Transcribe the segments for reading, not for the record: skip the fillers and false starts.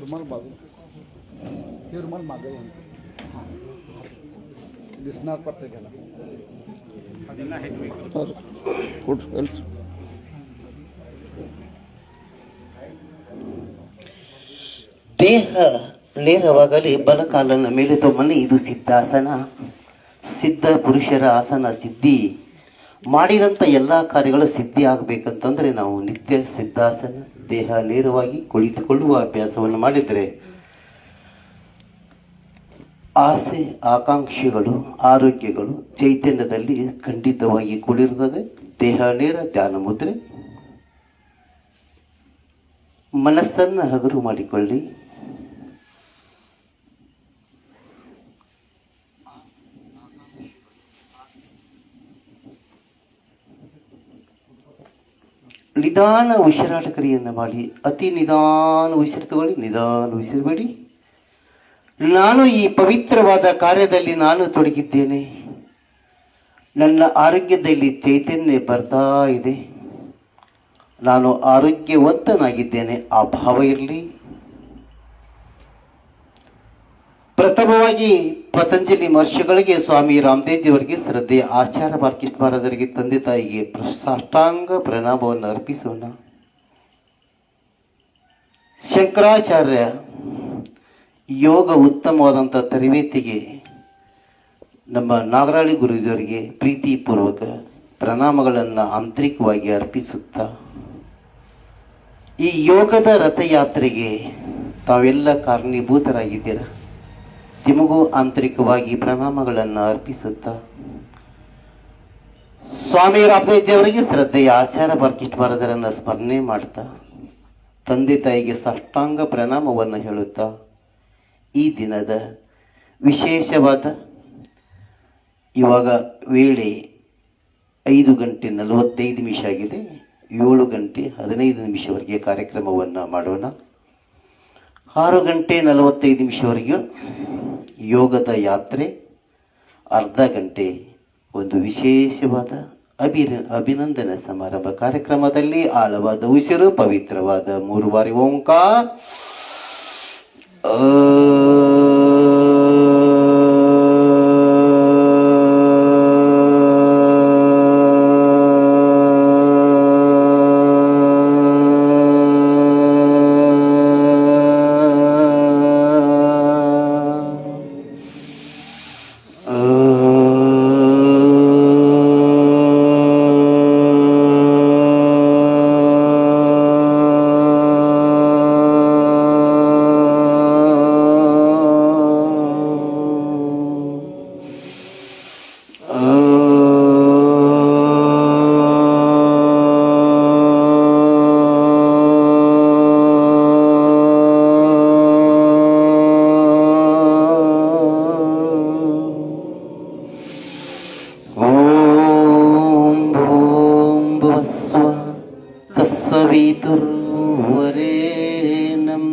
रुमाल बाजू हे रुमाल मागे हां दिसणार प्रत्येकाला फूड एल्स ದೇಹ ನೇರವಾಗಲಿ ಬಲಕಾಲನ ಮೇಲೆದು ಮನೆ. ಇದು ಸಿದ್ಧಾಸನ. ಸಿದ್ಧ ಪುರುಷರ ಆಸನ. ಸಿದ್ಧಿ ಮಾಡಿದಂಥ ಎಲ್ಲ ಕಾರ್ಯಗಳು ಸಿದ್ಧಿ ಆಗಬೇಕಂತಂದ್ರೆ ನಾವು ನಿತ್ಯ ಸಿದ್ಧಾಸನ, ದೇಹ ನೇರವಾಗಿ ಕುಳಿತುಕೊಳ್ಳುವ ಅಭ್ಯಾಸವನ್ನು ಮಾಡಿದರೆ ಆಸೆ ಆಕಾಂಕ್ಷೆಗಳು ಆರೋಗ್ಯಗಳು ಚೈತನ್ಯದಲ್ಲಿ ಖಂಡಿತವಾಗಿ ಕೂಡಿರುತ್ತದೆ. ದೇಹ ನೇರ ಧ್ಯಾನ ಮುದ್ರೆ. ಮನಸ್ಸನ್ನು ಹಗುರು ಮಾಡಿಕೊಳ್ಳಿ. ನಿಧಾನ ಉಸಿರಾಟ ಕ್ರಿಯೆಯನ್ನು ಮಾಡಿ. ಅತಿ ನಿಧಾನ ಉಸಿರು ತಗೊಳ್ಳಿ, ನಿಧಾನ ಉಸಿರುಬೇಡಿ. ನಾನು ಈ ಪವಿತ್ರವಾದ ಕಾರ್ಯದಲ್ಲಿ ನಾನು ತೊಡಗಿದ್ದೇನೆ. ನನ್ನ ಆರೋಗ್ಯದಲ್ಲಿ ಚೈತನ್ಯ ಬರ್ತಾ ಇದೆ. ನಾನು ಆರೋಗ್ಯವಂತನಾಗಿದ್ದೇನೆ. ಆ ಭಾವ ಇರಲಿ. ಪ್ರಥಮವಾಗಿ ಪತಂಜಲಿ ಮಹರ್ಷಿಗಳಿಗೆ, ಸ್ವಾಮಿ ರಾಮದೇವ್ಜಿಯವರಿಗೆ, ಶ್ರದ್ಧೆಯ ಆಚಾರ್ಯ ಬಾಲಕೃಷ್ಣ ಮಹಾರಾಜರಿಗೆ, ತಂದೆ ತಾಯಿಗೆ ಸಾಷ್ಟಾಂಗ ಪ್ರಣಾಮವನ್ನು ಅರ್ಪಿಸೋಣ. ಶಂಕರಾಚಾರ್ಯ ಯೋಗ ಉತ್ತಮವಾದಂಥ ತರಬೇತಿಗೆ ನಮ್ಮ ನಾಗರಾಳಿ ಗುರುಜಿಯವರಿಗೆ ಪ್ರೀತಿಪೂರ್ವಕ ಪ್ರಣಾಮಗಳನ್ನು ಆಂತರಿಕವಾಗಿ ಅರ್ಪಿಸುತ್ತಾ, ಈ ಯೋಗದ ರಥಯಾತ್ರೆಗೆ ತಾವೆಲ್ಲ ಕಾರಣೀಭೂತರಾಗಿದ್ದೀರ. ನಿಮಗೂ ಆಂತರಿಕವಾಗಿ ಪ್ರಣಾಮಗಳನ್ನು ಅರ್ಪಿಸುತ್ತಾ, ಸ್ವಾಮಿ ರಾಮದೇವ್ಜಿಯವರಿಗೆ ಶ್ರದ್ಧೆಯ ಆಚಾರ್ಯ ಬಾಲಕೃಷ್ಣ ಮಹಾರಾಜರನ್ನು ಸ್ಮರಣೆ ಮಾಡ್ತಾ, ತಂದೆ ತಾಯಿಗೆ ಸಾಷ್ಟಾಂಗ ಪ್ರಣಾಮವನ್ನು ಹೇಳುತ್ತಾ, ಈ ದಿನದ ವಿಶೇಷವಾದ ಇವಾಗ ವೇಳೆ 5:45 ಆಗಿದೆ. 7:15 ಕಾರ್ಯಕ್ರಮವನ್ನು ಮಾಡೋಣ. 6:45 ಯೋಗದ ಯಾತ್ರೆ. ಅರ್ಧ ಗಂಟೆ ಒಂದು ವಿಶೇಷವಾದ ಅಭಿನಂದನೆ ಸಮಾರಂಭ ಕಾರ್ಯಕ್ರಮದಲ್ಲಿ ಆಳವಾದ ಉಸಿರು, ಪವಿತ್ರವಾದ 3 ಬಾರಿ ಓಂಕಾರ. वरेण्यं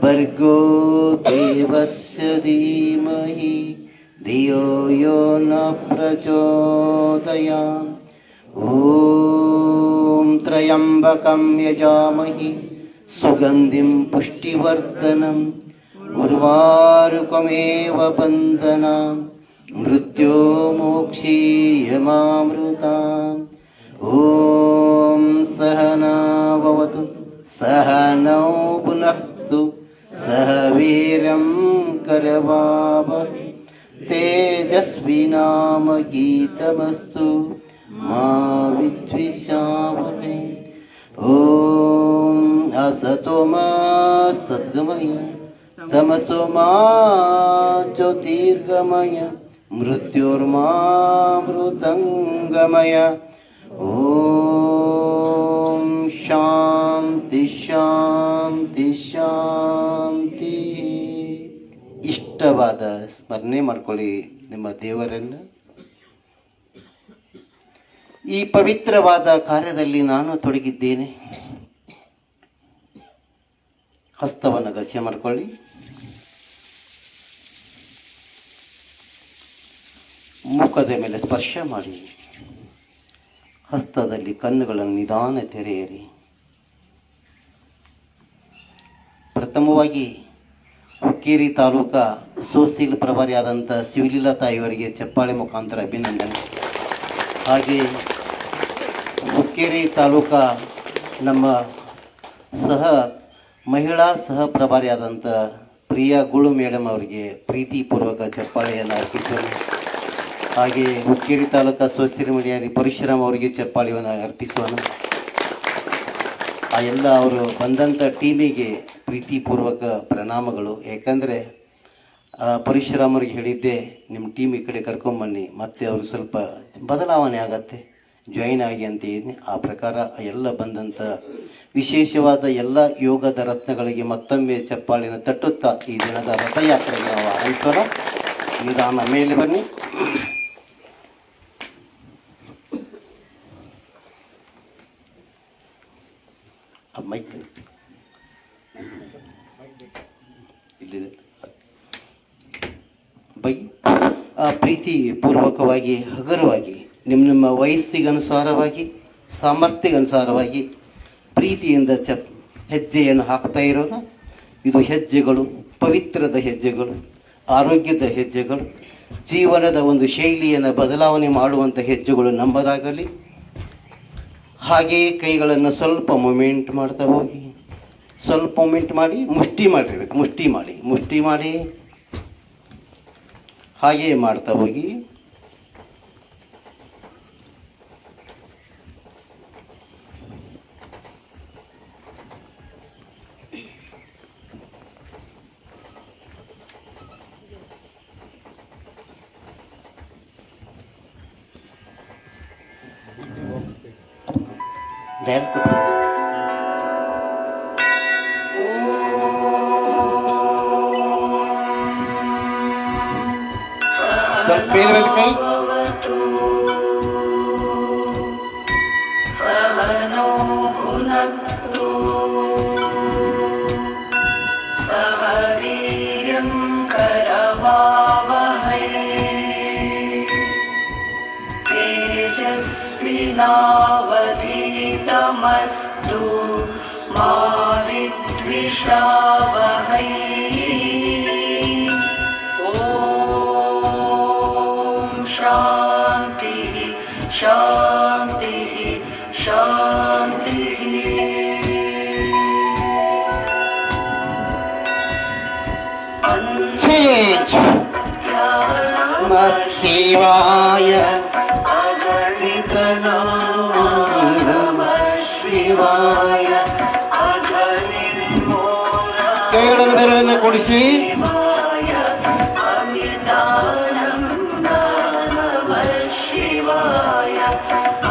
भर्गो देवस्य धीमहि धियो यो न प्रचोदयात्। ॐ त्र्यम्बकं यजामहि सुगन्धिं पुष्टिवर्धनम् उर्वारुकमेव बन्धनान् मृत्योर्मोक्षीयमामृताम्। ॐ सहना भवतु सहनौ भुनक्तु सह वीर्यं करवावहै तेजस्विनामगीतमस्तु मा विद्विषावहै। ॐ असतो मा सद्गमय तमसो मा ज्योतिर्गमय मृत्योर्मामृतङ्गमय। ॐ ಶಾಂತಿ ಶಾಂತಿ ಶಾಂತಿ. ಇಷ್ಟವಾದ ಸ್ಮರಣೆ ಮಾಡ್ಕೊಳ್ಳಿ ನಿಮ್ಮ ದೇವರನ್ನು. ಈ ಪವಿತ್ರವಾದ ಕಾರ್ಯದಲ್ಲಿ ನಾನು ತೊಡಗಿದ್ದೇನೆ. ಹಸ್ತವನ್ನು ಘರ್ಷಣೆ ಮಾಡ್ಕೊಳ್ಳಿ. ಮುಖದ ಮೇಲೆ ಸ್ಪರ್ಶ ಮಾಡಿ. ಹಸ್ತದಲ್ಲಿ ಕಣ್ಣುಗಳನ್ನು ನಿಧಾನ ತೆರೆಯಿರಿ. ಪ್ರಥಮವಾಗಿ ಹುಕ್ಕೇರಿ ತಾಲೂಕಾ ಸೋಸಿಲ್ ಪ್ರಭಾರಿಯಾದಂಥ ಶಿವಲೀಲಾ ಇವರಿಗೆ ಚಪ್ಪಾಳೆ ಮುಖಾಂತರ ಅಭಿನಂದನೆ. ಹಾಗೆ ಹುಕ್ಕೇರಿ ತಾಲೂಕಾ ನಮ್ಮ ಮಹಿಳಾ ಸಹ ಪ್ರಭಾರಿಯಾದಂಥ ಪ್ರಿಯಾ ಗುಳು ಮೇಡಮ್ ಅವರಿಗೆ ಪ್ರೀತಿಪೂರ್ವಕ ಚಪ್ಪಾಳೆಯನ್ನು ಅರ್ಪಿಸೋಣ. ಹಾಗೆ ಹುಕ್ಕೇರಿ ತಾಲೂಕಾ ಸೋಸಿಯಲ್ ಮೀಡಿಯಾರಿ ಪರಶುರಾಮ್ ಅವರಿಗೆ ಚಪ್ಪಾಳೆಯನ್ನು ಅರ್ಪಿಸೋಣ. ಆ ಎಲ್ಲ ಅವರು ಬಂದಂಥ ಟೀಮಿಗೆ ಪ್ರೀತಿಪೂರ್ವಕ ಪ್ರಣಾಮಗಳು. ಯಾಕಂದರೆ ಪರಶುರಾಮ್ ಅವ್ರಿಗೆ ಹೇಳಿದ್ದೆ, ನಿಮ್ಮ ಟೀಮ್ ಈ ಕಡೆ ಕರ್ಕೊಂಬನ್ನಿ, ಮತ್ತೆ ಅವರು ಸ್ವಲ್ಪ ಬದಲಾವಣೆ ಆಗತ್ತೆ, ಜಾಯಿನ್ ಆಗಿ ಅಂತ ಇದ್ದೀನಿ. ಆ ಪ್ರಕಾರ ಎಲ್ಲ ಬಂದಂಥ ವಿಶೇಷವಾದ ಎಲ್ಲ ಯೋಗದ ರತ್ನಗಳಿಗೆ ಮತ್ತೊಮ್ಮೆ ಚಪ್ಪಾಳಿನ ತಟ್ಟುತ್ತಾ ಈ ದಿನದ ರಥಯಾತ್ರೆಗೆ ನಾವು ಆರಂಭಿಸೋಣ. ನಿಧಾನ ಮೇಲೆ ಬನ್ನಿ. ಮೈಕ್ ಇಲ್ಲಿದೆ. ಪ್ರೀತಿಪೂರ್ವಕವಾಗಿ ಹಗುರವಾಗಿ ನಿಮ್ಮ ವಯಸ್ಸಿಗನುಸಾರವಾಗಿ ಸಾಮರ್ಥ್ಯಗನುಸಾರವಾಗಿ ಪ್ರೀತಿಯಿಂದ ಹೆಜ್ಜೆಯನ್ನು ಹಾಕ್ತಾ ಇರೋಣ. ಇದು ಹೆಜ್ಜೆಗಳು, ಪವಿತ್ರದ ಹೆಜ್ಜೆಗಳು, ಆರೋಗ್ಯದ ಹೆಜ್ಜೆಗಳು, ಜೀವನದ ಒಂದು ಶೈಲಿಯನ್ನು ಬದಲಾವಣೆ ಮಾಡುವಂಥ ಹೆಜ್ಜೆಗಳು ನಂಬದಾಗಲಿ. ಹಾಗೆಯೇ ಕೈಗಳನ್ನು ಸ್ವಲ್ಪ ಮೂಮೆಂಟ್ ಮಾಡ್ತಾ ಹೋಗಿ, ಸ್ವಲ್ಪ ಮೂಮೆಂಟ್ ಮಾಡಿ, ಮುಷ್ಟಿ ಮಾಡಿರ್ಬೇಕು, ಮುಷ್ಟಿ ಮಾಡಿ ಹಾಗೆಯೇ ಮಾಡ್ತಾ ಹೋಗಿ. ಬೇರೆ ಮೇಲೆ ಕೈ तेजस्विनावधीतमस्तु मा विद्विषावहै. ॐ शान्तिः शान्तिः शान्तिः. नमः शिवाय ಶಿವಾಯ. ಕೈಗಳನ್ನು ಬೆರಳನ್ನು ಕೊಡಿಸಿ ಶಿವಾಯ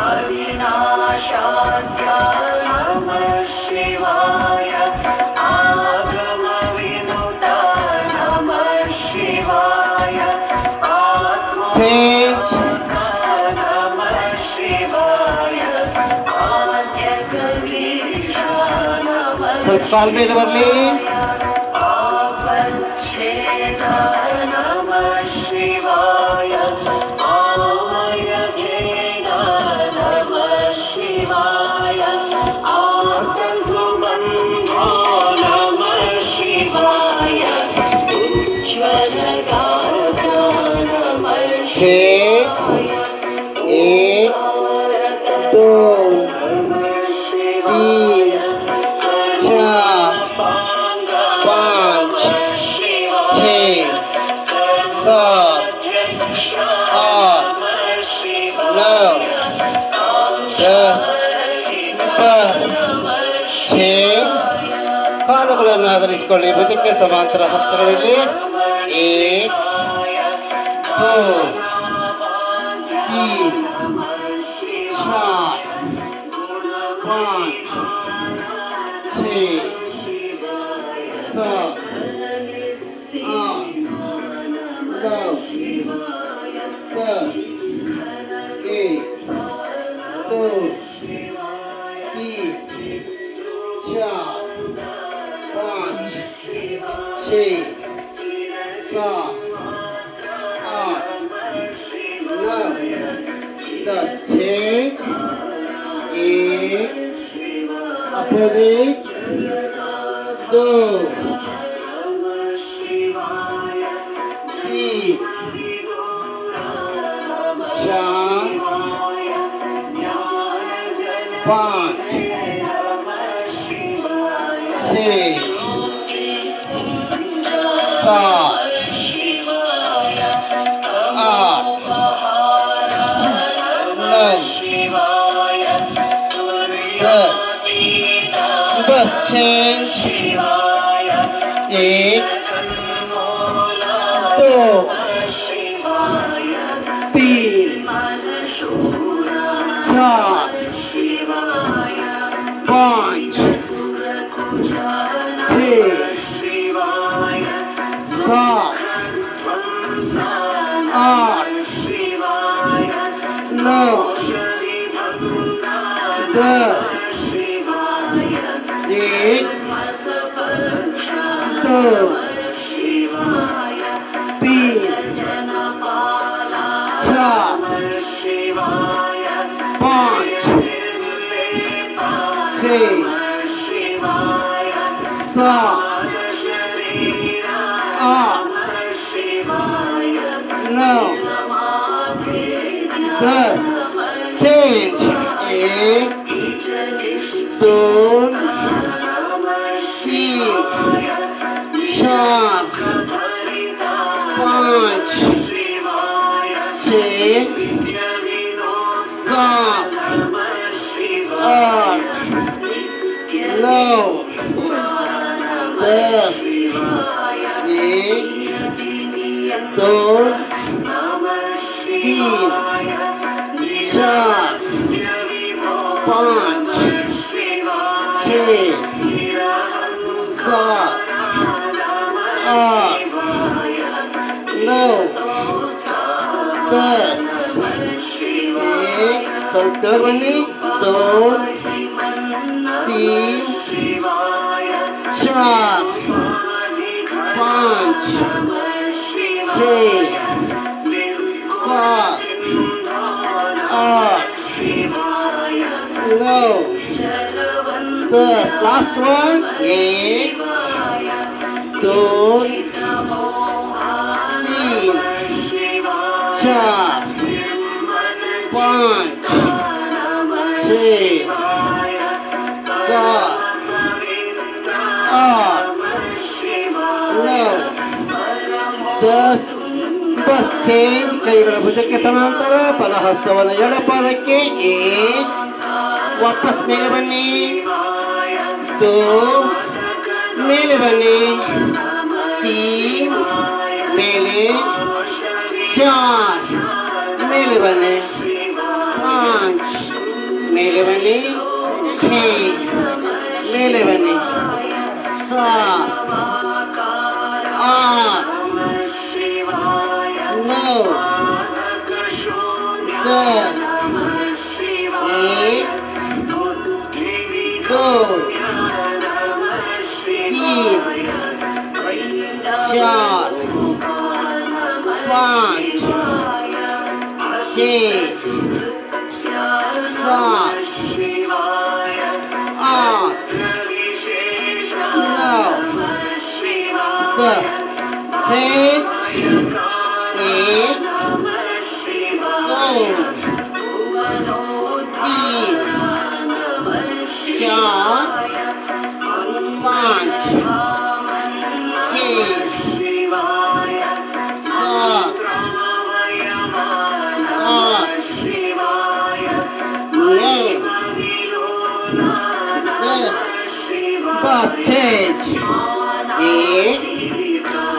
ಅವಿನಾಶಾದ್ಯ ನಮಃ ಶಿವಾಯ ಆಗಮ ವಿನುತ ನಮಃ ಶಿವಾಯ ಆತ್ಮ ಸ್ವಲ್ಪ ಕಾಲ್ ಮೇಲೆ ಬರಲಿ. ನಮಃ ಶಿವಾಯ ನಮಃ ಶಿವಾಯ ಆತ್ಮಸುಗಂಧೋ ನಮಃ ಶಿವಾಯ ಉಜ್ವಲಗಾಧ ನಮಃ ಶಿವಾಯ. एक दो तीन चार पाँच छः सात आठ नौ 10 6 ಕಾಲುಗಳನ್ನು ಅಗಲಿಸಿಕೊಳ್ಳಿ. ಬದುಕೆ ಸಮಾಂತರ ಹಸ್ತಗಳಲ್ಲಿ 1 2 3 4 5 6 7 8 9 10 1 2 3 4 5 6 7 8 9 10. Change. Opposite. दो, तीन, चार, पाँच, छः, सात, आठ, नौ, 10. बस चेंज. 1, 2, 3, 4, 5, 6, 7, 8, 9, 10. 1, 2, 3, 4, 5, 6, 7, 8, 9, 10. Change. 1, 2, 3, 4, 5, 6, 7, 8, 9, 10. 1, 2, 3, 4, 5, 6, 7, 8, 9, 10. 1, soltar बनी. 2, 3, 4, 5, 6, 7, 8, 9, 10. Last one. 1, 2, 3, 4, 5, 6, 7, 8, 9, 10. Bus change. ಕೈಗಳ ಭುಜಕ್ಕೆ ಸಮಾಂತರ. ಬಲಹಸ್ತವನ್ನು ಎಡಪಾದಕ್ಕೆ. 1, ವಾಪಸ್ ಮೇಲೆ ಬನ್ನಿ. 2, ಮೇಲೆ ಬನ್ನಿ. 3, ಮೇಲೆ. 4, ಮೇಲೆ ಬನ್ನಿ. 5, ಮೇಲೆ ಬನ್ನಿ. 6, ಮೇಲೆ ಬನ್ನಿ. 7, 8, 9, 10. 1, 2, 3, 4, 5, 6, 7, 8, 9, 10. Sit. 1, 2, 3, 4, 5, 6, 7, 8, 9, 10. Bus change. 1,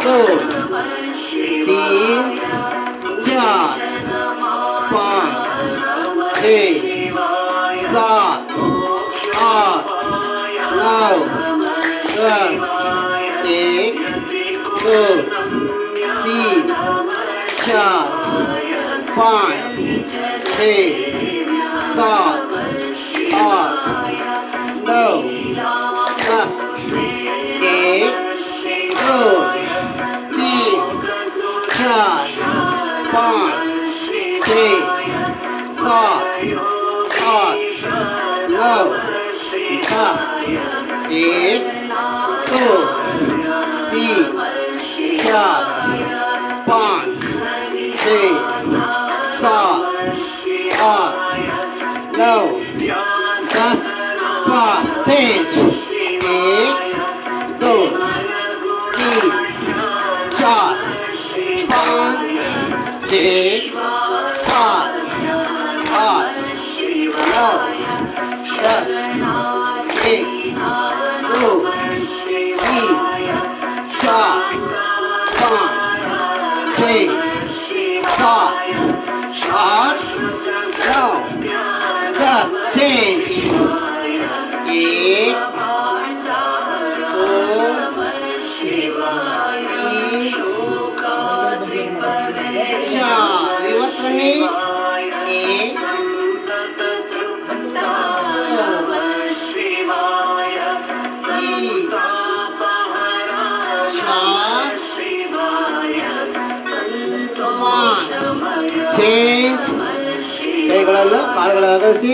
2, 3, 4, 5, 6, 7, 8, 9, 10. 1, 2, 3, 4, 5, 6, 7, 8, 9, 10. 1, 2, 3, 4, 5, 6, 7, 8, 9, 10. 1, 2 3 4 5 6 7 8 9 10 पाँच change 1 2 3 4 5 6 7 8 9 10 1 2 3 4 5 6 7 8 9 10 change 1 2 3 4 reverse running 1 change ಕೈಗಳನ್ನು ಕಾಲುಗಳ ಅಗಲಿಸಿ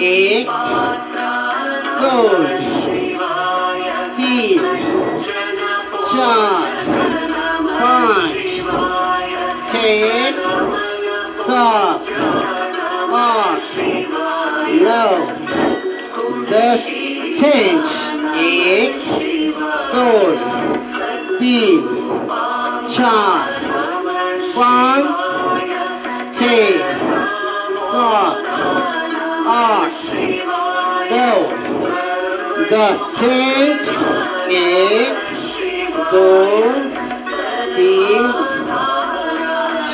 1 2 3 4 5 6 7 8 9 10 change 1 2 3 4 5 6 7 8 9 10 change 1 2 3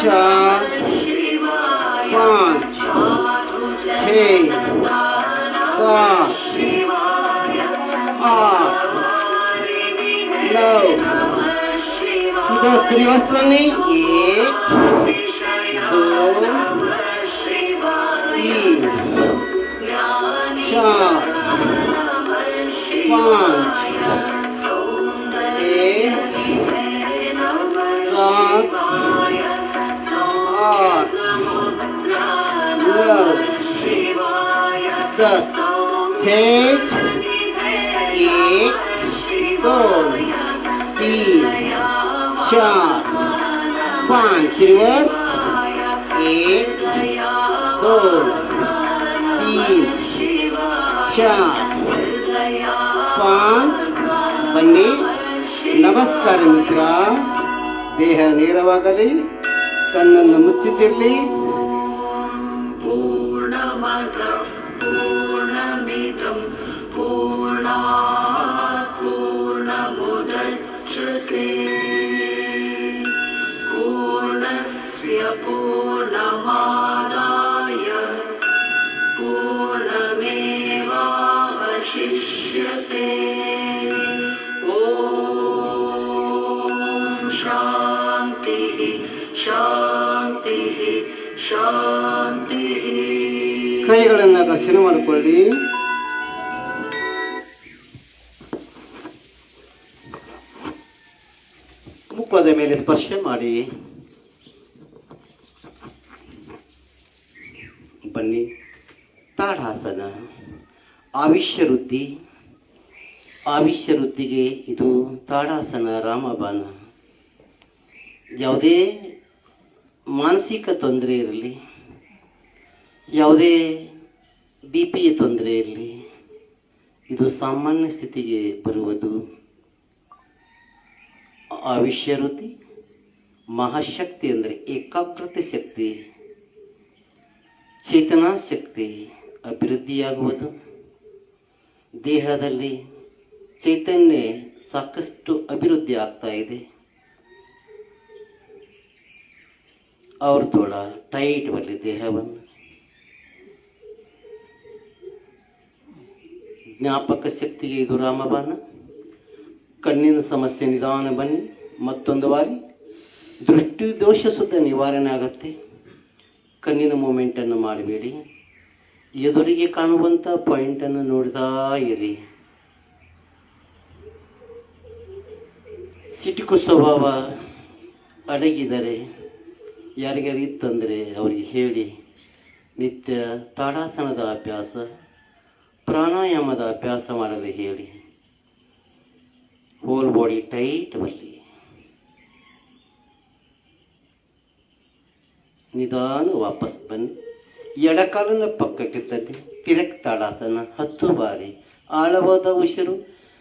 4 5 6 7 8 9 10 reverse running 1 2 3 4 5 6 7 8 9 10 change 1 2 3 4 5 reverse 1 2 3 4 5 ಬನ್ನಿ ನಮಸ್ಕಾರ ಮಿತ್ರ ದೇಹ ನೇರವಾಗಲಿ ಕಣ್ಣನ್ನು ಮುಚ್ಚಿದ್ದಿರಲಿ पूर्णमद पूर्णमिदं पूर्णात् पूर्णमुदच्यते पूर्णस्य पूर्णमादाय पूर्णमेवावशिष्यते ॐ शान्तिः शान्तिः शान्तिः ಕೈಗಳನ್ನು ಹಸಿರು ಮಾಡಿಕೊಳ್ಳಿ ಮುಖದ ಮೇಲೆ ಸ್ಪರ್ಶ ಮಾಡಿ ಬನ್ನಿ ತಾಡಾಸನ ಆವಿಷ್ಯ ವೃದ್ಧಿಗೆ ಇದು ತಾಡಾಸನ ರಾಮಬಾಣ ಯಾವುದೇ ಮಾನಸಿಕ ತೊಂದರೆ ಇರಲಿ ಯಾವುದೇ ಬಿ ಪಿ ತೊಂದರೆ ಇರಲಿ ಇದು ಸಾಮಾನ್ಯ ಸ್ಥಿತಿಗೆ ಬರುವುದು ಆವಿಷ್ಯ ವೃದ್ಧಿ ಮಹಾಶಕ್ತಿ ಅಂದರೆ ಏಕಾಗ್ರತೆ ಶಕ್ತಿ ಚೇತನಾ ಶಕ್ತಿ ಅಭಿವೃದ್ಧಿಯಾಗುವುದು ದೇಹದಲ್ಲಿ ಚೈತನ್ಯ ಸಾಕಷ್ಟು ಅಭಿವೃದ್ಧಿ ಆಗ್ತಾ ಇದೆ और थोड़ा टाइट वाले ದೇಹವನ್ನು ಜ್ಞಾಪಕ ಶಕ್ತಿಗೆ ಇದು ರಾಮಬಾಣ ಕಣ್ಣಿನ ಸಮಸ್ಯೆ ನಿಧಾನ ಬನ್ನಿ ಮತ್ತೊಂದು ಬಾರಿ ದೃಷ್ಟಿ ದೋಷ ಸುದ್ದ ನಿವಾರಣೆ ಆಗುತ್ತೆ ಕಣ್ಣಿನ ಮೂಮೆಂಟನ್ನು ಮಾಡಬೇಡಿ ಎದುರಿಗೆ ಕಾಣುವಂಥ ಪಾಯಿಂಟನ್ನು ನೋಡ್ತಾ ಇರಿ ಸಿಟಿಕು ಸ್ವಭಾವ ಅಡಗಿದರೆ ಯಾರಿಗಾರು ಇತ್ತಂದರೆ ಅವರಿಗೆ ಹೇಳಿ ನಿತ್ಯ ತಾಡಾಸನದ ಅಭ್ಯಾಸ ಪ್ರಾಣಾಯಾಮದ ಅಭ್ಯಾಸ ಮಾಡಲು ಹೇಳಿ ಹೋಲ್ ಬಾಡಿ ಟೈಟ್ ಬರಲಿ. ನಿಧಾನ ವಾಪಸ್ ಬನ್ನಿ. ಎಡಕಾಲನ್ನ ಪಕ್ಕಕ್ಕೆ ತಟ್ಟಿ ತಿರಕ್ ತಾಡಾಸನ 10 ಬಾರಿ. ಆಳವಾದ ಉಸಿರು,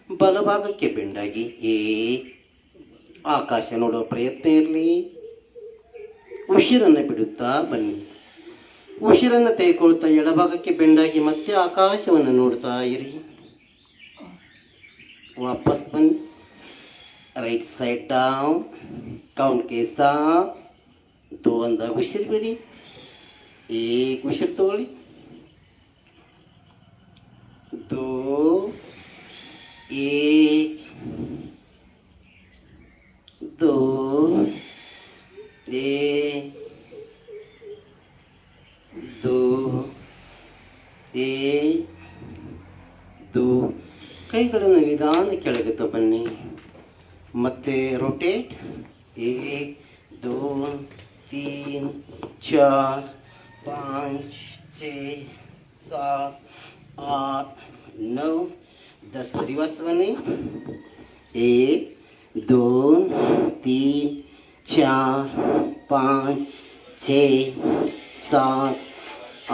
ಬಲಭಾಗಕ್ಕೆ ಬೆಂಡಾಗಿ ಆಕಾಶ ನೋಡೋ ಪ್ರಯತ್ನ ಇರಲಿ. ಉಸಿರನ್ನು ಬಿಡುತ್ತಾ ಬನ್ನಿ. ಉಸಿರನ್ನು ತೆಗೆದುಕೊಳ್ತಾ ಎಡಭಾಗಕ್ಕೆ ಬೆಂಡಾಗಿ ಮತ್ತೆ ಆಕಾಶವನ್ನು ನೋಡ್ತಾ ಇರಿ. ವಾಪಸ್ ಬನ್ನಿ. Right side down. ಕೌಂಟ್ के साथ 2 ಅಂದಾಗ ಉಸಿರು ಬಿಡಿ. ಉಸಿರು ತಗೊಳ್ಳಿ. 2 1 2 1 2 1 2. ಕೈಗಳನ್ನು ನಿಧಾನ ಕೆಳಗೆ ಬನ್ನಿ. ಮತ್ತೆ ರೊಟೇಟ್. 1 2 3 4 5 6 7 8 9 10. रिवर्स बने. 1 2 3 4 5 6 7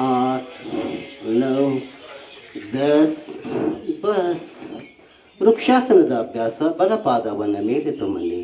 8 9 10. बस. ವೃಕ್ಷಾಸನದ ಅಭ್ಯಾಸ. ಬಲಪಾದವನ್ನು ಮೇಲೆ ತೊಮ್ಮಲಿ.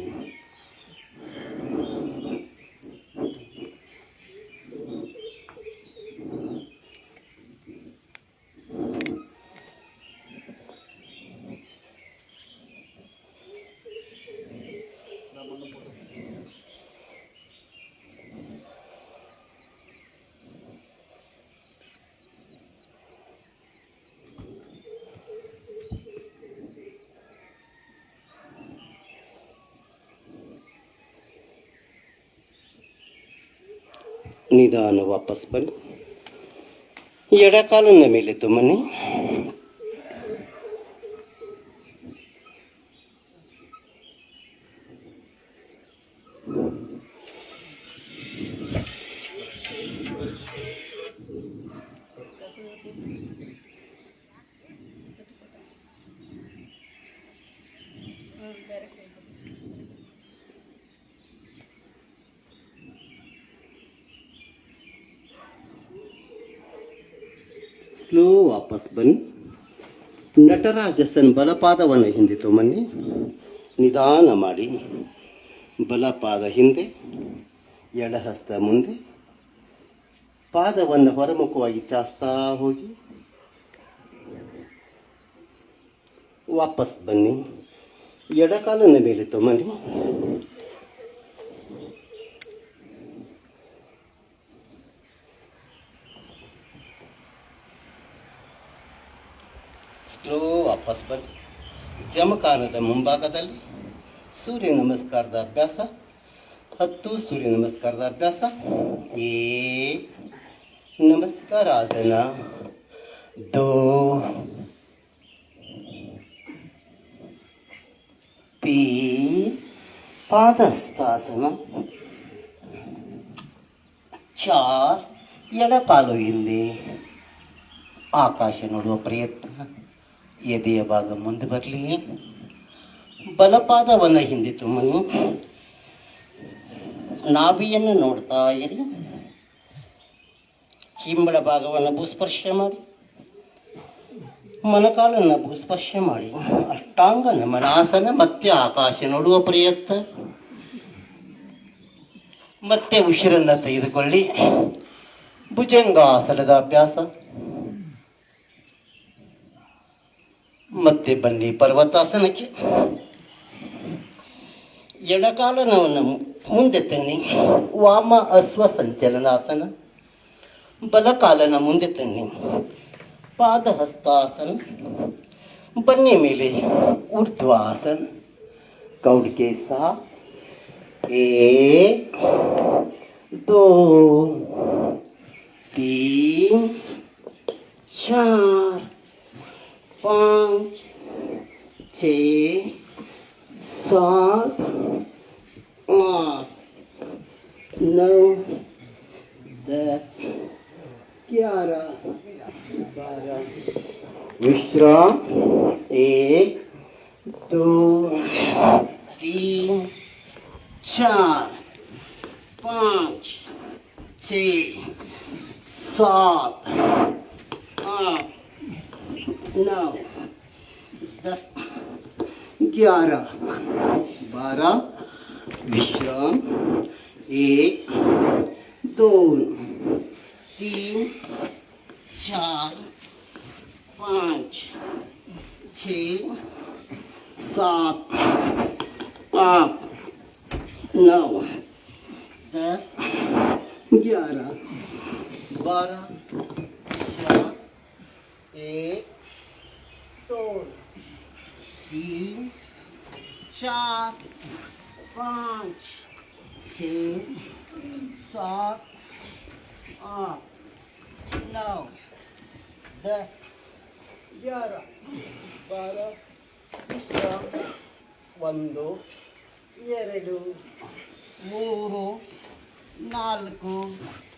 ನಿಧಾನ ವಾಪಸ್ ಬನ್ನಿ. ಎಡಕಾಲನ್ನ ಮೇಲೆ ತುಮ್ಮನಿ. ಸ್ಲೋ ವಾಪಸ್ ಬನ್ನಿ. ನಟರಾಜಸನ್ ಬಲಪಾದವನ್ನು ಹಿಂದೆ ತೊಮ್ಮನ್ನಿ. ನಿಧಾನ ಮಾಡಿ. ಬಲಪಾದ ಹಿಂದೆ, ಎಡಹಸ್ತ ಮುಂದೆ. ಪಾದವನ್ನು ಹೊರಮುಖವಾಗಿ ಚಾಸ್ತಾ ಹೋಗಿ ವಾಪಸ್ ಬನ್ನಿ. ಎಡಕಾಲನ ಮೇಲೆ ತೊಮ್ಮನಿ. ಸ್ಲೋ ವಾಪಸ್ ಬನ್ನಿ. ಜಮಖಾನದ ಮುಂಭಾಗದಲ್ಲಿ ಸೂರ್ಯ ನಮಸ್ಕಾರದ ಅಭ್ಯಾಸ. 10 ಸೂರ್ಯ ನಮಸ್ಕಾರದ ಅಭ್ಯಾಸ. ನಮಸ್ಕಾರ ಆಸನ. 2 3 ಪಾದಸ್ಥಾಸನ. 4 ಎಡಕಾಲು ಹಿಂದೆ. ಆಕಾಶ ನೋಡುವ ಪ್ರಯತ್ನ. ಎದೆಯ ಭಾಗ ಮುಂದೆ ಬರಲಿ. ಬಲಪಾದವನ್ನು ಹಿಂದೆ ತುಮ್ಮನಿ. ನಾಭಿಯನ್ನು ನೋಡ್ತಾ ಇರಿ. ಹಿಂಬಳ ಭಾಗವನ್ನು ಭೂಸ್ಪರ್ಶ ಮಾಡಿ. ಮೊಣಕಾಲನ್ನು ಭೂಸ್ಪರ್ಶ ಮಾಡಿ. ಅಷ್ಟಾಂಗ ನಮನಾಸನ. ಮತ್ತೆ ಆಕಾಶ ನೋಡುವ ಪ್ರಯತ್ನ. ಮತ್ತೆ ಉಸಿರನ್ನು ತೆಗೆದುಕೊಳ್ಳಿ. ಭುಜಂಗಾಸನದ ಅಭ್ಯಾಸ. ಮತ್ತೆ ಬನ್ನಿ ಪರ್ವತಾಸನಕ್ಕೆ. ಎಡಕಾಲನವನ್ನು ಮುಂದೆ ತನ್ನಿ. ವಾಮ ಅಶ್ವ ಸಂಚಲನಾಸನ. ಬಲಕಾಲನ ಮುಂದೆ ತನ್ನಿ. ಪಾದಹಸ್ತಾಸನ. ಬನ್ನಿ ಮೇಲೆ ಊರ್ಧ್ವಾಸನ. ಕೌಡಿಕೆ ಸಹ. 1 2 3 4 5 6 7 8 9 10 11 12. विश्राम. 1 2 3 4 5 6 7 8 9 10 11 12 विश्राम 1 2 3 4 5 6 7 8 9 10 11 12 1 2 3 4 5 6 7 8 9 10 11 12 ವಿಶ್ರಾಮ 1 2 3 4 5 6 7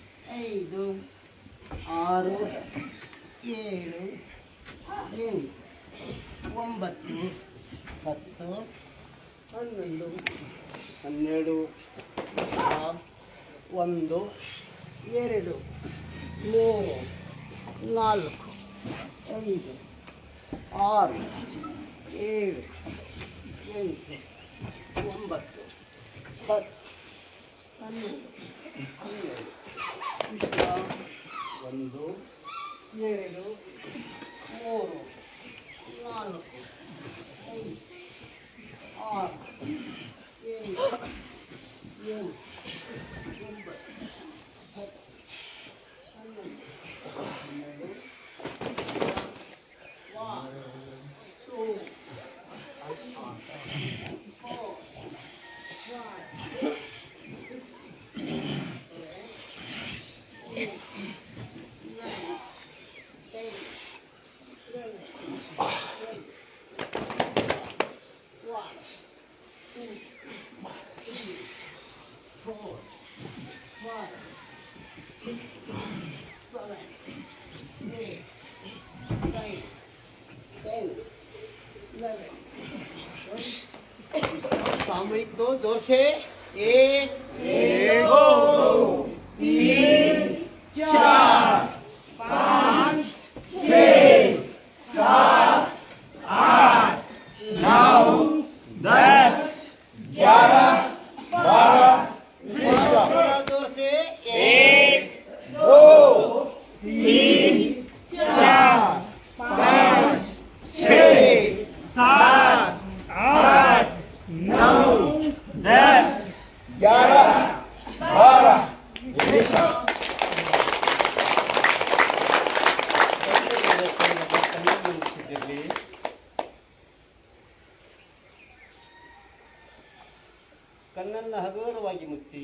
8 9 10 11 12 1 2 3 4 5 6 7 8 9 10 11 12 1 2 3 4 5 6 7 सामूहिक 2 जोर से 1 2 3 4 5 6 7 8 9 10 11 12 विश्राम जोर से 1 2 3 4 5 6 7 8 9 10 11 12 विश्राम ಕಣ್ಣನ್ನು ಹಗುರವಾಗಿ ಮುಚ್ಚಿ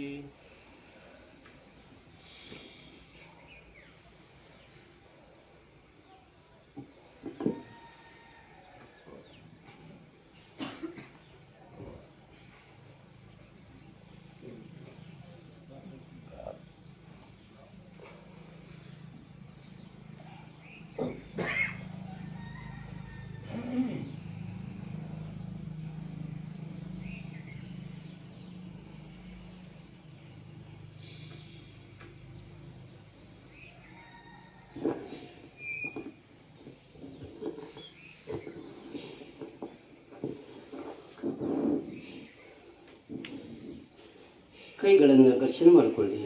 ಕೈಗಳನ್ನು ಘರ್ಷಣೆ ಮಾಡಿಕೊಳ್ಳಿ,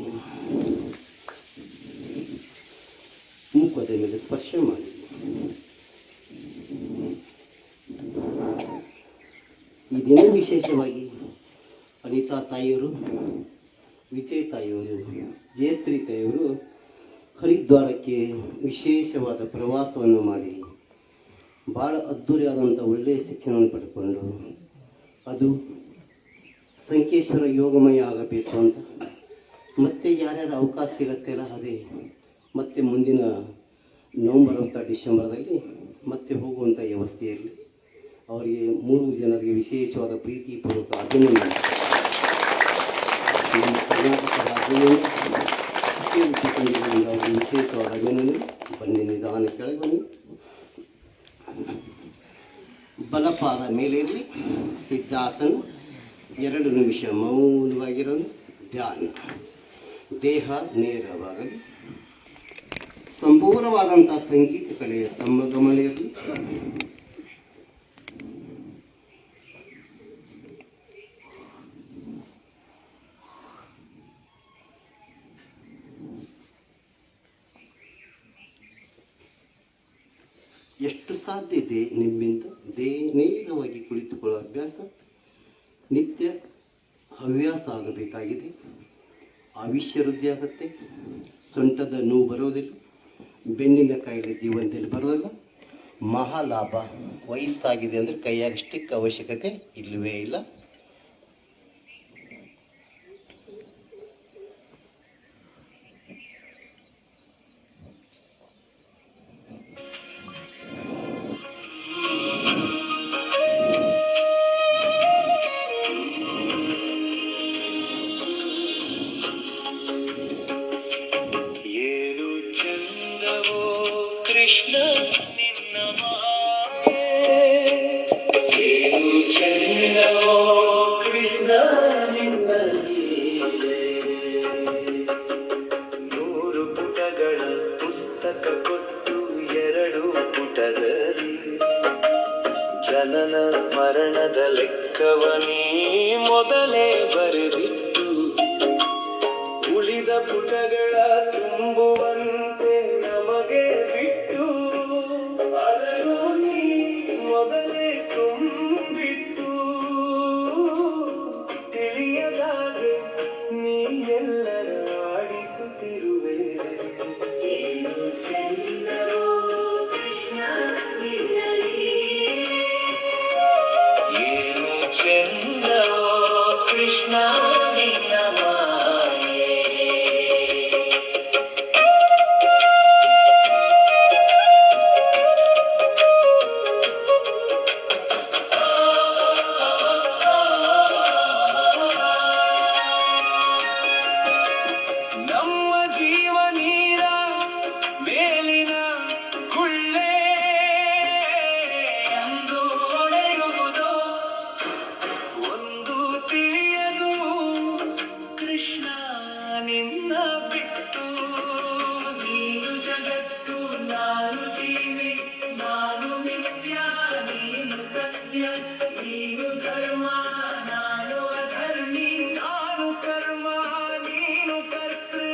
ಮುಖದ ಮೇಲೆ ಸ್ಪರ್ಶ ಮಾಡಿ. ಈ ದಿನ ವಿಶೇಷವಾಗಿ ಅನಿತಾ ತಾಯಿಯವರು, ವಿಜಯ್ ತಾಯಿಯವರು, ಜಯಶ್ರೀ ತಾಯಿಯವರು ಹರಿದ್ವಾರಕ್ಕೆ ವಿಶೇಷವಾದ ಪ್ರವಾಸವನ್ನು ಮಾಡಿ ಭಾಳ ಅದ್ಧೂರಿಯಾದಂಥ ಒಳ್ಳೆಯ ಶಿಕ್ಷಣವನ್ನು ಪಡ್ಕೊಂಡು ಅದು ಸಂಕೇಶ್ವರ ಯೋಗಮಯ ಆಗಬೇಕು ಅಂತ ಮತ್ತೆ ಯಾರ್ಯಾರು ಅವಕಾಶ ಸಿಗತ್ತೆಲ್ಲ ಅದೇ ಮತ್ತೆ ಮುಂದಿನ ನವಂಬರ್ ಅಥವಾ ಡಿಸೆಂಬರ್ದಲ್ಲಿ ಮತ್ತೆ ಹೋಗುವಂಥ ವ್ಯವಸ್ಥೆಯಲ್ಲಿ ಅವರಿಗೆ 3 ಜನರಿಗೆ ವಿಶೇಷವಾದ ಪ್ರೀತಿಪೂರ್ವಕ ಅಭಿನಂದನೆ. ನಮ್ಮ ಕರ್ನಾಟಕ ರಾಜ್ಯದಿಂದ ಅವರಿಗೆ ವಿಶೇಷವಾದ ಅಭಿನಂದನೆ. ಬನ್ನಿ, ನಿಧಾನ ಕೆಳಗೆ ಬನ್ನಿ. ಬಲಪಾದ ಮೇಲಿರಲಿ, ಸಿದ್ಧಾಸನ, 2 ನಿಮಿಷ ಮೌನವಾಗಿರೋದು ಧ್ಯಾನ. ದೇಹ ನೇರವಾಗಲಿ, ಸಂಪೂರ್ಣವಾದಂಥ ಸಂಗೀತ ಕಲೆಯ ತಮ್ಮ ಗಮನ ಇರಲಿ. ಎಷ್ಟು ಸಾಧ್ಯ ಇದೆ ನಿಮ್ಮಿಂದ ನೇರವಾಗಿ ಕುಳಿತುಕೊಳ್ಳುವ ಅಭ್ಯಾಸ ನಿತ್ಯ ಹವ್ಯಾಸ ಆಗಬೇಕಾಗಿದೆ. ಆಯುಷ್ಯ ವೃದ್ಧಿ ಆಗುತ್ತೆ. ಸೊಂಟದ ನೋವು ಬರೋದಿಲ್ಲ, ಬೆನ್ನಿನ ಕಾಯಿಲೆ ಜೀವನದಲ್ಲಿ ಬರೋದಿಲ್ಲ. ಮಹಾಲಾಭ. ವಯಸ್ಸಾಗಿದೆ ಅಂದರೆ ಕೈಯಾಗ ಸ್ಟಿಕ್ ಅವಶ್ಯಕತೆ ಇಲ್ಲವೇ ಇಲ್ಲ. ಕೃಷ್ಣ ನಿನ್ನ ಏನು ಚಂದವೋ ಕೃಷ್ಣ ನಿನ್ನ ಲೀಲೆ. 100 ಪುಟಗಳ ಪುಸ್ತಕ ಕೊಟ್ಟು 2 ಪುಟದಲ್ಲಿ ಜನನ ಮರಣದ ಲೆಕ್ಕವನೇ ಮೊದಲೇ ಬರೆದಿಟ್ಟು ಉಳಿದ ಪುಟಗಳ ತುಂಬುವಂತೆ ನಮಗೆ ಬಿಟ್ಟು ಅದನ್ನು ನೀ ಮೊದಲೇ ತುಂಬಿಟ್ಟು ತಿಳಿಯದಾಗೆ ನೀ ಎಲ್ಲರ ಆಡಿಸುತ್ತಿರುವೆ. ಏನು ಚಂದವೋ ಕೃಷ್ಣ ನಿನ್ನ ಲೀಲೆ. ಏನು ಚಂದವೋ ಕೃಷ್ಣ ನಿನ್ನ ಮಾಯೆ. ನಮ್ಮ ಜೀವ ನೀರ ಮೇಲಿನ ಗುಳ್ಳೆ ಎಂದು ಹೊಳೆಯುವುದು ಒಂದು ತಿಳಿಯದು ಕೃಷ್ಣ ನಿನ್ನ ಬಿಟ್ಟು. ನೀನು ಜಗತ್ತು, ನಾನು ಜೀವಿ, ನಾನು ನಿತ್ಯ, ನೀನು ಸತ್ಯ, ನೀನು ಧರ್ಮ, ನಾನು ಅಧರ್ಮಿ, ನಾನು ಕರ್ಮ, ನೀನು ಕರ್ತೃ.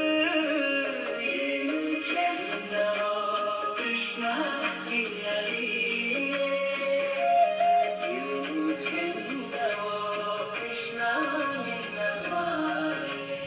ಏನು ಚಂದವೋ ಕೃಷ್ಣ ನಿನ್ನ ಲೀಲೆ. ಏನು ಚಂದವೋ ಕೃಷ್ಣ ನಿನ್ನ ಮಾಯೆ.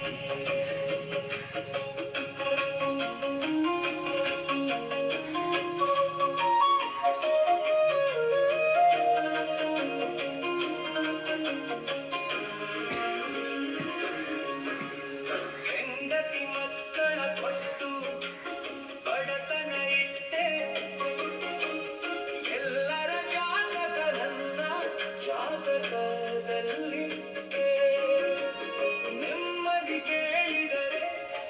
ಹೆಂಡತಿ ಮಕ್ಕಳ ಕೊಟ್ಟು ಬಡತನ ಇಟ್ಟೆ, ಎಲ್ಲರ ಜಾತಕರನ್ನ ಜಾತಕದಲ್ಲಿಟ್ಟೆ. ನೆಮ್ಮದಿ ಕೇಳಿದರೆ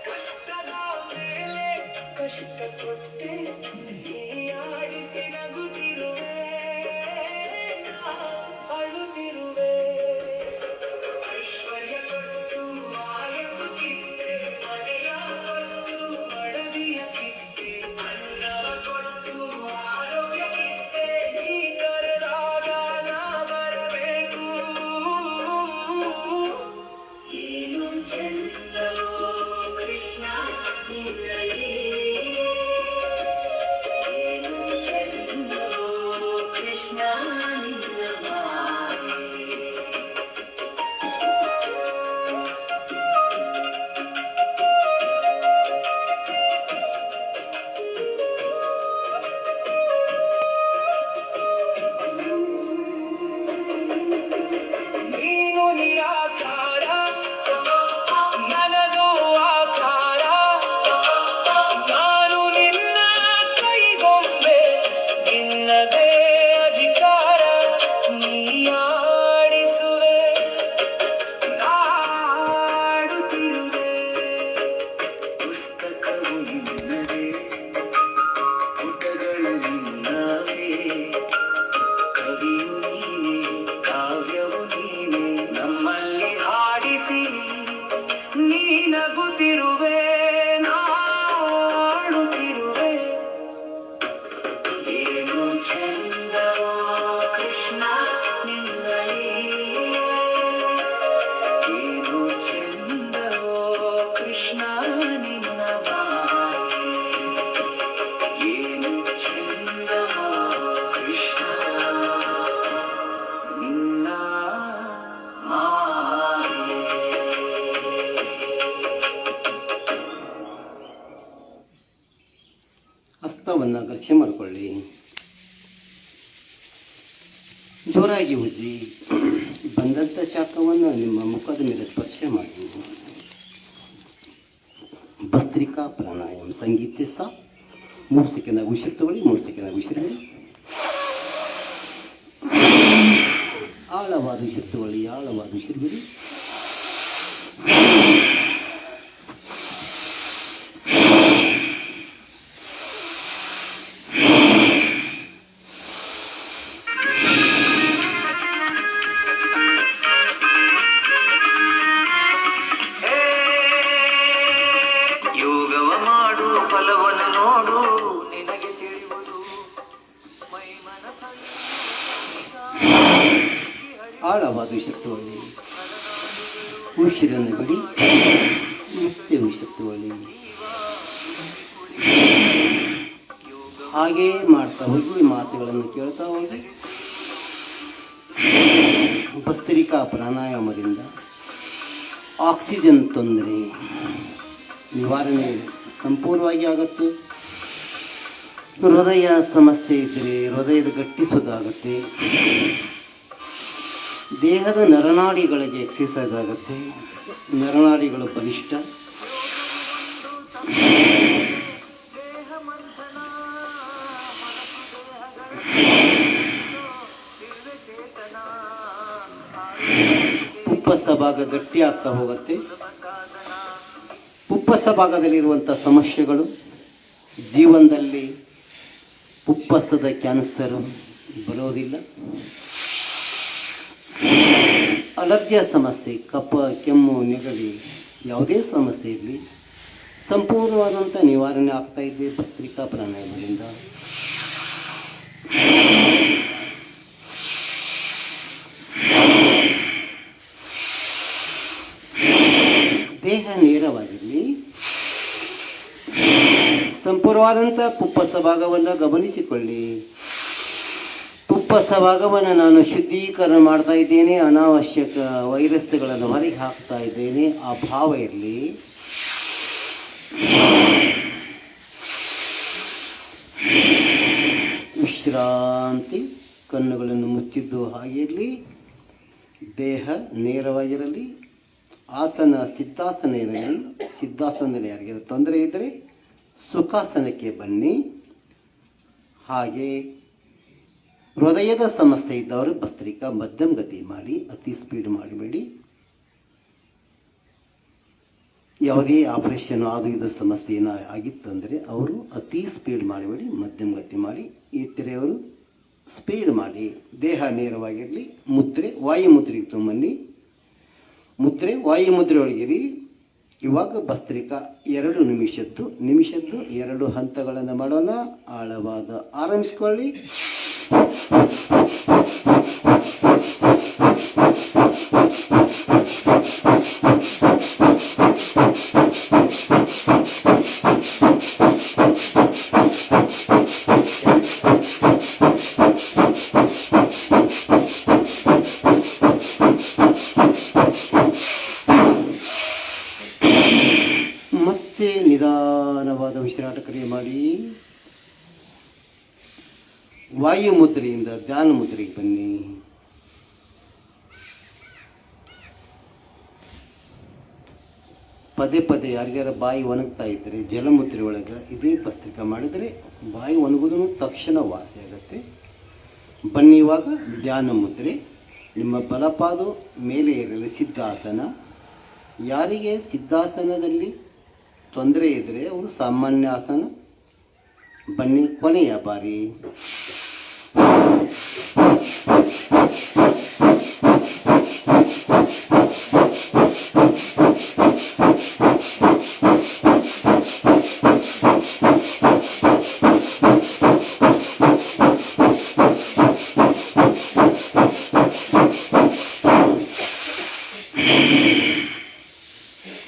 ಕಷ್ಟದ ಮೇಲೆ ಕಷ್ಟ ಕೊಟ್ಟೆ, ನೀ ಆಡಿಸಿ ನಗುತ್ತಿರುವೆ, ನಾ ಅಳುತ್ತಿರುವೆ. ಐಶ್ವರ್ಯ ಕೊಟ್ಟು ಆಯಸ್ಸು ಕಿತ್ತೆ, ಮನೆಯ ಕೊಟ್ಟು ಮಡದಿಯ ಕಿತ್ತೆ, ಅನ್ನವ ಕೊಟ್ಟು ಆರೋಗ್ಯ ಕಿತ್ತೆ, ನೀ ಕರೆದಾಗ ನಾ ಬರಬೇಕು. ಏನು ಚಂದವೋ ಕೃಷ್ಣ ನಿನ್ನ ಲೀಲೆ. ಹಸ್ತವನ್ನು ಘರ್ಷೆ ಮಾಡಿಕೊಳ್ಳಿ. ಜೋರಾಗಿ ಉಜ್ಜಿ ಬಂದಂಥ ಶಾಖವನ್ನು ನಿಮ್ಮ ಮುಖದ ಮೇಲೆ ಸ್ಪರ್ಶ ಮಾಡಿ. ಭಸ್ತ್ರಿಕಾ ಪ್ರಾಣಾಯಾಮ ಸಂಗೀತ ಸಹ 3 ಸೆಕೆಂಡ್ ಉಸಿರು ತಗೊಳ್ಳಿ, 3 ಸೆಕೆಂಡ್ ಉಸಿರು ಬಿಡಿ. ಆಳವಾದ ಉಸಿರು ತಗೊಳ್ಳಿ, ಆಳವಾದ ಉಸಿರು ಬಿಡಿ. ಯೋಗವ ಮಾಡು, ಫಲವನ್ನು ನೋಡು, ನಿನಗೆ ತಿಳಿಯುವುದು ಮೈ ಮನಸ್ಸಲ್ಲಿ ಆಳವಾದ ಉಸಿರು ತಗೊಳ್ಳಿ, ಉಸಿರನ್ನು ಬಿಡಿ, ಮತ್ತೆ ಉಸಿರು ತಗೊಳ್ಳಿ. ಹಾಗೇ ಮಾಡ್ತಾ ಹೋಗಿ ಈ ಮಾತುಗಳನ್ನು ಕೇಳ್ತಾ ಹೋಗಿ. ಭಸ್ತ್ರಿಕಾ ಪ್ರಾಣಾಯಾಮದಿಂದ ಆಕ್ಸಿಜನ್ ತೊಂದರೆ ನಿವಾರಣೆ ಸಂಪೂರ್ಣವಾಗಿ ಆಗುತ್ತೆ. ಹೃದಯ ಸಮಸ್ಯೆ ಇದ್ದರೆ ಹೃದಯದ ಗಟ್ಟಿಸೋದಾಗುತ್ತೆ. ದೇಹದ ನರನಾಡಿಗಳಿಗೆ ಎಕ್ಸಸೈಸ್ ಆಗುತ್ತೆ. ನರನಾಡಿಗಳು ಬಲಿಷ್ಠ. ಪುಪ್ಪಸ ಭಾಗ ಗಟ್ಟಿ ಆಗ್ತಾ ಹೋಗುತ್ತೆ. ಪುಪ್ಪಸ ಭಾಗದಲ್ಲಿರುವಂಥ ಸಮಸ್ಯೆಗಳು, ಜೀವನದಲ್ಲಿ ಪುಪ್ಪಸದ ಕ್ಯಾನ್ಸರು ಬರೋದಿಲ್ಲ. ಅಲರ್ಜಿಯ ಸಮಸ್ಯೆ, ಕಫ, ಕೆಮ್ಮು, ನೆಗಡಿ, ಯಾವುದೇ ಸಮಸ್ಯೆ ಇರಲಿ ಸಂಪೂರ್ಣವಾದಂಥ ನಿವಾರಣೆ ಆಗ್ತಾ ಇದೆ ಭಸ್ತ್ರಿಕಾ ಪ್ರಾಣಾಯಾಮದಿಂದ. ದೇಹ ನೇರವಾಗಿರಲಿ. ಸಂಪೂರ್ಣವಾದಂಥ ಪುಪ್ಪಸ ಭಾಗವನ್ನು ಗಮನಿಸಿಕೊಳ್ಳಿ. ಪುಪ್ಪಸ ಭಾಗವನ್ನು ನಾನು ಶುದ್ಧೀಕರಣ ಮಾಡ್ತಾ ಇದ್ದೇನೆ, ಅನಾವಶ್ಯಕ ವೈರಸ್ಗಳನ್ನು ಹೊರಗೆ ಹಾಕ್ತಾ ಇದ್ದೇನೆ, ಆ ಭಾವ ಇರಲಿ. ವಿಶ್ರಾಂತಿ. ಕಣ್ಣುಗಳನ್ನು ಮುಚ್ಚಿದ್ದು ಹಾಗೆ ಇರಲಿ. ದೇಹ ನೇರವಾಗಿರಲಿ. ಆಸನ ಸಿದ್ಧಾಸನ ಇರಲಿ. ಸಿದ್ಧಾಸನದಲ್ಲಿ ಯಾರಿಗಾರ ತೊಂದರೆ ಇದ್ದರೆ ಸುಖಾಸನಕ್ಕೆ ಬನ್ನಿ. ಹಾಗೆ ಹೃದಯದ ಸಮಸ್ಯೆ ಇದ್ದವರು ಭಸ್ತ್ರಿಕಾ ಮಧ್ಯಮ ಗತಿ ಮಾಡಿ, ಅತಿ ಸ್ಪೀಡ್ ಮಾಡಬೇಡಿ. ಯಾವುದೇ ಆಪರೇಷನ್ ಅದು ಇದು ಸಮಸ್ಯೆ ಏನೋ ಆಗಿತ್ತಂದರೆ ಅವರು ಅತಿ ಸ್ಪೀಡ್ ಮಾಡಬೇಡಿ, ಮಧ್ಯಮ ಗತಿ ಮಾಡಿ. ಈ ತೆರೆಯವರು ಸ್ಪೀಡ್ ಮಾಡಿ. ದೇಹ ನೇರವಾಗಿರಲಿ. ಮುದ್ರೆ ವಾಯುಮುದ್ರೆಗೆ ತೊಗೊಂಬನ್ನಿ. ಮುದ್ರೆ ವಾಯುಮುದ್ರೆ ಒಳಗಿರಿ. ಇವಾಗ ಭಸ್ತ್ರಿಕಾ 2 ನಿಮಿಷದ್ದು 2 ಹಂತಗಳನ್ನು ಮಾಡೋಣ. ಆಳವಾದ ಆರಂಭಿಸ್ಕೊಳ್ಳಿ. ಮತ್ತೆ ನಿಧಾನವಾದ ಉಸಿರಾಟ ಕ್ರಿಯೆ ಮಾಡಿ. ವಾಯು ಮುದ್ರೆಯಿಂದ ಧ್ಯಾನ ಮುದ್ರೆಗೆ ಬನ್ನಿ. ಪದೇ ಪದೇ ಯಾರಿಗಾರ ಬಾಯಿ ಒಣಗ್ತಾ ಇದ್ದರೆ ಜಲಮುದ್ರೆ ಒಳಗೆ ಇದೇ ಭಸ್ತ್ರಿಕಾ ಮಾಡಿದರೆ ಬಾಯಿ ಒಣಗೋದು ತಕ್ಷಣ ವಾಸಿ ಆಗುತ್ತೆ. ಬನ್ನಿ. ಇವಾಗ ಧ್ಯಾನ ಮುದ್ರೆ. ನಿಮ್ಮ ಬಲಪಾದ ಮೇಲೆ ಇರಲಿ. ಸಿದ್ಧಾಸನ. ಯಾರಿಗೆ ಸಿದ್ಧಾಸನದಲ್ಲಿ ತೊಂದರೆ ಇದ್ದರೆ ಅವರು ಸಾಮಾನ್ಯ ಆಸನ. ಬನ್ನಿ. ಕೊನೆಯ ಬಾರಿ.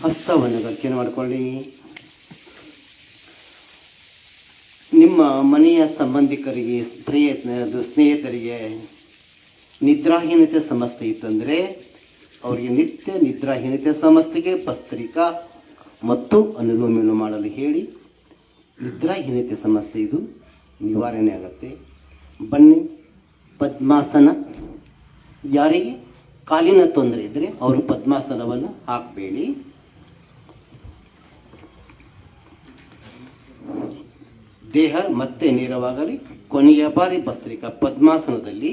ಹಸ್ತವನ್ನು ಘರ್ಷಣೆ ಮಾಡಿಕೊಳ್ಳಿ. ನಿಮ್ಮ ಮನೆಯ ಸಂಬಂಧಿಕರಿಗೆ ಸ್ನೇಹಿತರಿಗೆ ನಿದ್ರಾಹೀನತೆ ಸಮಸ್ಯೆ ಇತ್ತಂದರೆ ಅವರಿಗೆ ನಿತ್ಯ ನಿದ್ರಾಹೀನತೆ ಸಮಸ್ಯೆಗೆ ಭಸ್ತ್ರಿಕಾ ಮತ್ತು ಅನುಲೋಮ ಮಾಡಲು ಹೇಳಿ. ನಿದ್ರಾಹೀನತೆ ಸಮಸ್ಯೆ ಇದು ನಿವಾರಣೆ ಆಗುತ್ತೆ. ಬನ್ನಿ ಪದ್ಮಾಸನ. ಯಾರಿಗೆ ಕಾಲಿನ ತೊಂದರೆ ಇದ್ದರೆ ಅವರು ಪದ್ಮಾಸನವನ್ನು ಹಾಕಬೇಡಿ. ದೇಹ ಮತ್ತೆ ನೇರವಾಗಲಿ. ಕೊನೆಯ ಬಾರಿ ಭಸ್ತ್ರಿಕಾ ಪದ್ಮಾಸನದಲ್ಲಿ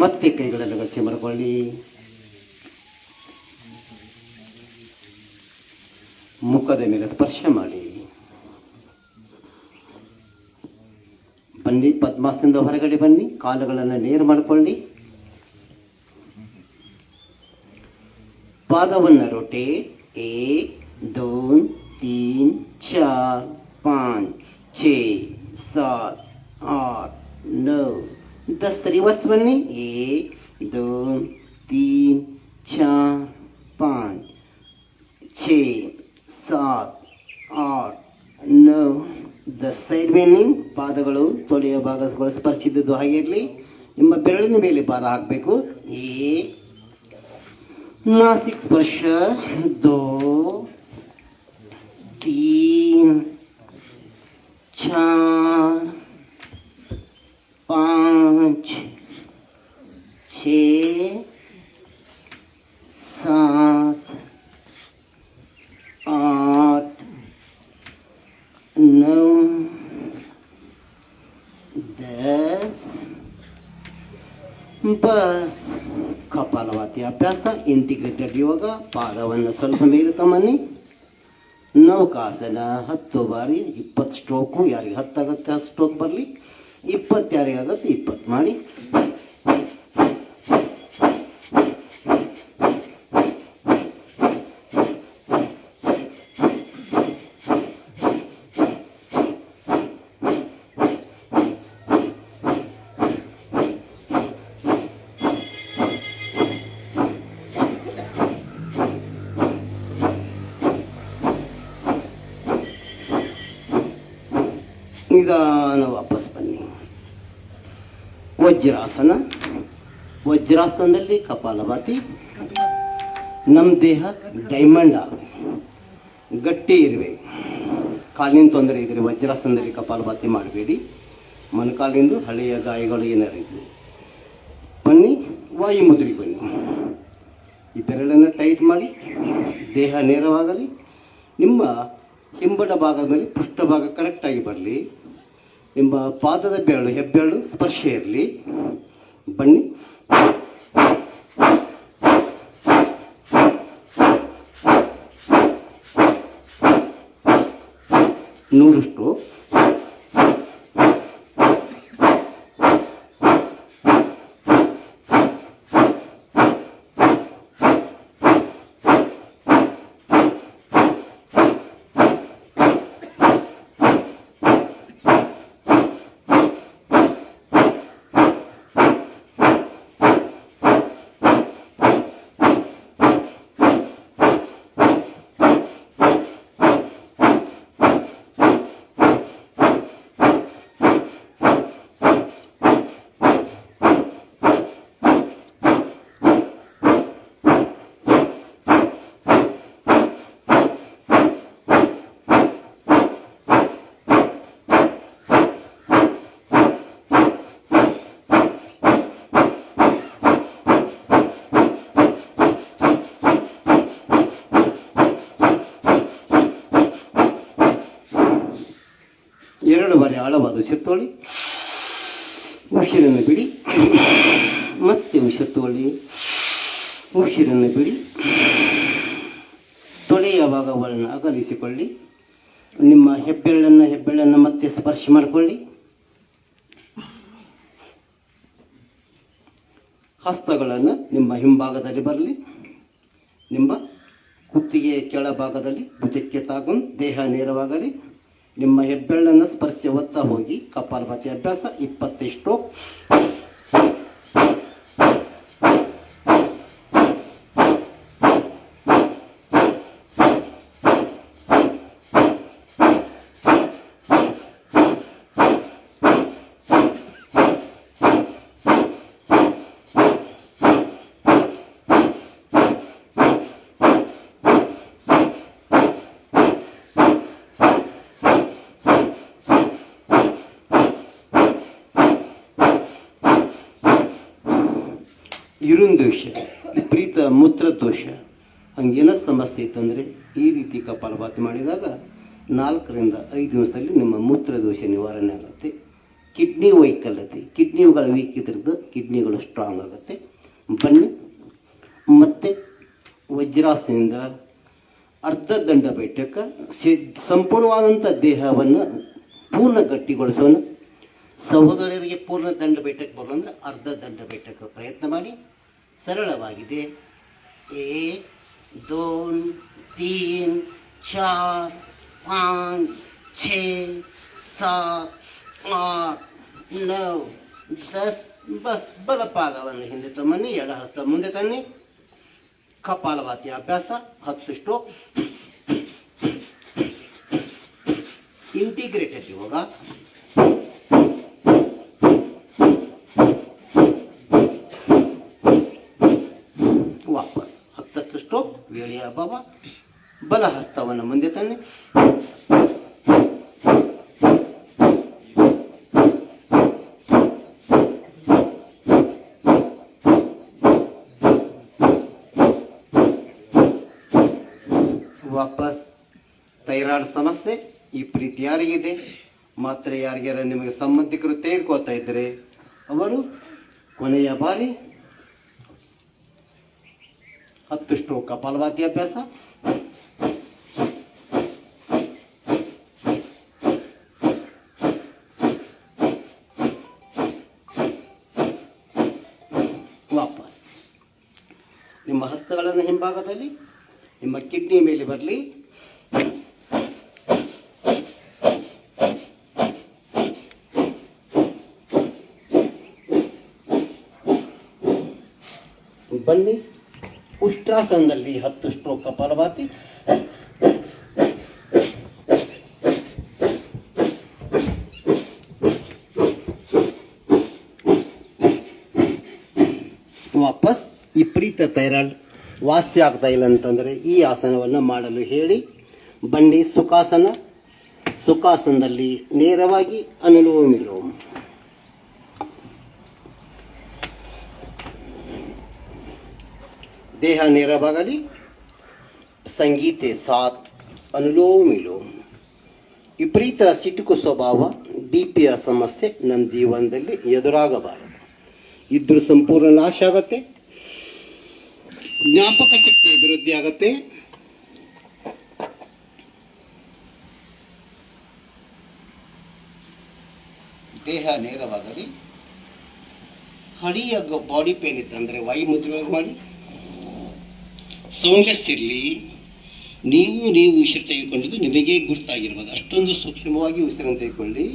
ಮತ್ತೆ ಕೈಗಳನ್ನು ಗಟ್ಟಿ ಮಾಡಿಕೊಳ್ಳಿ. ಮುಖದ ಮೇಲೆ ಸ್ಪರ್ಶ ಮಾಡಿ. ಬನ್ನಿ ಪದ್ಮಾಸನದಿಂದ ಹೊರಗಡೆ ಬನ್ನಿ. ಕಾಲುಗಳನ್ನು ನೇರ ಮಾಡಿಕೊಳ್ಳಿ. ಪಾದವನ್ನು ರೊಟೇಟ್. 1 2 3 4 5 6 7 8 9 10. रिवर्स बन्नी. 1 2 3 4 5 6 7 8 9 10. Side bending. ಪಾದಗಳು ತೊಡೆಯ ಭಾಗಗಳು ಸ್ಪರ್ಶಿದ್ದು ಹಾಗೆ ಇರಲಿ. ನಿಮ್ಮ ಬೆರಳಿನ ಮೇಲೆ ಭಾರ ಹಾಕಬೇಕು. 1 नासिक स्पर्श. 2 3 4 5 6 7 8 9 10. ಬಸ್. ಕಪಾಲಭಾತಿ ಅಭ್ಯಾಸ, ಇಂಟಿಗ್ರೇಟೆಡ್ ಯೋಗ. ಪಾದವನ್ನು ಸ್ವಲ್ಪ ಮೇಲೆ ತಮ್ಮನ್ನಿ. ನೌಕಾಸನ 10 ಬಾರಿ 20 ಸ್ಟ್ರೋಕು. ಯಾರಿಗೆ 10 ಆಗುತ್ತೆ 10 ಸ್ಟ್ರೋಕ್ ಬರಲಿ. 20 ಯಾರಿಗಾಗುತ್ತೆ 20 ಮಾಡಿ. ನಿಧಾನ ವಾಪಸ್ ಬನ್ನಿ. ವಜ್ರಾಸನ. ವಜ್ರಾಸನದಲ್ಲಿ ಕಪಾಲಭಾತಿ. ನಮ್ಮ ದೇಹ ಡೈಮಂಡ್ ಆಗಬೇಕು, ಗಟ್ಟಿ ಇರಬೇಕು. ಕಾಲಿನ ತೊಂದರೆ ಇದ್ದರೆ ವಜ್ರಾಸನದಲ್ಲಿ ಕಪಾಲಭಾತಿ ಮಾಡಬೇಡಿ. ಮೊಣಕಾಲಿಂದು ಹಳೆಯ ಗಾಯಗಳು ಏನಾರು ಇದ್ವು ಬನ್ನಿ. ವಾಯು ಮುದ್ರಿ ಬನ್ನಿ. ಈ ಬೆರಳನ್ನು ಟೈಟ್ ಮಾಡಿ. ದೇಹ ನೇರವಾಗಲಿ. ನಿಮ್ಮ ಹಿಂಬಡ ಭಾಗದ ಮೇಲೆ ಪೃಷ್ಠಭಾಗ ಕರೆಕ್ಟಾಗಿ ಬರಲಿ. ನಿಮ್ಮ ಪಾದದ ಬೆರಳು ಹೆಬ್ಬೆರಳು ಸ್ಪರ್ಶ ಇರಲಿ. ಬನ್ನಿ. ನೂರು ಸ್ಟ್ರೋಕ್. ಎರಡು ಬಾರಿ ಆಳವಾದ ಉಸಿರು ತಗೊಳ್ಳಿ. ಉಸಿರನ್ನು ಬಿಡಿ. ಮತ್ತೆ ಉಸಿರು ತಗೊಳ್ಳಿ. ಉಸಿರನ್ನು ಬಿಡಿ. ತೊಡೆಯ ಭಾಗವನ್ನು ಅಗಲಿಸಿಕೊಳ್ಳಿ. ನಿಮ್ಮ ಹೆಬ್ಬೆರಳನ್ನು ಮತ್ತೆ ಸ್ಪರ್ಶ ಮಾಡಿಕೊಳ್ಳಿ. ಹಸ್ತಗಳನ್ನು ನಿಮ್ಮ ಹಿಂಭಾಗದಲ್ಲಿ ಬರಲಿ. ನಿಮ್ಮ ಕುತ್ತಿಗೆಯ ಕೆಳಭಾಗದಲ್ಲಿ ಭುಜಕ್ಕೆ ತಾಕೊಂಡು ದೇಹ ನೇರವಾಗಲಿ. ನಿಮ್ಮ ಹೆಬ್ಬೆರಳನ್ನು ಸ್ಪರ್ಶ ಒತ್ತಾ ಹೋಗಿ. ಕಪಾಲಭಾತಿ ಅಭ್ಯಾಸ 25 ಸ್ಟ್ರೋಕ್. ಇರುಂದೋಷ, ವಿಪರೀತ ಮೂತ್ರದೋಷ, ಹಂಗೇನೋ ಸಮಸ್ಯೆ ಇತ್ತಂದರೆ ಈ ರೀತಿ ಕಪಾಲಭಾತಿ ಮಾಡಿದಾಗ 4 ರಿಂದ 5 ದಿವಸದಲ್ಲಿ ನಿಮ್ಮ ಮೂತ್ರದೋಷ ನಿವಾರಣೆ ಆಗುತ್ತೆ. ಕಿಡ್ನಿ ವೈಕಲ್ಯತೆ, ಕಿಡ್ನಿಗಳ ವೀಕ್ ಇದ್ರದ್ದು ಕಿಡ್ನಿಗಳು ಸ್ಟ್ರಾಂಗ್ ಆಗುತ್ತೆ. ಬನ್ನಿ ಮತ್ತು ವಜ್ರಾಸನದಿಂದ ಅರ್ಧ ದಂಡ ಬೈಠಕ, ಸಂಪೂರ್ಣವಾದಂಥ ದೇಹವನ್ನು ಪೂರ್ಣ ಗಟ್ಟಿಗೊಳಿಸೋಣ. ಸಹೋದರರಿಗೆ ಪೂರ್ಣ ದಂಡ ಬೈಠಕ ಬರೋಣ ಅಂದರೆ ಅರ್ಧ ದಂಡ ಬೈಠಕ ಪ್ರಯತ್ನ ಮಾಡಿ. ಸರಳವಾಗಿದೆ. 1 2 3 4 5 6 7 8 9 10. ಬಸ್ ಬಲಪಾದವನ್ನು ಹಿಂದೆ ತಮ್ಮನ್ನಿ, ಎಡ ಹಸ್ತ ಮುಂದೆ ತನ್ನಿ. ಕಪಾಲಭಾತಿ ಅಭ್ಯಾಸ 10 ಸ್ಟ್ರೋಕ್. ಇಂಟಿಗ್ರೇಟೆಡ್ ಯೋಗ. ವಾಪಸ್ 10 ಸ್ಟ್ರೋಕ್. ವೇಳೆಯ ಅಭಾವ. ಬಲ ಹಸ್ತವನ್ನು ಮುಂದೆ ತನ್ನಿ. ವಾಪಸ್. ಥೈರಾಯ್ಡ್ ಸಮಸ್ಯೆ ಈ ಪ್ರೀತಿ ಯಾರಿಗಿದೆ, ಮಾತ್ರ ಯಾರಿಗಾರ ನಿಮಗೆ ಸಂಬಂಧಿಕರು ತೆಗೆದುಕೊಳ್ತಾ ಇದ್ದರೆ ಅವರು ಕೊನೆಯ ಬಾರಿ 10 ಸ್ಟ್ರೋಕ್ ಕಪಾಲಭಾತಿ ಅಭ್ಯಾಸ. ವಾಪಸ್. ನಿಮ್ಮ ಹಸ್ತಗಳನ್ನು ಹಿಂಭಾಗದಲ್ಲಿ ನಿಮ್ಮ ಕಿಡ್ನಿ ಮೇಲೆ ಬರಲಿ. ಬನ್ನಿ. ಉಷ್ಟ್ರಾಸನದಲ್ಲಿ 10 ಸ್ಟ್ರೋಕ್ ಕಪಾಲಭಾತಿ. ವಾಪಸ್. ವಿಪರೀತ ಥೈರಾಯ್ಡ್ ವಾಸಿ ಆಗ್ತಾ ಇಲ್ಲ ಅಂತಂದರೆ ಈ ಆಸನವನ್ನು ಮಾಡಲು ಹೇಳಿ. ಬನ್ನಿ. ಸುಖಾಸನ. ಸುಖಾಸನದಲ್ಲಿ ನೇರವಾಗಿ ಅನುಲೋಮ ವಿಲೋಮ. ದೇಹ ನೇರವಾಗಲಿ. ಸಂಗೀತೆ 7 ಅನುಲೋಮ ವಿಲೋಮ. ವಿಪರೀತ ಸಿಟುಕು ಸ್ವಭಾವ, ಬಿಪಿಯ ಸಮಸ್ಯೆ ನಮ್ಮ ಜೀವನದಲ್ಲಿ ಎದುರಾಗಬಾರದು. ಇದ್ರೂ ಸಂಪೂರ್ಣ ನಾಶ ಆಗತ್ತೆ. ಜ್ಞಾಪಕ ಶಕ್ತಿ ಅಭಿವೃದ್ಧಿ ಆಗತ್ತೆ. ದೇಹ ನೇರವಾಗಲಿ. ಹಳಿಯ ಬಾಡಿ ಪೇನ್ ಇತ್ತಂದ್ರೆ ವಾಯು ಮುದ್ರೆಯಾಗಿ ಮಾಡಿ. ಸೌಂಡ್ಲೆಸ್ ಇರಲಿ. ನೀವು ಉಸಿರು ತೆಗೆದುಕೊಂಡಿದ್ದು ನಿಮಗೆ ಗುರುತಾಗಿರ್ಬೋದು. ಅಷ್ಟೊಂದು ಸೂಕ್ಷ್ಮವಾಗಿ ಉಸಿರನ್ನು ತೆಗೆದುಕೊಳ್ಳಿ.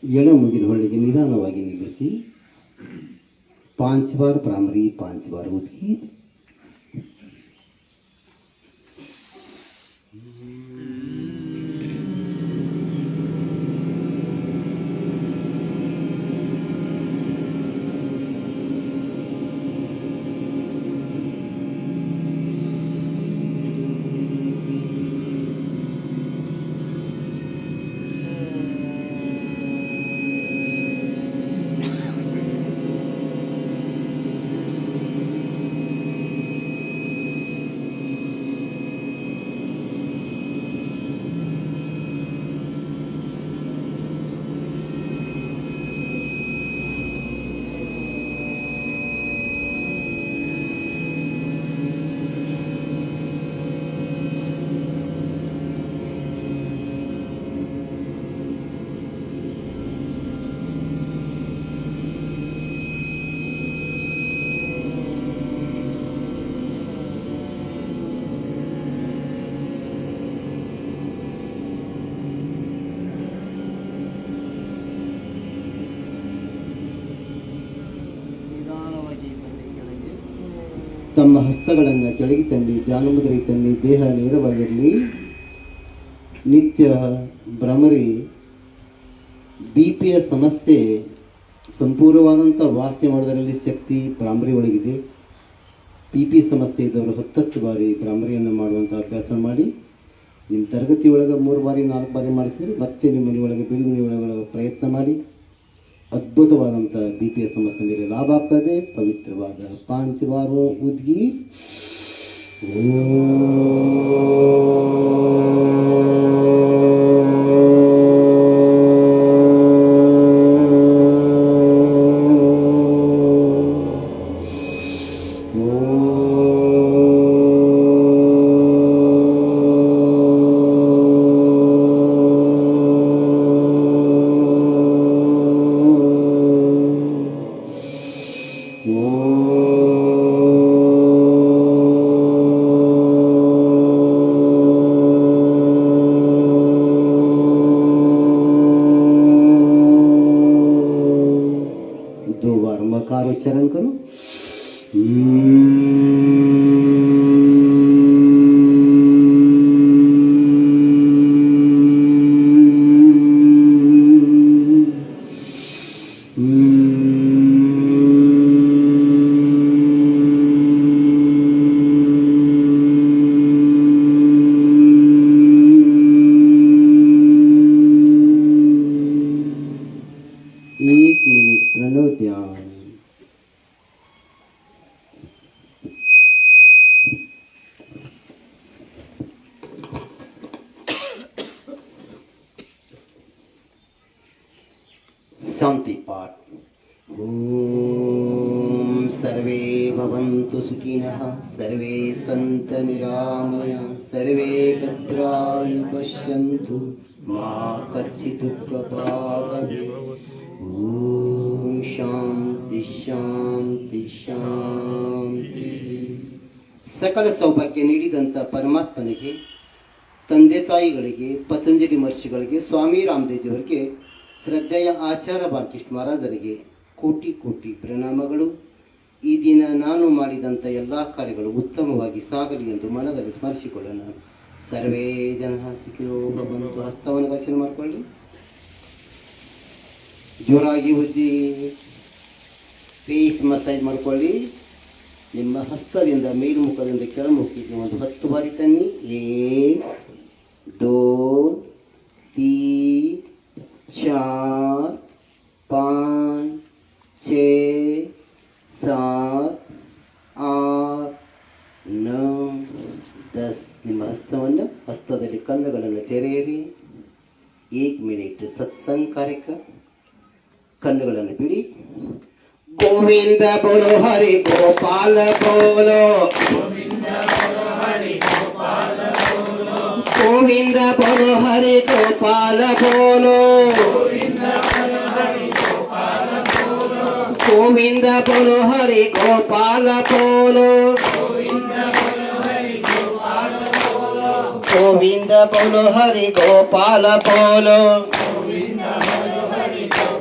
ಎಡ ಮುಗಿನ ಹೊಳ್ಳಿಗೆ ನಿಧಾನವಾಗಿ ನಿಲ್ಲಿಸಿ 5 ಬಾರ್ ಭ್ರಾಮರಿ 5 ಬಾರ್ ಉದ್ಗೀತ್. ತಮ್ಮ ಹಸ್ತಗಳನ್ನು ಕೆಳಗೆ ತನ್ನಿ, ಜಾನುಮುದ್ರೆ ತನ್ನಿ, ದೇಹ ನೇರವಾಗಿರಲಿ. ನಿತ್ಯ ಭ್ರಮರಿ BPಯ ಸಮಸ್ಯೆ ಸಂಪೂರ್ಣವಾದಂಥ ವಾಸನೆ ಮಾಡೋದರಲ್ಲಿ ಶಕ್ತಿ ಭ್ರಾಮರಿ ಒಳಗಿದೆ. BP ಸಮಸ್ಯೆ ಇದ್ದವರು 10 ಬಾರಿ ಭ್ರಾಮರಿಯನ್ನು ಮಾಡುವಂಥ ಅಭ್ಯಾಸ ಮಾಡಿ. ನಿಮ್ಮ ತರಗತಿ ಒಳಗೆ 3 ಬಾರಿ 4 ಬಾರಿ ಮಾಡಿಸಿದ್ರೆ ಮತ್ತೆ ನಿಮ್ಮ ಮನೆಯೊಳಗೆ ಬೀಳುಮನೆ ಒಳಗೆ ಪ್ರಯತ್ನ ಮಾಡಿ. ಅದ್ಭುತವಾದಂಥ BPಯ ಸಮಸ್ಯೆ ಮೇಲೆ ಲಾಭ ಆಗ್ತದೆ. ಪವಿತ್ರವಾದ 5 ಬಾರ್ ಉದ್ಗಿ. उच्चारण करो. एक मिनट प्रणव ध्यान. शांति पाठ. ओम सर्वे भवन्तु सुखिनः, सर्वे सन्तु निरामया, सर्वे भद्राणि पश्यन्तु, मा कश्चित् दुःखभाग्. ओम शांति शांति शांति. ಸಕಲ ಸೌಭಾಗ್ಯ ನೀಡಿದಂಥ ಪರಮಾತ್ಮನಿಗೆ, ತಂದೆ ತಾಯಿಗಳಿಗೆ, ಪತಂಜಲಿ ಮಹರ್ಷಿಗಳಿಗೆ, ಸ್ವಾಮಿ ರಾಮದೇವರಿಗೆ, ಶ್ರದ್ಧೆಯ ಆಚಾರ್ಯ ಬಾಲಕೃಷ್ಣ ಮಹಾರಾಜರಿಗೆ ಕೋಟಿ ಕೋಟಿ ಪ್ರಣಾಮಗಳು. ಈ ದಿನ ನಾನು ಮಾಡಿದಂಥ ಎಲ್ಲ ಕಾರ್ಯಗಳು ಉತ್ತಮವಾಗಿ ಸಾಗಲಿ ಎಂದು ಮನದಲ್ಲಿ ಸ್ಮರಿಸಿಕೊಳ್ಳೋಣ. ಸರ್ವೇ ಜನ ಸುಖಿನೋ ಭವಂತು. ಹಸ್ತವನ್ನು ಘರ್ಷಣೆ ಮಾಡಿಕೊಳ್ಳಿ, ಜೋರಾಗಿ ಉಜ್ಜಿ, ಫೇಸ್ ಮಸಾಜ್ ಮಾಡಿಕೊಳ್ಳಿ. ನಿಮ್ಮ ಹಸ್ತದಿಂದ ಮೇಲ್ಮುಖದಿಂದ ಕೆಳಮುಖಕ್ಕೆ ಒಂದು 10 ಬಾರಿ ತನ್ನಿ. 1 2 3 4 5 6 7 8 9 10. ನಿಮ್ಮ ಹಸ್ತವನ್ನು, ಹಸ್ತದಲ್ಲಿ ಕಣ್ಣುಗಳನ್ನು ತೆರೆಯಿರಿ. 1 ಮಿನಿಟ್ ಸತ್ಸಂಗ ಕಾರ್ಯಕ್ರಮ. ಕಣ್ಣುಗಳನ್ನು ಬಿಡಿ. ಗೋವಿಂದ ಬೋಲೋ ಹರಿ ಗೋಪಾಲ ಬೋಲೋ, ಗೋವಿಂದ ಬೋಲೋ ಹರಿ ಗೋಪಾಲ ಬೋಲೋ, ಗೋವಿಂದ ಬೋಲೋ ಹರಿ ಗೋಪಾಲ ಬೋಲೋ, ಗೋವಿಂದ ಬೋಲೋ ಹರಿ ಗೋಪಾಲ ಬೋಲೋ, ಗೋವಿಂದ ಬೋಲೋ ಹರಿ ಗೋಪಾಲ ಬೋಲೋ, ಗೋವಿಂದ ಬೋಲೋ ಹರಿ ಗೋಪಾಲ ಬೋಲೋ, ಗೋವಿಂದ ಬೋಲೋ ಹರಿ ಗೋಪಾಲ ಬೋಲೋ, ಗೋವಿಂದ ಬೋಲೋ ಹರಿ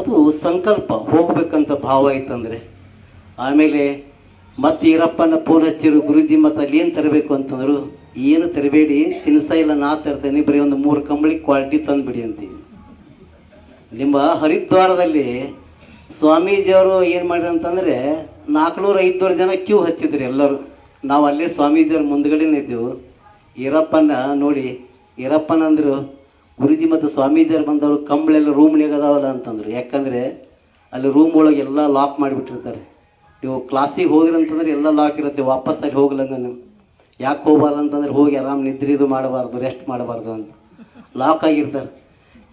ಅದು ಸಂಕಲ್ಪ ಹೋಗ್ಬೇಕಂತ ಭಾವ ಇತ್ತಂದರೆ. ಆಮೇಲೆ ಮತ್ತೆ ಈರಪ್ಪನ ಫೋನ್ ಹಚ್ಚಿರು, ಗುರುಜಿ ಮತ್ತು ಅಲ್ಲಿ ಏನು ತರಬೇಕು ಅಂತಂದರು. ಏನು ತರಬೇಡಿ, ತಿನ್ಸ ಇಲ್ಲ ನಾ ತರ್ತೇನೆ, ಬರೀ ಒಂದು 3 ಕಂಬಳಿ ಕ್ವಾಲಿಟಿ ತಂದುಬಿಡಿ ಅಂತೀವಿ. ನಿಮ್ಮ ಹರಿದ್ವಾರದಲ್ಲಿ ಸ್ವಾಮೀಜಿಯವರು ಏನು ಮಾಡಿದ್ರು ಅಂತಂದರೆ 400-500 ಜನ ಕ್ಯೂ ಹಚ್ಚಿದ್ರು ಎಲ್ಲರೂ. ನಾವು ಅಲ್ಲೇ ಸ್ವಾಮೀಜಿಯವ್ರ ಮುಂದ್ಗಡೆನೇ ಇದ್ದೆವು. ಈರಪ್ಪನ ನೋಡಿ, ಈರಪ್ಪನ ಅಂದರು ಗುರುಜಿ ಮತ್ತು ಸ್ವಾಮೀಜಿಯವ್ರು ಬಂದವರು ಕಂಬಳೆಲ್ಲ ರೂಮ್ನಾಗ ಅದಾವಲ್ಲ ಅಂತಂದ್ರು. ಯಾಕಂದರೆ ಅಲ್ಲಿ ರೂಮ್ ಒಳಗೆ ಎಲ್ಲ ಲಾಕ್ ಮಾಡಿಬಿಟ್ಟಿರ್ತಾರೆ. ನೀವು ಕ್ಲಾಸಿಗೆ ಹೋದ್ರಿ ಅಂತಂದ್ರೆ ಎಲ್ಲ ಲಾಕ್ ಇರುತ್ತೆ, ವಾಪಸ್ ಅಲ್ಲಿ ಹೋಗ್ಲಂಗ ನೀವು. ಯಾಕೆ ಹೋಗಬಾರ್ದು ಅಂತಂದ್ರೆ ಹೋಗಿ ಆರಾಮ್ ನಿದ್ರೆ ಇದು ಮಾಡಬಾರ್ದು, ರೆಸ್ಟ್ ಮಾಡಬಾರ್ದು ಅಂತ ಲಾಕ್ ಆಗಿರ್ತಾರೆ.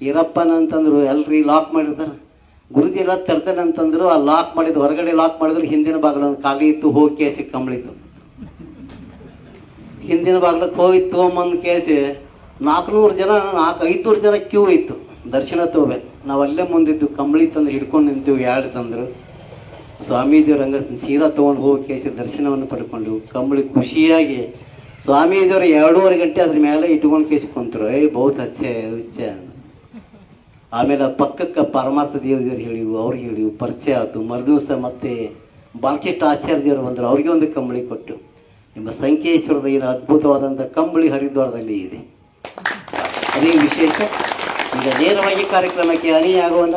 ಈರಪ್ಪನ ಅಂತಂದ್ರು ಎಲ್ರಿ ಲಾಕ್ ಮಾಡಿರ್ತಾರೆ. ಗುರುಜಿ ಎಲ್ಲ ತರ್ತೇನೆ ಅಂತಂದ್ರು, ಆ ಲಾಕ್ ಮಾಡಿದ್ದು ಹೊರಗಡೆ ಲಾಕ್ ಮಾಡಿದ್ರು ಹಿಂದಿನ ಬಾಗಿಲು ಖಾಲಿ ಇತ್ತು, ಹೋಗಿ ಕೇಸಿ ಕಂಬಳಿತ್ತು. ಹಿಂದಿನ ಬಾಗ್ಲಕ್ಕೆ ಹೋಗಿ ತೊಗೊಂಬಂದು ಕೇಸಿ 400 ಜನ 500 ಜನ ಕ್ಯೂ ಇತ್ತು ದರ್ಶನ ತಗೋಬೇಕು. ನಾವು ಅಲ್ಲೇ ಮುಂದಿದ್ದು ಕಂಬಳಿ ತಂದು ಹಿಡ್ಕೊಂಡು ನಿಂತೀವಿ. 2 ತಂದರು. ಸ್ವಾಮೀಜಿಯವ್ರ ಹಂಗ ಸೀದಾ ತೊಗೊಂಡು ಹೋಗಿ ಕೇಸಿ ದರ್ಶನವನ್ನು ಪಡ್ಕೊಂಡು ಕಂಬಳಿ ಖುಷಿಯಾಗಿ ಸ್ವಾಮೀಜಿಯವರು 2.5 ಗಂಟೆ ಅದ್ರ ಮೇಲೆ ಇಟ್ಕೊಂಡು ಕೇಸಿ ಕುಂತರು. ಬಹುತ್ ಅಚ್ಚೆ ಇಚ್ಛೆ. ಆಮೇಲೆ ಪಕ್ಕಕ್ಕೆ ಪರಮಾರ್ಥ ದೇವದೇವ್ರು ಹೇಳಿವು, ಅವ್ರಿಗೆ ಹೇಳಿವು, ಪರಿಚಯ ಆಯ್ತು. ಮರುದಿವಸ ಮತ್ತೆ ಬಾಲ್ಕಿಷ್ಟ ಆಚಾರ್ಯರು ಬಂದರು, ಅವ್ರಿಗೆ ಒಂದು ಕಂಬಳಿ ಕೊಟ್ಟು. ನಿಮ್ಮ ಸಂಕೇಶ್ವರದ ಏನು ಅದ್ಭುತವಾದಂಥ ಕಂಬಳಿ ಹರಿದ್ವಾರದಲ್ಲಿ ಇದೆ, ಅದೇ ವಿಶೇಷ. ಈಗ ನೇರವಾಗಿ ಕಾರ್ಯಕ್ರಮಕ್ಕೆ ಅಣಿಯಾಗೋಣ.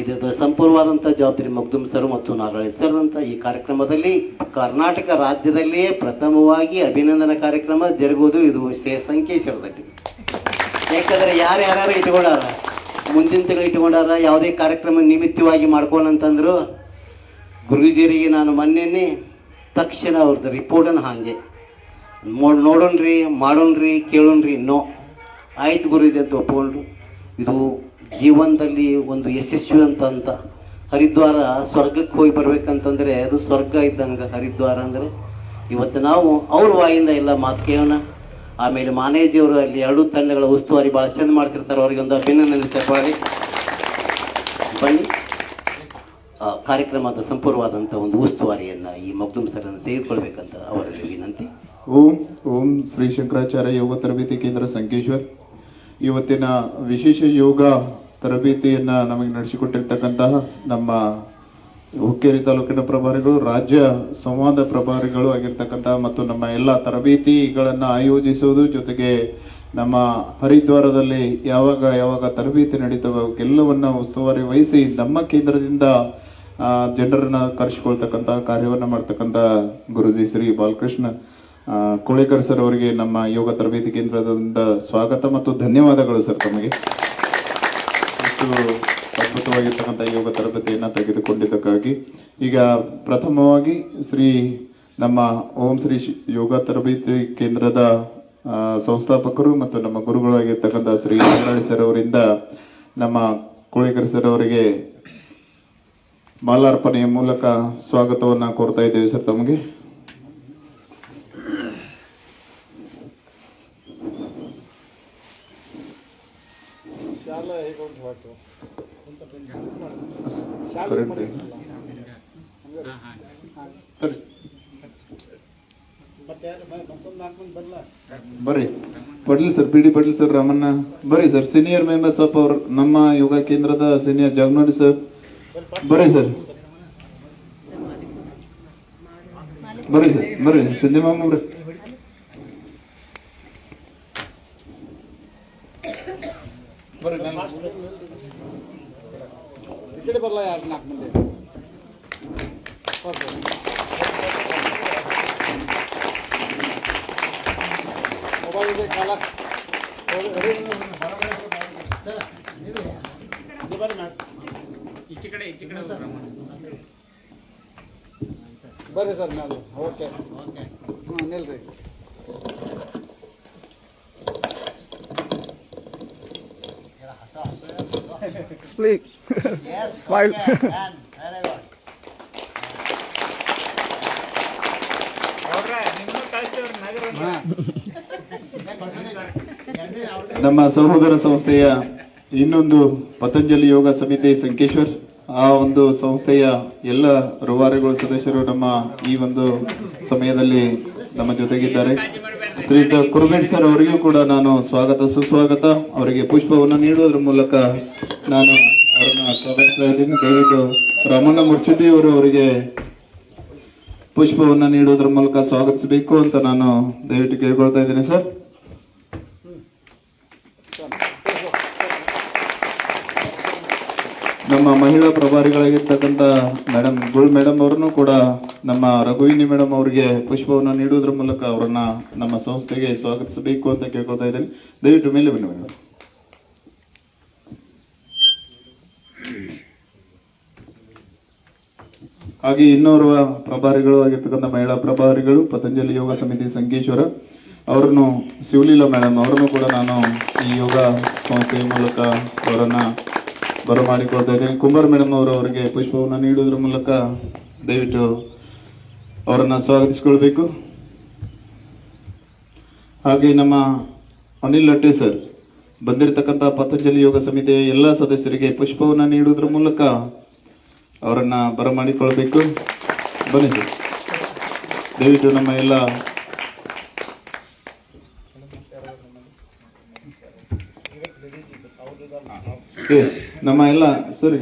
ಇದು ಸಂಪೂರ್ಣವಾದಂಥ ಜವಾಬ್ದಾರಿ ಮಗ್ದುಮ್ ಸರ್ ಮತ್ತು ನಾಗರಾಜ್ ಸರ್ ಅಂತ. ಈ ಕಾರ್ಯಕ್ರಮದಲ್ಲಿ ಕರ್ನಾಟಕ ರಾಜ್ಯದಲ್ಲಿಯೇ ಪ್ರಥಮವಾಗಿ ಅಭಿನಂದನಾ ಕಾರ್ಯಕ್ರಮ ಜರುಗುವುದು ಇದು ಸಂಕೇಶ್ವರದಲ್ಲಿ. ಯಾಕಂದರೆ ಯಾರ್ಯಾರು ಇಟ್ಕೊಂಡಾರ, ಮುಂದಿನ ತಿಂಗಳು ಇಟ್ಕೊಂಡಾರ, ಯಾವುದೇ ಕಾರ್ಯಕ್ರಮ ನಿಮಿತ್ತವಾಗಿ ಮಾಡ್ಕೊಂಡಂತಂದ್ರು. ಗುರುಜಿರಿಗೆ ನಾನು ಮೊನ್ನೆ ತಕ್ಷಣ ಅವ್ರದ್ದು ರಿಪೋರ್ಟನ್ನು ಹಾಗೆ ನೋಡೋಣ್ರಿ, ಮಾಡೋಣ್ರಿ, ಕೇಳೋಣ್ರಿ, ನೋ ಆಯ್ತು ಗುರುಜಿ ಅಂತ ಒಪ್ಕೊಂಡ್ರು. ಇದು ಜೀವನದಲ್ಲಿ ಒಂದು ಯಶಸ್ವಿ ಅಂತ. ಹರಿದ್ವಾರ ಸ್ವರ್ಗಕ್ಕೆ ಹೋಗಿ ಬರ್ಬೇಕಂತಂದ್ರೆ ಅದು ಸ್ವರ್ಗ ಇದ್ದಂಗೆ ಹರಿದ್ವಾರ ಅಂದರೆ. ಇವತ್ತು ನಾವು ಅವ್ರ ವಾಯಿಂದ ಎಲ್ಲ ಮಾತು ಕೇಳೋಣ. ಆಮೇಲೆ ಮಾನೇಜಿಯವರು ಅಲ್ಲಿ 2 ತಂಡಗಳ ಉಸ್ತುವಾರಿ ಭಾಳ ಚೆಂದ ಮಾಡ್ತಿರ್ತಾರೆ, ಅವ್ರಿಗೆ ಒಂದು ಅಭಿನಂದನೆ ಚಪ್ಪಾಳಿ. ಬನ್ನಿ, ಕಾರ್ಯಕ್ರಮದ ಸಂಪೂರ್ಣವಾದಂಥ ಒಂದು ಉಸ್ತುವಾರಿಯನ್ನು ಈ ಮಗ್ದುಮ್ ಸರನ್ನು ತೆಗೆದುಕೊಳ್ಬೇಕಂತ ಅವರಲ್ಲಿ ವಿನಂತಿ. ಓಂ ಶ್ರೀ ಶಂಕರಾಚಾರ್ಯ ಯೋಗ ತರಬೇತಿ ಕೇಂದ್ರ ಸಂಕೇಶ್ವರ್ ಇವತ್ತಿನ ವಿಶೇಷ ಯೋಗ ತರಬೇತಿಯನ್ನು ನಮಗೆ ನಡೆಸಿಕೊಟ್ಟಿರ್ತಕ್ಕಂತಹ ನಮ್ಮ ಹುಕ್ಕೇರಿ ತಾಲೂಕಿನ ಪ್ರಭಾರಿಗಳು, ರಾಜ್ಯ ಸಂವಾದ ಪ್ರಭಾರಿಗಳು ಆಗಿರ್ತಕ್ಕಂತಹ ಮತ್ತು ನಮ್ಮ ಎಲ್ಲ ತರಬೇತಿಗಳನ್ನು ಆಯೋಜಿಸುವುದು, ಜೊತೆಗೆ ನಮ್ಮ ಹರಿದ್ವಾರದಲ್ಲಿ ಯಾವಾಗ ತರಬೇತಿ ನಡೀತವೆ ಅವಕ್ಕೆಲ್ಲವನ್ನ ಉಸ್ತುವಾರಿ ವಹಿಸಿ ನಮ್ಮ ಕೇಂದ್ರದಿಂದ ಜನರನ್ನ ಕರೆಸಿಕೊಳ್ತಕ್ಕಂತಹ ಕಾರ್ಯವನ್ನು ಮಾಡ್ತಕ್ಕಂಥ ಗುರುಜಿ ಶ್ರೀ ಬಾಲಕೃಷ್ಣ ಕೋಳೇಕರ್ ಸರ್ ಅವರಿಗೆ ನಮ್ಮ ಯೋಗ ತರಬೇತಿ ಕೇಂದ್ರದಿಂದ ಸ್ವಾಗತ ಮತ್ತು ಧನ್ಯವಾದಗಳು ಸರ್. ತಮಗೆ ಇಷ್ಟು ಅದ್ಭುತವಾಗಿರ್ತಕ್ಕಂಥ ಯೋಗ ತರಬೇತಿಯನ್ನು ತೆಗೆದುಕೊಂಡಿದ್ದಕ್ಕಾಗಿ. ಈಗ ಪ್ರಥಮವಾಗಿ ನಮ್ಮ ಓಂ ಶ್ರೀ ಯೋಗ ತರಬೇತಿ ಕೇಂದ್ರದ ಸಂಸ್ಥಾಪಕರು ಮತ್ತು ನಮ್ಮ ಗುರುಗಳಾಗಿರ್ತಕ್ಕಂಥ ಶ್ರೀ ನಾಗರಾಜ್ ಸರ್ ಅವರಿಂದ ನಮ್ಮ ಕೋಳೇಕರ್ ಸರ್ ಅವರಿಗೆ ಮಾಲಾರ್ಪಣೆಯ ಮೂಲಕ ಸ್ವಾಗತವನ್ನು ಕೋರ್ತಾ ಇದ್ದೇವೆ ಸರ್. ತಮಗೆ ಬರ್ರಿ Patel sir, P D Patel sir, Ramanna ಬರ್ರಿ sir. Senior members of our ನಮ್ಮ ಯೋಗ ಕೇಂದ್ರದ ಸೀನಿಯರ್ ಜಾಗ್ನೋಡಿ ಸರ್ ಬರ್ರಿ ಸರ್. ಬರ್ರಿ ಸರ್, ಬರ್ರಿ ಸಿದ್ದಿ ಮಾಮ ಬರ್ರಿ. ಈ ಕಡೆ ಬರಲ್ಲ, 2-4 ಮಂದಿ ಮೊಬೈಲ್ ಇದೆ ಕಾಲ. ಬರ್ರಿ ಸರ್ ಮೇಲೆ. ಓಕೆ, ಹಾಂ ನಿಲ್ರಿ. Speak. Smile. ನಮ್ಮ ಸಹೋದರ ಸಂಸ್ಥೆಯ ಇನ್ನೊಂದು ಪತಂಜಲಿ ಯೋಗ ಸಮಿತಿ ಸಂಕೇಶ್ವರ್, ಆ ಒಂದು ಸಂಸ್ಥೆಯ ಎಲ್ಲ ರೂವಾರಿಗಳು ಸದಸ್ಯರು ನಮ್ಮ ಈ ಒಂದು ಸಮಯದಲ್ಲಿ ನಮ್ಮ ಜೊತೆಗಿದ್ದಾರೆ. ಶ್ರೀಯುತ ಕುರುಬೇಡ್ ಸರ್ ಅವರಿಗೂ ಕೂಡ ನಾನು ಸುಸ್ವಾಗತ. ಅವರಿಗೆ ಪುಷ್ಪವನ್ನು ನೀಡುವುದರ ಮೂಲಕ ನಾನು ಅವರನ್ನ ಸ್ವಾಗತಿಸ್ತಾ ಇದ್ದೀನಿ. ದಯವಿಟ್ಟು ರಮಣ ಮುರ್ಚುಟಿ ಅವರು ಅವರಿಗೆ ಪುಷ್ಪವನ್ನ ನೀಡುವುದರ ಮೂಲಕ ಸ್ವಾಗತಿಸಬೇಕು ಅಂತ ನಾನು ದಯವಿಟ್ಟು ಕೇಳ್ಕೊಳ್ತಾ ಇದ್ದೀನಿ ಸರ್. ನಮ್ಮ ಮಹಿಳಾ ಪ್ರಭಾರಿಗಳಾಗಿರ್ತಕ್ಕಂಥ ಗುಳ್ ಮೇಡಮ್ ಅವರನ್ನು ಕೂಡ ನಮ್ಮ ರಘುವಿನಿ ಮೇಡಮ್ ಅವರಿಗೆ ಪುಷ್ಪವನ್ನು ನೀಡುವುದರ ಮೂಲಕ ಅವರನ್ನ ನಮ್ಮ ಸಂಸ್ಥೆಗೆ ಸ್ವಾಗತಿಸಬೇಕು ಅಂತ ಕೇಳ್ಕೊಳ್ತಾ ಇದ್ದೀನಿ. ದಯವಿಟ್ಟು ಮೇಲೆ ಬನ್ನಿ ಮೇಡಮ್. ಹಾಗೆ ಇನ್ನೋರ್ವ ಪ್ರಭಾರಿಗಳು ಆಗಿರ್ತಕ್ಕಂಥ ಮಹಿಳಾ ಪ್ರಭಾರಿಗಳು ಪತಂಜಲಿ ಯೋಗ ಸಮಿತಿ ಸಂಕೇಶ್ವರ ಅವರನ್ನು ಶಿವಲೀಲಾ ಮೇಡಮ್ ಅವರನ್ನು ಕೂಡ ನಾನು ಈ ಯೋಗ ಸಂಸ್ಥೆಯ ಮೂಲಕ ಅವರನ್ನ ಬರಮಾಡಿಕೊಳ್ತಾ ಇದ್ದೀನಿ. ಕುಂಬಾರ್ ಮೇಡಮ್ ಅವರು ಅವರಿಗೆ ಪುಷ್ಪವನ್ನು ನೀಡುವುದರ ಮೂಲಕ ದಯವಿಟ್ಟು ಅವರನ್ನ ಸ್ವಾಗತಿಸಿಕೊಳ್ಬೇಕು. ಹಾಗೆ ನಮ್ಮ ಅನಿಲ್ ಲಟ್ಟೆ ಸರ್ ಬಂದಿರತಕ್ಕಂಥ ಪತಂಜಲಿ ಯೋಗ ಸಮಿತಿಯ ಎಲ್ಲ ಸದಸ್ಯರಿಗೆ ಪುಷ್ಪವನ್ನು ನೀಡುವುದರ ಮೂಲಕ ಅವರನ್ನ ಬರಮಾಡಿಕೊಳ್ಬೇಕು. ಬನ್ನಿ ಸರ್, ದಯವಿಟ್ಟು ನಮ್ಮ ಎಲ್ಲ ಸರ್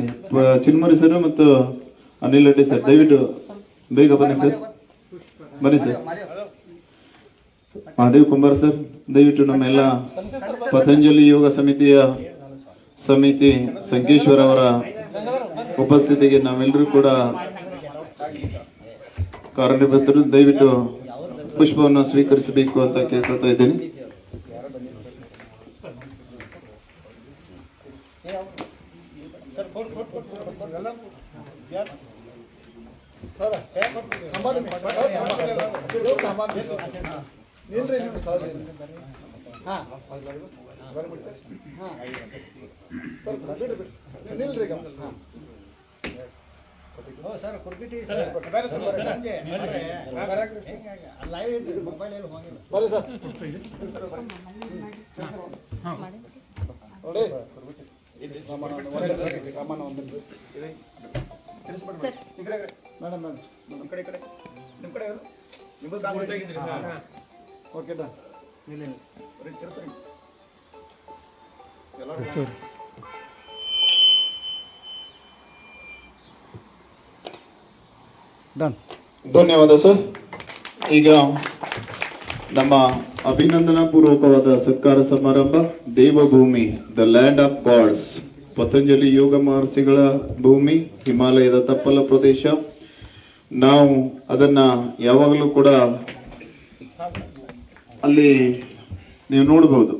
ಚಿನ್ಮರಿ ಸರ್ ಮತ್ತು ಅನಿಲ್ ರೆಡ್ಡಿ ಸರ್ ದಯವಿಟ್ಟು ಬೇಗ ಬನ್ನಿ ಸರ್. ಬನ್ನಿ ಸರ್. ಮಹಾದೇವ್ ಕುಂಬಾರ್ ಸರ್ ದಯವಿಟ್ಟು ನಮ್ಮೆಲ್ಲ ಪತಂಜಲಿ ಯೋಗ ಸಮಿತಿ ಸಂಕೇಶ್ವರ ಅವರ ಉಪಸ್ಥಿತಿಗೆ ನಾವೆಲ್ಲರೂ ಕೂಡ ಕಾರ್ಯನಿರತರು. ದಯವಿಟ್ಟು ಪುಷ್ಪವನ್ನು ಸ್ವೀಕರಿಸಬೇಕು ಅಂತ ಕೇಳ್ಕೊಳ್ತಾ ಇದ್ದೀನಿ. ನಿಲ್ರಿ ನೀವು ಸರ್. ಹಾಂ ಸರ್ ಬಿಡ್ರಿ ನಿಲ್ರಿ ಈಗ. ಹಾಂ ಬರ್ರಿ ಸರ್ ನೋಡಿ ರಾಮಣ್ಣ ಒಂದು ಮೇಡಮ್ ಓಕೆ ಡನ್. ಡನ್. ಧನ್ಯವಾದ ಸರ್. ಈಗ ನಮ್ಮ ಅಭಿನಂದನಾ ಪೂರ್ವಕವಾದ ಸತ್ಕಾರ ಸಮಾರಂಭ ದೇವಭೂಮಿ the land of gods Patanjali ಯೋಗ ಮಹರ್ಷಿಗಳ ಭೂಮಿ, ಹಿಮಾಲಯದ ತಪ್ಪಲ ಪ್ರದೇಶ. ನಾವು ಅದನ್ನ ಯಾವಾಗಲೂ ಕೂಡ ಅಲ್ಲಿ ನೀವು ನೋಡಬಹುದು.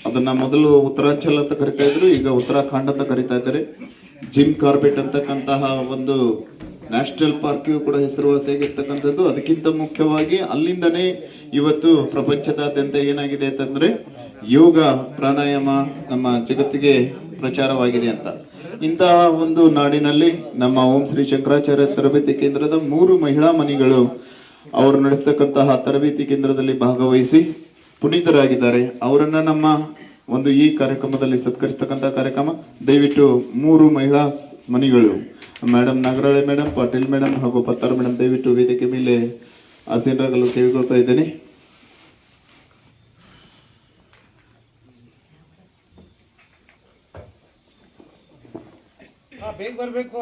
ಅದನ್ನ ಮೊದಲು ಉತ್ತರಾಂಚಲ್ ಅಂತ ಕರಿತಾ ಇದ್ರು, ಈಗ ಉತ್ತರಾಖಂಡ್ ಅಂತ ಕರಿತಾ ಇದ್ದಾರೆ. ಜಿಮ್ ಕಾರ್ಬೆಟ್ ಅಂತಕ್ಕಂತಹ ಒಂದು ನ್ಯಾಷನಲ್ ಪಾರ್ಕ್ಗೂ ಕೂಡ ಹೆಸರುವಾಸಿಯಾಗಿರ್ತಕ್ಕಂಥದ್ದು. ಅದಕ್ಕಿಂತ ಮುಖ್ಯವಾಗಿ ಅಲ್ಲಿಂದನೇ ಇವತ್ತು ಪ್ರಪಂಚದಾದ್ಯಂತ ಏನಾಗಿದೆ ಅಂತಂದ್ರೆ ಯೋಗ ಪ್ರಾಣಾಯಾಮ ನಮ್ಮ ಜಗತ್ತಿಗೆ ಪ್ರಚಾರವಾಗಿದೆ ಅಂತ. ಇಂತಹ ಒಂದು ನಾಡಿನಲ್ಲಿ ನಮ್ಮ ಓಂ ಶ್ರೀ ಶಂಕರಾಚಾರ್ಯ ತರಬೇತಿ ಕೇಂದ್ರದ 3 ಮಹಿಳಾ ಮಣಿಗಳು ಅವರು ನಡೆಸತಕ್ಕಂತಹ ತರಬೇತಿ ಕೇಂದ್ರದಲ್ಲಿ ಭಾಗವಹಿಸಿ ಪುನೀತರಾಗಿದ್ದಾರೆ. ಅವರನ್ನ ನಮ್ಮ ಒಂದು ಈ ಕಾರ್ಯಕ್ರಮದಲ್ಲಿ ಸತ್ಕರಿಸತಕ್ಕಂತಹ ಕಾರ್ಯಕ್ರಮ. ದಯವಿಟ್ಟು 3 ಮಹಿಳಾ ಮಣಿಗಳು madam Nagarale madam, Patil madam ಹಾಗೂ ಪತ್ತಾರ್ ಮೇಡಮ್ ದಯವಿಟ್ಟು ವೇದಿಕೆ ಮೇಲೆ ಆಸೀನರಾಗಲು ಕೇಳಿಕೊಳ್ತಾ ಇದ್ದೇನೆ. ಬೇಗ ಬರ್ಬೇಕು.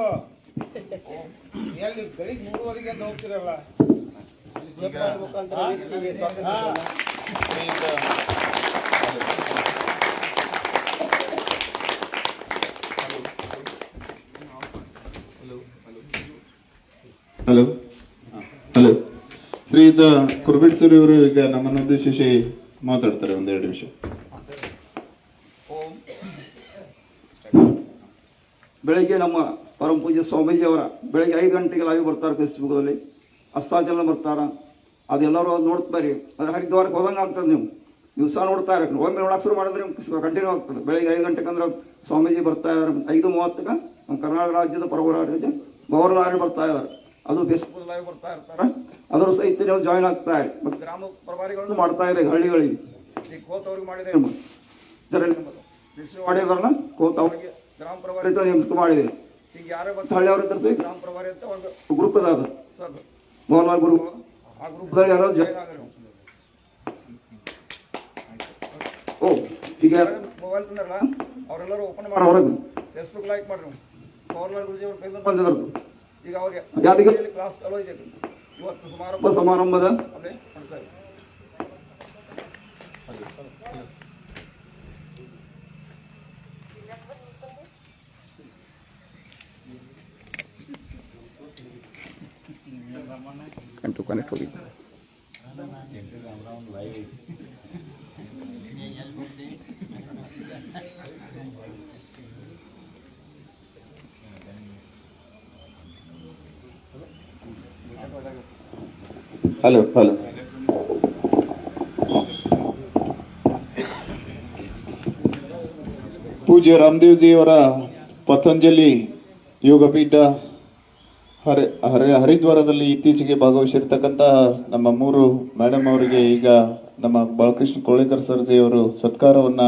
ಎಲ್ಲಿ ಬೆಳಿಗ್ಗೆ 3:30ಗೆ ಅಂತ ಹೋಗ್ತಿರಲ್ಲ. ಹಲೋ ಹಲೋ ಶ್ರೀಯುತ ಕುರ್ಬಿಟ್ ಸರ್ ಇವರು ಈಗ ನಮ್ಮನ್ನು ಉದ್ದೇಶಿಸಿ ಮಾತಾಡ್ತಾರೆ 1-2 ನಿಮಿಷ. ಬೆಳಗ್ಗೆ ನಮ್ಮ ಪರಮ ಪೂಜ್ಯ ಸ್ವಾಮೀಜಿ ಅವರ ಬೆಳಗ್ಗೆ 5 ಗಂಟೆಗೆ ಲೈವ್ ಬರ್ತಾರೆ ಫೇಸ್ಬುಕ್ದಲ್ಲಿ, ಅಷ್ಟಾಚಲನ ಬರ್ತಾರ. ಅದೆಲ್ಲರೂ ನೋಡ್ತಾರೆ. ಅದ್ರ ಹರಿದ್ವಾರಕ್ಕೆ ಹೋದಂಗೆ ಆಗ್ತದೆ. ನೀವು ದಿವಸ ನೋಡ್ತಾ ಇರಕ್ಕೆ ಒಮ್ಮೆ ನೋಡಕ್ಕೆ ಶುರು ಮಾಡಿದ್ರೆ ಕಂಟಿನ್ಯೂ ಆಗ್ತದೆ. ಬೆಳಗ್ಗೆ 5 ಗಂಟೆಗೆ ಅಂದ್ರೆ ಸ್ವಾಮೀಜಿ ಬರ್ತಾ ಇದ್ದಾರೆ. 5:30ಕ್ಕೆ ನಮ್ಮ ಕರ್ನಾಟಕ ರಾಜ್ಯದ ಗವರ್ನರ್ ಬರ್ತಾ ಇದ್ದಾರೆ. ಅದು ಫೇಸ್ಬುಕ್ ಲೈವ್ ಬರ್ತಾ ಇರ್ತಾರೆ. ಅದರ ಸಹಿತ ನೀವು ಜಾಯ್ನ್ ಆಗ್ತಾ ಇದೆ. ಮತ್ತೆ ಗ್ರಾಮ ಪ್ರಭಾರಿಗಳನ್ನು ಮಾಡ್ತಾ ಇದೆ ಹಳ್ಳಿಗಳಿಗೆ. ಈಗ ಕೋತ್ ಅವ್ರಿಗೆ ಮಾಡಿದೆ ಮಾಡಿದಾರಲ್ಲ, ಕೋತ್ ಅವ್ರಿಗೆ ಗ್ರಾಮ ಪ್ರಭಾರಿ ಅಂತ ನೇಮಕ ಮಾಡಿದೆ. ಈಗ ಯಾರೇ ಬಂದು ಹಳ್ಳಿ ಅವ್ರ ಇರ್ತಾರೆ ಗ್ರಾಮ ಪ್ರಭಾರಿ ಅಂತ ಒಂದು ಗ್ರೂಪ್ ಅದ. Governor group. ಆ ಗ್ರೂಪ್ದಲ್ಲಿ ಯಾರೋ ಜಾಯ್ನ್ ಆಗಿರೋ. ಓ ಈಗ ಮೊಬೈಲ್ ತಂದ್ರಲ್ಲ ಅವರೆಲ್ಲರೂ ಓಪನ್ ಮಾಡಿ ಹೊರಗೆ ಫೇಸ್ಬುಕ್ ಲೈಕ್ ಮಾಡ್ರಿ. ಪವರ್ಲಾಲ್ ಗುರುಜಿ ಅವ್ರ ಕೈಯಿಂದ ಬಂದಿದ್ರು. ಈಗ ಅವ್ರಿಗೆ ಯಾದಗಿರಿಯಲ್ಲಿ ಕ್ಲಾಸ್ ಚಾಲೂ ಇದೆ. ಇವತ್ತು ಸಮಾರಂಭದ ಅಲ್ಲೇ ಮಾಡ್ತಾ ಇದ್ದೀವಿ. ಹಲೋ ಪೂಜ್ಯ ರಾಮದೇವ್ಜಿಯವರ ಪತಂಜಲಿ ಯೋಗಪೀಠ ಹರಿದ್ವಾರದಲ್ಲಿ ಇತ್ತೀಚೆಗೆ ಭಾಗವಹಿಸಿರ್ತಕ್ಕಂತಹ ನಮ್ಮ 3 ಮೇಡಮ್ ಅವರಿಗೆ ಈಗ ನಮ್ಮ ಬಾಲಕೃಷ್ಣ ಕೋಳೇಕರ್ ಸರ್ಜಿ ಅವರು ಸತ್ಕಾರವನ್ನ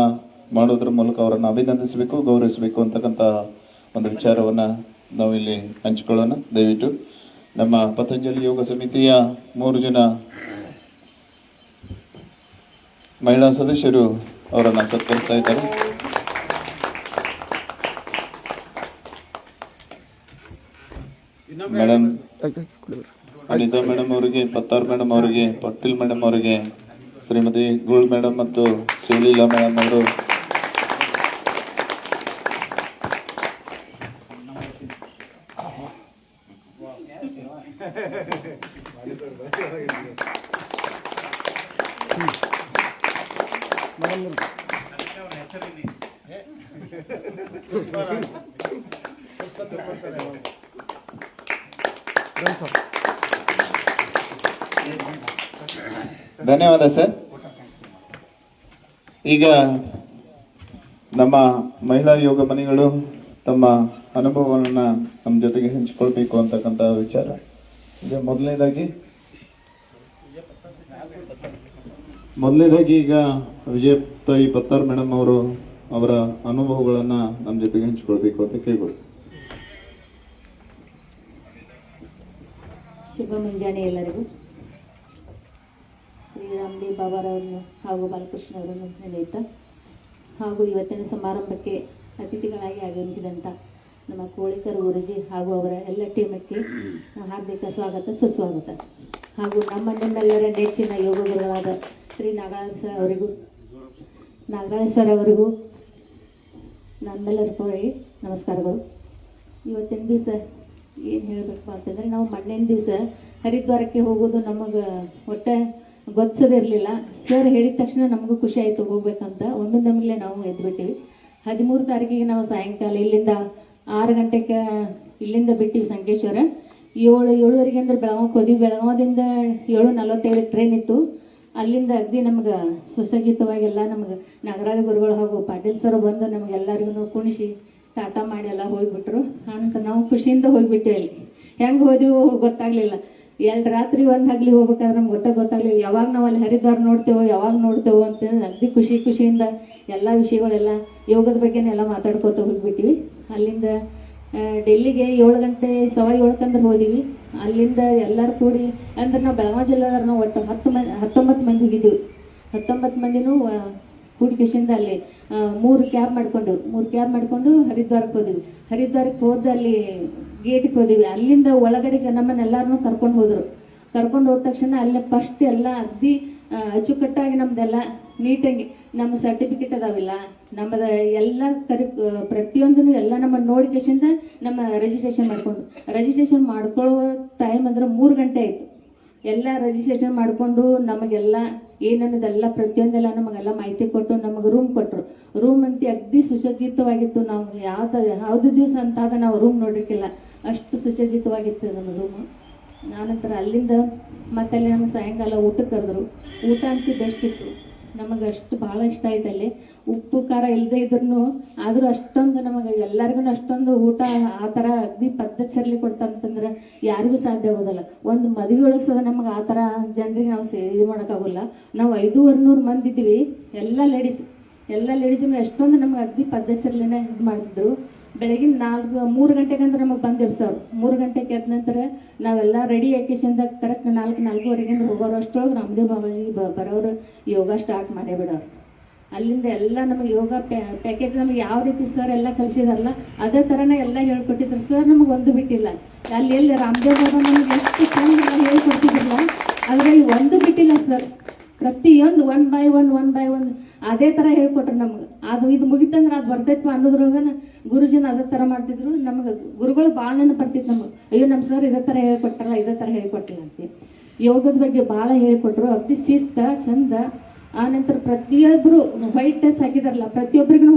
ಮಾಡೋದ್ರ ಮೂಲಕ ಅವರನ್ನು ಅಭಿನಂದಿಸಬೇಕು, ಗೌರವಿಸಬೇಕು ಅಂತಕ್ಕಂಥ ಒಂದು ವಿಚಾರವನ್ನ ನಾವಿಲ್ಲಿ ಹಂಚಿಕೊಳ್ಳೋಣ. ದಯವಿಟ್ಟು ನಮ್ಮ ಪತಂಜಲಿ ಯೋಗ ಸಮಿತಿಯ 3 ಜನ ಮಹಿಳಾ ಸದಸ್ಯರು ಅವರನ್ನು ಸತ್ಕರಿಸ್ತಾ ಇದ್ದಾರೆ. ಮೇಡಮ್ ಅನಿತಾ ಮೇಡಮ್ ಅವರಿಗೆ, ಪತ್ತಾರ್ ಮೇಡಮ್ ಅವರಿಗೆ, ಪಟೇಲ್ ಮೇಡಮ್ ಅವರಿಗೆ, ಶ್ರೀಮತಿ ಗೋಲ್ಡ್ ಮೇಡಮ್ ಮತ್ತು ಶಿವಲೀಲಾ ಮೇಡಮ್ ಅವರು ಧನ್ಯವಾದ ಸರ್. ಈಗ ನಮ್ಮ ಮಹಿಳಾ ಯೋಗ ಮನೆಗಳು ತಮ್ಮ ಅನುಭವವನ್ನ ನಮ್ಮ ಜೊತೆಗೆ ಹಂಚಿಕೊಳ್ಬೇಕು ಅಂತಕ್ಕಂಥ ವಿಚಾರ. ಈಗ ಮೊದಲನೇದಾಗಿ ಈಗ ವಿಜಯತಾಯಿ ಪತ್ತಾರ್ ಮೇಡಮ್ ಅವರು ಅವರ ಅನುಭವಗಳನ್ನ ನಮ್ಮ ಜೊತೆಗೆ ಹಂಚಿಕೊಳ್ಬೇಕು ಅಂತ ಕೇಳ್ಬೋದು. ಶುಭ ಮುಂಜಾನೆ ಎಲ್ಲರಿಗೂ. ಶ್ರೀ ರಾಮದೇವ್ ಬಾಬಾರವರನ್ನು ಹಾಗೂ ಬಾಲಕೃಷ್ಣ ಅವರನ್ನು ನೆನೆಯುತ್ತಾ ಹಾಗೂ ಇವತ್ತಿನ ಸಮಾರಂಭಕ್ಕೆ ಅತಿಥಿಗಳಾಗಿ ಆಗಮಿಸಿದಂಥ ನಮ್ಮ ಕೋಳಿಕರ್ ಗುರುಜಿ ಹಾಗೂ ಅವರ ಎಲ್ಲ ಟೀಮಕ್ಕೆ ಹಾರ್ದಿಕ ಸ್ವಾಗತ, ಸುಸ್ವಾಗತ. ಹಾಗೂ ನಿಮ್ಮೆಲ್ಲರ ನೆಚ್ಚಿನ ಯೋಗ ಗುರುಗಳಾದ ಶ್ರೀ ನಾಗರಾಜ್ ಸರ್ ಅವರಿಗೂ ನಮ್ಮೆಲ್ಲರ ಪರವಾಗಿ ನಮಸ್ಕಾರಗಳು. ಇವತ್ತಿನ ದಿವಸ ಏನು ಹೇಳಬೇಕು ಅಂತಂದರೆ, ನಾವು ಮೊನ್ನೆನ ದಿವಸ ಹರಿದ್ವಾರಕ್ಕೆ ಹೋಗೋದು ನಮಗೆ ಒಟ್ಟೆ ಗೊತ್ತಿರಲಿಲ್ಲ. ಸರ್ ಹೇಳಿದ ತಕ್ಷಣ ನಮಗೂ ಖುಷಿ ಆಯಿತು ಹೋಗ್ಬೇಕಂತ. ನಮಗಲೇ ನಾವು ಎದ್ಬಿಟ್ಟಿವಿ. 13 ತಾರೀಕಿಗೆ ನಾವು ಸಾಯಂಕಾಲ ಇಲ್ಲಿಂದ 6 ಗಂಟೆಗೆ ಇಲ್ಲಿಂದ ಬಿಟ್ಟಿವಿ ಸಂಕೇಶ್ವರ. 7:30 ಅಂದ್ರೆ ಬೆಳಗಾವಿಗೆ ಹೋದ್ವಿ. ಬೆಳಗಾವದಿಂದ 7:45 ಟ್ರೈನ್ ಇತ್ತು. ಅಲ್ಲಿಂದ ಅಗದಿ ನಮ್ಗೆ ಸುಸಜ್ಜಿತವಾಗೆಲ್ಲ ನಮ್ಗೆ ನಾಗರಾಜ ಗುರುಗಳು ಹಾಗೂ ಪಾಟೀಲ್ ಸರ್ ಬಂದು ನಮಗೆಲ್ಲರಿಗೂ ಕುಣಿಸಿ ಟಾಟಾ ಮಾಡಿ ಎಲ್ಲ ಹೋಗಿಬಿಟ್ರು. ಅಂತ ನಾವು ಖುಷಿಯಿಂದ ಹೋಗಿಬಿಟ್ಟಿವಿ. ಅಲ್ಲಿ ಹೆಂಗೆ ಹೋದ್ವಿ ಗೊತ್ತಾಗಲಿಲ್ಲ. 2 ರಾತ್ರಿ 1 ಹಗಲಿ ಹೋಗ್ಬೇಕಾದ್ರೆ ನಮ್ಗೆ ಗೊತ್ತಾಗಲಿಲ್ಲ ಯಾವಾಗ ನಾವು ಅಲ್ಲಿ ಹರಿದ್ವಾರ ನೋಡ್ತೇವೋ ಅಂತ ಅಗದಿ ಖುಷಿಯಿಂದ ಎಲ್ಲ ವಿಷಯಗಳೆಲ್ಲ ಯೋಗದ ಬಗ್ಗೆನೆಲ್ಲ ಮಾತಾಡ್ಕೋತ ಹೋಗಿಬಿಟ್ಟಿವಿ. ಅಲ್ಲಿಂದ ಡೆಲ್ಲಿಗೆ 7 ಗಂಟೆ 7:15 ಹೋದಿವಿ. ಅಲ್ಲಿಂದ ಎಲ್ಲರೂ ಕೂಡಿ ಅಂದ್ರೆ ನಾವು ಬೆಳಗಾವಿ ಜಿಲ್ಲೆದವ್ರು ನಾವು ಒಟ್ಟು 19 ಮಂದಿ ಹೋಗಿದ್ದೀವಿ. 19 ಮಂದಿನೂ ಕೂಡಿಕೆಶಿಂದ ಅಲ್ಲಿ 3 ಕ್ಯಾಬ್ ಮಾಡ್ಕೊಂಡು ಹರಿದ್ವಾರಕ್ಕೆ ಹೋದಿವಿ. ಹರಿದ್ವಾರಕ್ಕೆ ಹೋದ ಅಲ್ಲಿ ಗೇಟಿಗೆ ಹೋದಿವಿ. ಅಲ್ಲಿಂದ ಒಳಗಡೆಗೆ ನಮ್ಮನ್ನೆಲ್ಲರನ್ನೂ ಕರ್ಕೊಂಡು ಹೋದ ತಕ್ಷಣ ಅಲ್ಲೇ ಫಸ್ಟ್ ಎಲ್ಲ ಅಗದಿ ಅಚ್ಚುಕಟ್ಟಾಗಿ ನಮ್ದೆಲ್ಲ ನೀಟಾಗಿ ನಮ್ಮ ಸರ್ಟಿಫಿಕೇಟ್ ಅದಾವಿಲ್ಲ, ನಮ್ಮದ ಎಲ್ಲ ಪ್ರತಿಯೊಂದನ್ನು ಎಲ್ಲ ನಮ್ಮನ್ನು ನೋಡಿಕೆಶಿಂದ ನಮ್ಮ ರಿಜಿಸ್ಟ್ರೇಷನ್ ಮಾಡ್ಕೊಳ್ಳೋ ಟೈಮ್ ಅಂದ್ರೆ 3 ಗಂಟೆ ಆಯಿತು. ಎಲ್ಲ ರಿಜಿಸ್ಟ್ರೇಷನ್ ಮಾಡಿಕೊಂಡು ನಮಗೆಲ್ಲ ಏನನ್ನೋದೆಲ್ಲ ಪ್ರತಿಯೊಂದೆಲ್ಲ ನಮಗೆಲ್ಲ ಮಾಹಿತಿ ಕೊಟ್ಟು ನಮಗೆ ರೂಮ್ ಕೊಟ್ಟರು. ರೂಮ್ ಅಂತ ಅಗದಿ ಸುಸಜ್ಜಿತವಾಗಿತ್ತು. ನಾವು ಯಾವುದು ದಿವಸ ಅಂತಾಗ ನಾವು ರೂಮ್ ನೋಡಿರ್ಕಿಲ್ಲ, ಅಷ್ಟು ಸುಸಜ್ಜಿತವಾಗಿತ್ತು ನಮ್ಮ ರೂಮು. ನಾನಂತರ ಅಲ್ಲಿಂದ ಮತ್ತೆ ಅಲ್ಲಿ ನಮಗೆ ಸಾಯಂಕಾಲ ಊಟಕ್ಕೆ ಕರೆದ್ರು. ಊಟ ಅಂತೂ ಬೆಸ್ಟ್ ಇತ್ತು, ನಮಗೆ ಅಷ್ಟು ಭಾಳ ಇಷ್ಟ ಆಯ್ತು. ಅಲ್ಲಿ ಉಪ್ಪು ಖಾರ ಇಲ್ಲದೆ ಇದ್ರೂ ಆದರೂ ಅಷ್ಟೊಂದು ನಮಗೆ ಎಲ್ಲರಿಗೂ ಅಷ್ಟೊಂದು ಊಟ ಆ ಥರ ಅಗ್ದಿ ಪದ್ಧತಿ ಸರಲಿ ಕೊಡ್ತಂತಂದ್ರೆ ಯಾರಿಗೂ ಸಾಧ್ಯ ಆಗೋದಲ್ಲ. ಒಂದು ಮದುವೆ ಒಳಗೆ ಸಹ ನಮಗೆ ಆ ಥರ ಜನರಿಗೆ ನಾವು ಇದು ಮಾಡೋಕ್ಕಾಗೋಲ್ಲ. ನಾವು 500-600 ಮಂದಿ ಇದ್ದೀವಿ, ಎಲ್ಲ ಲೇಡೀಸನ್ನು ಎಷ್ಟೊಂದು ನಮ್ಗೆ ಅಗ್ದಿ ಪದ್ಧತಿ ಸರಲಿನ ಇದು ಮಾಡಿದ್ರು. ಬೆಳಗಿನ 3 ಗಂಟೆಗೆ ಅಂದ್ರೆ ನಮಗೆ ಬಂದು ಎಬ್ಸವ್ರು. 3 ಗಂಟೆಗೆ ಎದ್ದ ನಂತರ ನಾವೆಲ್ಲ ರೆಡಿ ಆಕೇಶಿಂದ ಕರೆಕ್ಟ್ 4-4:15 ಹೋಗೋರು. ಅಷ್ಟರೊಳಗೆ ರಾಮದೇವ್ ಬಾಬಾಜಿ ಬರೋರು ಯೋಗ ಸ್ಟಾರ್ಟ್ ಮಾಡೇ ಬಿಡೋರು. ಅಲ್ಲಿಂದ ಎಲ್ಲ ನಮಗೆ ಯೋಗ ಪ್ಯಾಕೇಜ್ ನಮಗೆ ಯಾವ ರೀತಿ ಸರ್ ಎಲ್ಲ ಕಲಿಸಿದಾರಲ್ಲ ಅದೇ ಥರನೇ ಎಲ್ಲ ಹೇಳ್ಕೊಟ್ಟಿದ್ರು ಸರ್. ನಮಗೆ ಒಂದು ಬಿಟ್ಟಿಲ್ಲ. ಅಲ್ಲಿ ಎಲ್ಲಿ ರಾಮದೇವ್ ಬಾಬಾ ನಮಗೆ ಎಷ್ಟು ಚಂದ ಹೇಳ್ಕೊಡ್ತಿದ್ರಲ್ಲ ಅದರಲ್ಲಿ ಒಂದು ಬಿಟ್ಟಿಲ್ಲ ಸರ್. ಪ್ರತಿಯೊಂದು ಒನ್ ಬೈ ಒನ್ ಅದೇ ಥರ ಹೇಳ್ಕೊಟ್ರು ನಮ್ಗೆ. ಅದು ಇದು ಮುಗಿತಂದ್ರೆ ಅದು ಬರ್ತೈತ್ವ ಅನ್ನೋದ್ರೊಳಗ ಗುರುಜಿನ ಅದೇ ಥರ ಮಾಡ್ತಿದ್ರು. ನಮ್ಗೆ ಗುರುಗಳು ಭಾಳ ನೆನಪು ಬರ್ತಿತ್ತು ನಮಗೆ. ಅಯ್ಯೋ ನಮ್ಮ ಸರ್ ಇದೇ ಥರ ಹೇಳ್ಕೊಟ್ರಲ್ಲ ಇದೇ ಥರ ಹೇಳ್ಕೊಟ್ಟಿಲ್ಲ ಅಂತ. ಯೋಗದ ಬಗ್ಗೆ ಭಾಳ ಹೇಳ್ಕೊಟ್ರು. ಅತಿ ಶಿಸ್ತ ಚಂದ. ಆನಂತರ ಪ್ರತಿಯೊಬ್ಬರು ವೈಟ್ ಡ್ರೆಸ್ ಹಾಕಿದಾರಲ್ಲ ಪ್ರತಿಯೊಬ್ಬರಿಗೂ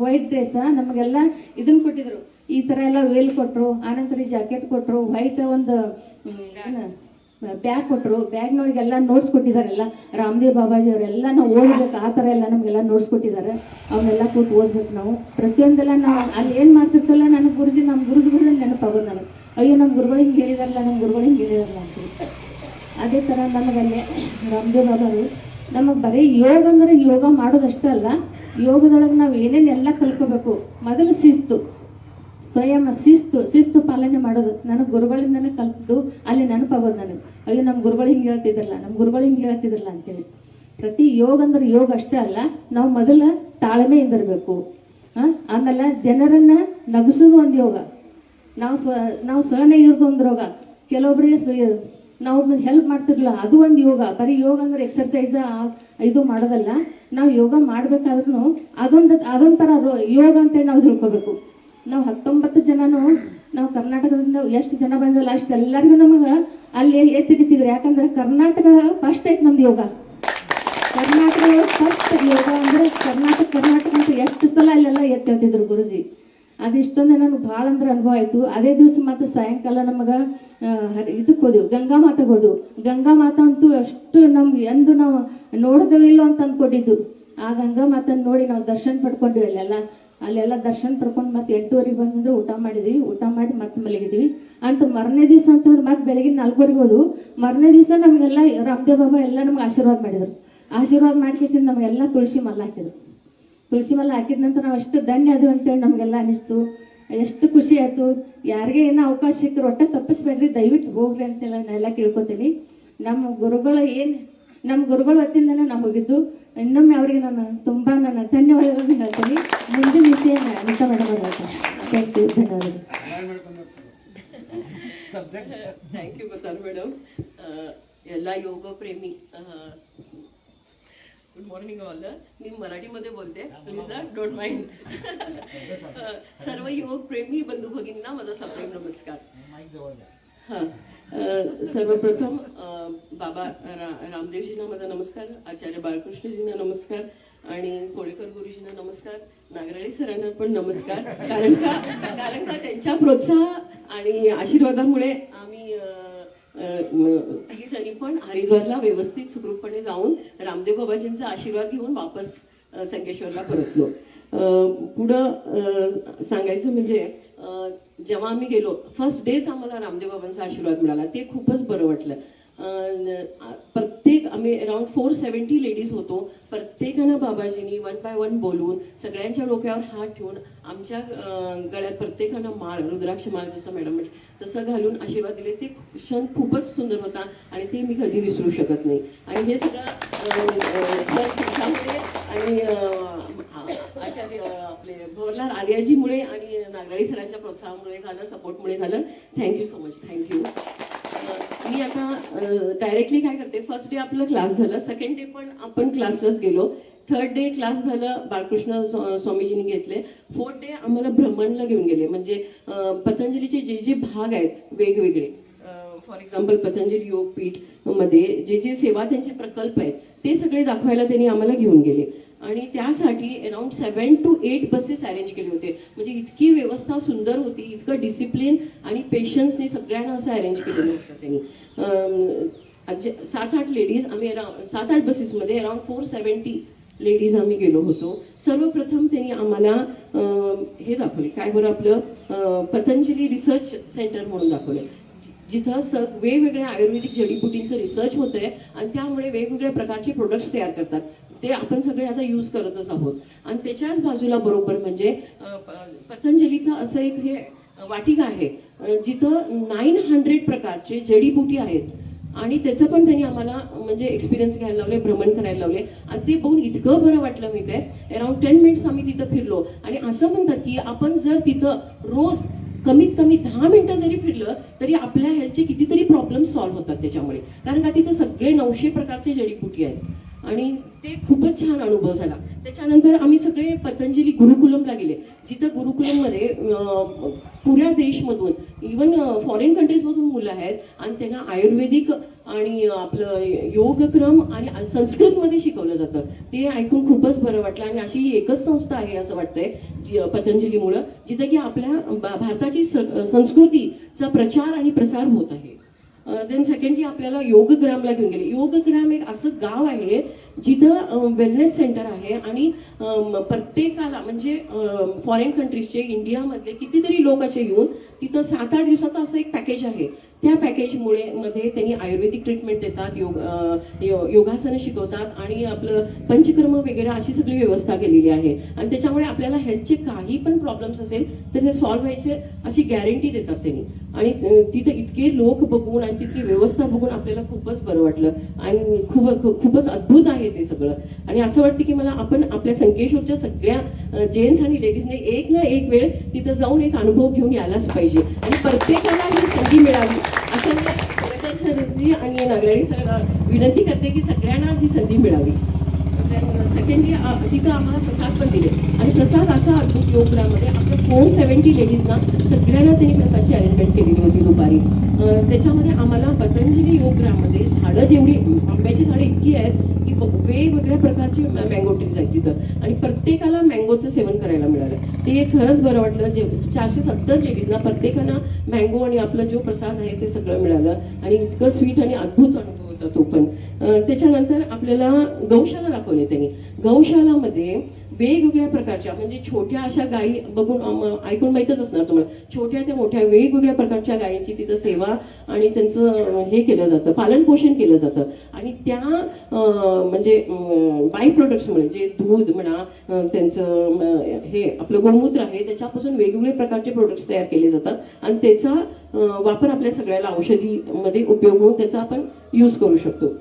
ವೈಟ್ ಡ್ರೆಸ್ ನಮಗೆಲ್ಲ ಇದನ್ನ ಕೊಟ್ಟಿದ್ರು. ಈ ಥರ ಎಲ್ಲ ವೇಲ್ ಕೊಟ್ಟರು. ಆನಂತರ ಈ ಜಾಕೆಟ್ ಕೊಟ್ಟರು. ವೈಟ್ ಒಂದು ಬ್ಯಾಗ್ ಕೊಟ್ಟರು. ಬ್ಯಾಗ್ನೊಳಗೆಲ್ಲ ನೋಟ್ಸ್ ಕೊಟ್ಟಿದ್ದಾರೆಲ್ಲ ರಾಮದೇವ್ ಬಾಬಾಜಿ ಅವರೆಲ್ಲ ನಾವು ಓದಬೇಕು ಆ ಥರ ಎಲ್ಲ ನಮಗೆಲ್ಲ ನೋಟ್ಸ್ ಕೊಟ್ಟಿದ್ದಾರೆ. ಅವನ್ನೆಲ್ಲ ಕೂತು ಓದ್ಬೇಕು ನಾವು. ಪ್ರತಿಯೊಂದೆಲ್ಲ ನಾವು ಅಲ್ಲಿ ಏನು ಮಾಡ್ತಿರ್ತಲ್ಲ ನಮ್ಮ ಗುರುಜಿಗಳು ನೆನಪಾಗೋದು ನನಗೆ. ಅಯ್ಯೋ ನಮ್ಮ ಗುರುಗಳು ಹಿಂಗೆ ಹೇಳಿದಾರಲ್ಲ ನಮ್ಮ ಗುರುಗಳು ಹಿಂಗೆ ಹೇಳಿದಾರಲ್ಲ ಅಂತೇಳಿ. ಅದೇ ಥರ ನಮಗಲ್ಲೇ ರಾಮದೇವ್ ಬಾಬಾರು ನಮಗೆ ಬರೀ ಯೋಗ ಅಂದರೆ ಯೋಗ ಮಾಡೋದಷ್ಟೇ ಅಲ್ಲ, ಯೋಗದೊಳಗೆ ನಾವು ಏನೇನೆಲ್ಲ ಕಲ್ಕೋಬೇಕು. ಮೊದಲು ಸ್ವಯಂ ಶಿಸ್ತು ಪಾಲನೆ ಮಾಡೋದು ನನಗೆ ಗುರುಗಳಿಂದನೇ ಕಲ್ತು ಅಲ್ಲಿ ನೆನಪಾಗೋದು ನನಗೆ. ಅಯ್ಯೋ ನಮ್ಮ ಗುರುಗಳು ಹಿಂಗೆ ಹೇಳ್ತಿದ್ರಲ್ಲ ಅಂತೇಳಿ. ಪ್ರತಿ ಯೋಗ ಅಂದ್ರೆ ಯೋಗ ಅಷ್ಟೇ ಅಲ್ಲ, ನಾವು ಮೊದಲ ತಾಳ್ಮೆಯಿಂದ ಇರಬೇಕು. ಆಮೇಲೆ ಜನರನ್ನ ನಗಿಸೋದು ಒಂದು ಯೋಗ. ನಾವು ಸಹನೆ ಇರೋದು ಒಂದು ಯೋಗ. ಕೆಲವೊಬ್ಬರಿಗೆ ನಾವು ಹೆಲ್ಪ್ ಮಾಡ್ತಿರ್ಲಿಲ್ಲ, ಅದು ಒಂದು ಯೋಗ. ಬರೀ ಯೋಗ ಅಂದ್ರೆ ಎಕ್ಸರ್ಸೈಸ್ ಇದು ಮಾಡೋದಲ್ಲ. ನಾವು ಯೋಗ ಮಾಡ್ಬೇಕಾದ್ರೂ ಅದೊಂಥರ ಯೋಗ ಅಂತೇಳಿ ನಾವು ತಿಳ್ಕೊಬೇಕು. ನಾವು 19 ಜನನು ನಾವು ಕರ್ನಾಟಕದಿಂದ ಎಷ್ಟು ಜನ ಬಂದಲ್ಲ ಅಷ್ಟೆಲ್ಲರಿಗೂ ನಮಗೆ ಅಲ್ಲಿ ಎತ್ತಿಡಿಸಿದ್ರು. ಯಾಕಂದ್ರೆ ಕರ್ನಾಟಕ ಫಸ್ಟ್ ಐತೆ ನಮ್ದು ಯೋಗ. ಕರ್ನಾಟಕ ಫಸ್ಟ್ ಯೋಗ ಅಂದ್ರೆ ಕರ್ನಾಟಕ ಅಂತ ಎಷ್ಟು ಸಲ ಅಲ್ಲೆಲ್ಲ ಎತ್ತಿದ್ರು ಗುರುಜಿ. ಅದಿಷ್ಟೊಂದು ನನಗೆ ಭಾಳ ಅಂದ್ರೆ ಅನುಭವ ಆಯ್ತು. ಅದೇ ದಿವಸ ಮತ್ತೆ ಸಾಯಂಕಾಲ ನಮಗೆ ಇದಕ್ಕೆ ಹೋದೆವು, ಗಂಗಾ ಮಾತಾಗೆ ಹೋದೆವು. ಗಂಗಾ ಮಾತಾ ಅಂತೂ ಅಷ್ಟು ನಮ್ಗೆ ಎಂದು ನಾವು ನೋಡಿದೇವಿಲ್ಲೋ ಅಂತ ಅಂದ್ಕೊಂಡಿದ್ದು. ಆ ಗಂಗಾ ಮಾತನ್ನು ನೋಡಿ ನಾವು ದರ್ಶನ ಪಡ್ಕೊಂಡ್ವಿ. ಅಲ್ಲೆಲ್ಲ ದರ್ಶನ ಪಡ್ಕೊಂಡು ಮತ್ತೆ 8:30 ಬಂದ್ರೆ ಊಟ ಮಾಡಿ ಮತ್ತೆ ಮಲಗಿದ್ವಿ. ಅಂತ ಮರನೇ ದಿವಸ ಅಂತಂದ್ರೆ ಮತ್ತೆ ಬೆಳಗ್ಗೆ 4:00 ಹೋದ್ವು. ಮರನೇ ದಿವಸ ನಮಗೆಲ್ಲ ರಾಮದೇವ್ ಬಾಬಾ ಎಲ್ಲ ನಮ್ಗೆ ಆಶೀರ್ವಾದ ಮಾಡಿದ್ರು. ಆಶೀರ್ವಾದ ಮಾಡ್ಕೇಸಿ ನಮಗೆಲ್ಲ ತುಳಸಿ ಮಲ್ಲ ಹಾಕಿದ್ರು. ತುಳಸಿ ಮಲ್ಲ ಹಾಕಿದ ನಂತರ ನಾವು ಎಷ್ಟು ಧನ್ಯ ಅದು ಅಂತೇಳಿ ನಮಗೆಲ್ಲ ಅನಿಸ್ತು. ಎಷ್ಟು ಖುಷಿ ಆಯ್ತು. ಯಾರಿಗೆ ಏನೋ ಅವಕಾಶ ಸಿಕ್ಕರು ಒಟ್ಟೆ ತಪ್ಪಿಸ್ಬೇಡ್ರಿ, ದಯವಿಟ್ಟು ಹೋಗ್ರಿ ಅಂತೆಲ್ಲ ನಾನೆಲ್ಲ ಕೇಳ್ಕೊತೀನಿ. ನಮ್ಮ ಗುರುಗಳ ವತಿಯಿಂದನೇ ನಾವು ಹೋಗಿದ್ದು. ಇನ್ನೊಮ್ಮೆ ಅವರಿಗೆ ನಾನು ತುಂಬಾ ಧನ್ಯವಾದಗಳನ್ನು ಹೇಳ್ತೀನಿ. ಮುಂದಿನ ವಿಷಯ ಅನಿತಾ ಮೇಡಮ್ ಅವರು ಹೇಳ್ತಾರೆ. ಥ್ಯಾಂಕ್ ಯು, ಧನ್ಯವಾದಗಳು. ಥ್ಯಾಂಕ್ ಯು ಗೊತ್ತಾರ ಮೇಡಮ್. ಎಲ್ಲ ಯೋಗ प्रेमी गुड मॉर्निंग ऑल. मी मराठीमध्ये बोलते, प्लीज डोंट माइंड. सर्व योग प्रेमी बंधू भगिनींना माझा सप्रेम नमस्कार. हां, सर्वप्रथम बाबा रामदेवजींना माझा नमस्कार, आचार्य बाळकृष्णजींना नमस्कार आणि कोळेकर गुरुजींना नमस्कार, नागराळे सरांना पण नमस्कार. कारण का त्यांच्या प्रोत्साह आणि आशीर्वादामुळे आम्ही तिघी जणी पण हरिद्वारला व्यवस्थित सुखरूपपणे जाऊन रामदेव बाबाजींचा आशीर्वाद घेऊन वापस संकेश्वरला परतलो. पुढं सांगायचं म्हणजे जेव्हा आम्ही गेलो फर्स्ट डेच आम्हाला रामदेव बाबांचा आशीर्वाद मिळाला. ते खूपच बरं वाटलं. प्रत्येक आम्ही अराउंड 470 लेडीज होतो. प्रत्येकानं बाबाजींनी 1 by 1 बोलून सगळ्यांच्या डोक्यावर हात ठेवून आमच्या गळ्यात प्रत्येकानं माळ, रुद्राक्ष माळ जसं मॅडम म्हटलं तसं घालून आशीर्वाद दिले. ते क्षण खूपच सुंदर होता आणि ते मी कधी विसरू शकत नाही. आणि हे सगळं आणि आचार्य आपले भवरलाल आर्याजीमुळे आणि नागराळी सरांच्या प्रोत्साहामुळे झालं, सपोर्टमुळे झालं. Thank you so much. थँक्यू. मी आता डायरेक्टली काय करते, फर्स्ट डे आपलं क्लास झालं, सेकंड डे पण आपण क्लासलाच गेलो, थर्ड डे क्लास झालं बाळकृष्ण स्वामीजींनी घेतले, फोर्थ डे आम्हाला ब्रह्मांडला घेऊन गेले. म्हणजे पतंजलीचे जे भाग आहेत वेगवेगळे, फॉर एक्झाम्पल पतंजली योगपीठ मध्ये जे सेवा त्यांचे प्रकल्प आहेत ते सगळे दाखवायला त्यांनी आम्हाला घेऊन गेले. आणि त्यासाठी अराउंड 7 to 8 बसेस अरेंज केले होते. म्हणजे इतकी व्यवस्था सुंदर होती, इतकं डिसिप्लिन आणि पेशन्सने सगळ्यांना असं अरेंज केलेलं होतं त्यांनी. 7-8 लेडीज आम्ही 7-8 बसेसमध्ये अराउंड 470 लेडीज आम्ही गेलो होतो. सर्वप्रथम त्यांनी आम्हाला हे दाखवले, काय बरं आपलं पतंजली रिसर्च सेंटर म्हणून दाखवले, जिथं वेगवेगळ्या आयुर्वेदिक जडीबुटींचं रिसर्च होतंय आणि त्यामुळे वेगवेगळ्या प्रकारचे प्रोडक्ट्स तयार करतात. ते आपण सगळे आता यूज करतच आहोत. आणि त्याच्याच बाजूला बरोबर म्हणजे पतंजलीचं असं एक हे वाटिका आहे जिथं 900 प्रकारचे जडीबुटी आहेत आणि त्याचं पण त्यांनी आम्हाला म्हणजे एक्सपिरियन्स घ्यायला लावले, भ्रमण करायला लावले आणि ते बघून इतकं बरं वाटलं मी काय अराउंड 10 मिनिट्स आम्ही तिथं फिरलो. आणि असं म्हणतात की आपण जर तिथं रोज कमीत कमी 10 मिनिटं जरी फिरलं तरी आपल्या हेल्थचे कितीतरी प्रॉब्लेम सॉल्व्ह होतात त्याच्यामुळे. कारण का तिथं सगळे 900 प्रकारचे जडीबुटी आहेत आणि ते खूपच छान अनुभव झाला. त्याच्यानंतर आम्ही सगळे पतंजली गुरुकुलमला गेले, जिथं गुरुकुलममध्ये पुऱ्या देशमधून इवन फॉरेन कंट्रीजमधून मुलं आहेत आणि त्यांना आयुर्वेदिक आणि आपलं योगक्रम आणि संस्कृतमध्ये शिकवलं जातं. ते ऐकून खूपच बरं वाटलं. आणि अशी ही एकच संस्था आहे असं वाटतंय पतंजलीमुळं, जिथं की आपल्या भारताची संस्कृतीचा प्रचार आणि प्रसार होत आहे. देन सेकंडली आपल्याला योगग्रामला घेऊन गेले. योगग्राम एक असं गाव आहे जिथं वेलनेस सेंटर आहे आणि प्रत्येकाला म्हणजे फॉरेन कंट्रीजचे इंडियामधले कितीतरी लोक असे येऊन तिथं 7-8 दिवसाचं असं एक पॅकेज आहे. त्या पॅकेजमुळे मध्ये त्यांनी आयुर्वेदिक ट्रीटमेंट देतात, योगासनं शिकवतात आणि आपलं पंचकर्म वगैरे अशी सगळी व्यवस्था केलेली आहे. आणि त्याच्यामुळे आपल्याला हेल्थचे काही पण प्रॉब्लेम्स असेल तर ते सॉल्व्ह व्हायचे अशी गॅरंटी देतात त्यांनी. आणि तिथं इतके लोक बघून आणि तिथली व्यवस्था बघून आपल्याला खूपच बरं वाटलं आणि खूपच अद्भुत आहे ते सगळं. आणि असं वाटतं की मला आपण आपल्या संकेश्वरच्या सगळ्या जेंट्स आणि लेडीजने एक ना एक वेळ तिथं जाऊन एक अनुभव घेऊन यायलाच पाहिजे आणि प्रत्येकाला ही संधी मिळावी असं सरजी आणि नागराळी सर विनंती करते की सगळ्यांना ही संधी मिळावी. सेकंडली तिथं आम्हाला प्रसाद पण दिले आणि प्रसाद असा अद्भुत योगग्राममध्ये आपल्या 470 लेडीजना सगळ्यांना त्यांनी प्रसादची अरेंजमेंट केलेली होती दुपारी. त्याच्यामध्ये आम्हाला पतंजली योगग्राममध्ये झाडं जेवढी आंब्याची झाडं इतकी आहेत की वेगवेगळ्या प्रकारचे मँगो ट्रीज आहेत तिथं आणि प्रत्येकाला मँगोचं सेवन करायला मिळालं. ते खरंच बरं वाटलं. 470 लेडीजना प्रत्येकाला मँगो आणि आपला जो प्रसाद आहे ते सगळं मिळालं आणि इतकं स्वीट आणि अद्भुत अनुभव होता तो पण. त्याच्यानंतर आपल्याला गौशाला दाखवले त्यांनी. गौशालामध्ये वेगवेगळ्या प्रकारच्या म्हणजे छोट्या अशा गायी बघून ऐकून माहीतच असणार तुम्हाला, छोट्या त्या मोठ्या वेगवेगळ्या प्रकारच्या गायींची तिथं सेवा आणि त्यांचं हे केलं जातं, पालन पोषण केलं जातं. आणि त्या म्हणजे बाय प्रोडक्ट्समुळे जे दूध म्हणा, त्यांचं हे आपलं गोमूत्र आहे त्याच्यापासून वेगवेगळे प्रकारचे प्रोडक्ट्स तयार केले जातात आणि त्याचा वापर आपल्या सगळ्याला औषधीमध्ये उपयोग होऊन त्याचा आपण यूज करू शकतो.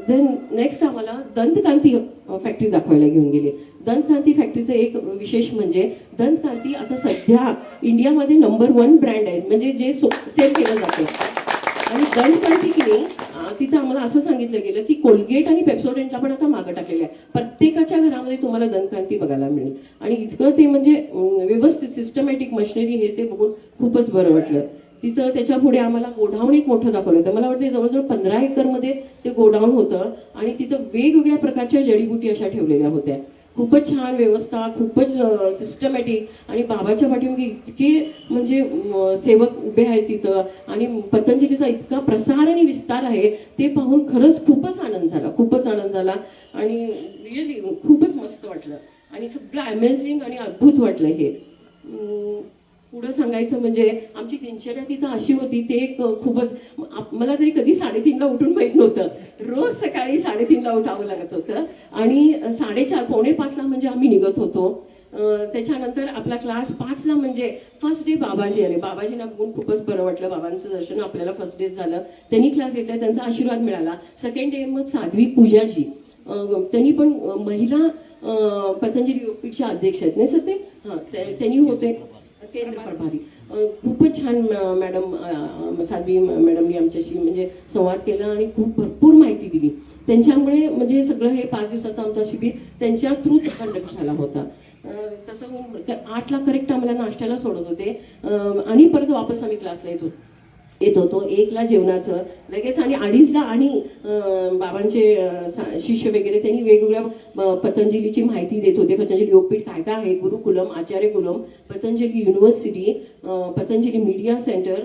देन नेक्स्ट आम्हाला दंतकांती फॅक्टरी दाखवायला घेऊन गेले. दंतकांती फॅक्टरीचं एक विशेष म्हणजे दंतकांती आता सध्या इंडियामध्ये नंबर 1 ब्रँड आहे म्हणजे जे सेल केलं जातं. आणि दंतकांती की नाही तिथं आम्हाला असं सांगितलं गेलं की कोलगेट आणि पेप्सोडेंटला पण आता मागं टाकलेलं आहे. प्रत्येकाच्या घरामध्ये तुम्हाला दंतकांती बघायला मिळेल आणि इतकं ते म्हणजे व्यवस्थित सिस्टमॅटिक मशिनरी हे ते बघून खूपच बरं वाटलं. तिथं त्याच्या पुढे आम्हाला गोडाऊन एक मोठं दाखवलं होतं. मला वाटतं जवळजवळ 15 एकरमध्ये ते गोडाऊन होतं आणि तिथं वेगवेगळ्या प्रकारच्या जडीबुटी अशा ठेवलेल्या होत्या. खूपच छान व्यवस्था, खूपच सिस्टमॅटिक आणि बाबाच्या पाठीमागे इतके म्हणजे सेवक उभे आहेत तिथं आणि पतंजलीचा इतका प्रसार आणि विस्तार आहे ते पाहून खरंच खूपच आनंद झाला आणि रिअली खूपच मस्त वाटलं आणि सगळं अमेझिंग आणि अद्भुत वाटलं. हे पुढं सांगायचं म्हणजे आमची दिनचर्या तिथं अशी होती ते एक खूपच मला तरी कधी 3:30ला उठून माहित नव्हतं. रोज सकाळी 3:30ला उठावं लागत होतं आणि 4:30 4:45ला म्हणजे आम्ही निघत होतो. त्याच्यानंतर आपला क्लास 5ला म्हणजे फर्स्ट डे बाबाजी आले. बाबाजींना बघून खूपच बरं वाटलं. बाबांचं दर्शन आपल्याला फर्स्ट डे झालं. त्यांनी क्लास घेतला, त्यांचा आशीर्वाद मिळाला. सेकंड डे मग साध्वी पूजाजी त्यांनी पण महिला पतंजली योगपीठच्या अध्यक्ष आहेत नाही सर ते त्यांनी होते केंद्र प्रभारी. खूपच छान मॅडम साध्वी मॅडमनी आमच्याशी म्हणजे संवाद केला आणि खूप भरपूर माहिती दिली. त्यांच्यामुळे म्हणजे सगळं हे 5 दिवसाचा आमचा शिबिर त्यांच्या थ्रूच कंडक्ट झाला होता. तसं 8ला करेक्ट आम्हाला नाश्त्याला सोडत होते आणि परत वापस आम्ही क्लासला येत होतो. 1ला जेवणाचं लगेच आणि 2:30ला आणि बाबांचे शिष्य वगैरे त्यांनी वेगवेगळ्या पतंजलीची माहिती देत होते. पतंजली योगपीठ काय काय आहे, Gurukulam, Acharya Kulam, Patanjali university, Patanjali media centre,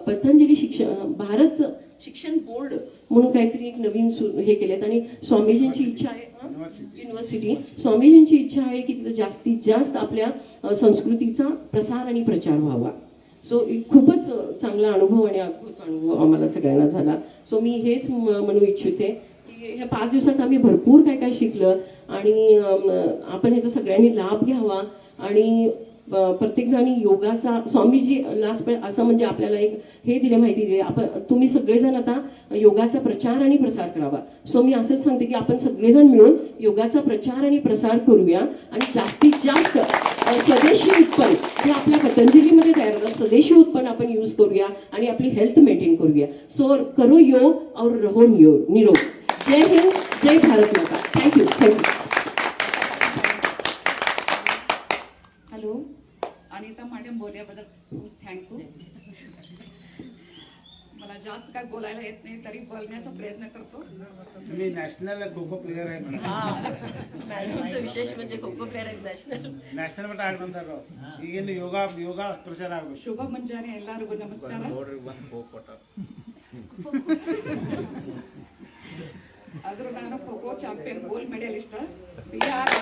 Patanjali Bharat Shikshan board म्हणून काहीतरी एक नवीन हे केलेत आणि स्वामीजींची इच्छा आहे युनिव्हर्सिटी. स्वामीजींची इच्छा आहे की तिथं जास्तीत जास्त आपल्या संस्कृतीचा प्रसार आणि प्रचार व्हावा. सो खूपच चांगला अनुभव आणि अद्भुत अनुभव आम्हाला सगळ्यांना झाला. सो मी हेच म्हणू इच्छिते की ह्या 5 दिवसात आम्ही भरपूर काय काय शिकलं आणि आपण ह्याचा सगळ्यांनी लाभ घ्यावा आणि प्रत्येक जणी योगाचा स्वामीजी लास्ट असं म्हणजे आपल्याला एक हे दिले माहिती दिली आपण तुम्ही सगळेजण आता योगाचा प्रचार आणि प्रसार करावा. सो मी असंच सांगते की आपण सगळेजण मिळून योगाचा प्रचार आणि प्रसार करूया आणि जास्तीत जास्त स्वदेशी उत्पन्न जे आपल्या पतंजलीमध्ये तयार होतात स्वदेशी उत्पन्न आपण यूज करूया आणि आपली हेल्थ मेंटेन करूया. सो करो योग और रहो निरोग. जय हिंद, जय भारत माता. थँक्यू. हॅलो, अनिता मॅडम बोलल्याबद्दल खूप थँक्यू. मला जास्त काय बोलायला येत नाही तरी बोलण्याचा प्रयत्न करतो. मी नॅशनल खो खो प्लेयर आहे मॅडमचं विशेष म्हणजे खो खो प्लेयर आहेत ನ್ಯಾಷನಲ್ ಮಟ್ಟ ಆಡ್ಕೊಂತಾರ ಈಗಿನ ಯೋಗ ಪ್ರಚಾರ ಆಗ್ಬೇಕು. ಶುಭ ಮುಂಜಾನೆ ಎಲ್ಲರಿಗೂ ನಮಸ್ಕಾರ. ಆದ್ರೂ ನಾನು kho kho champion gold medalist. Bihar,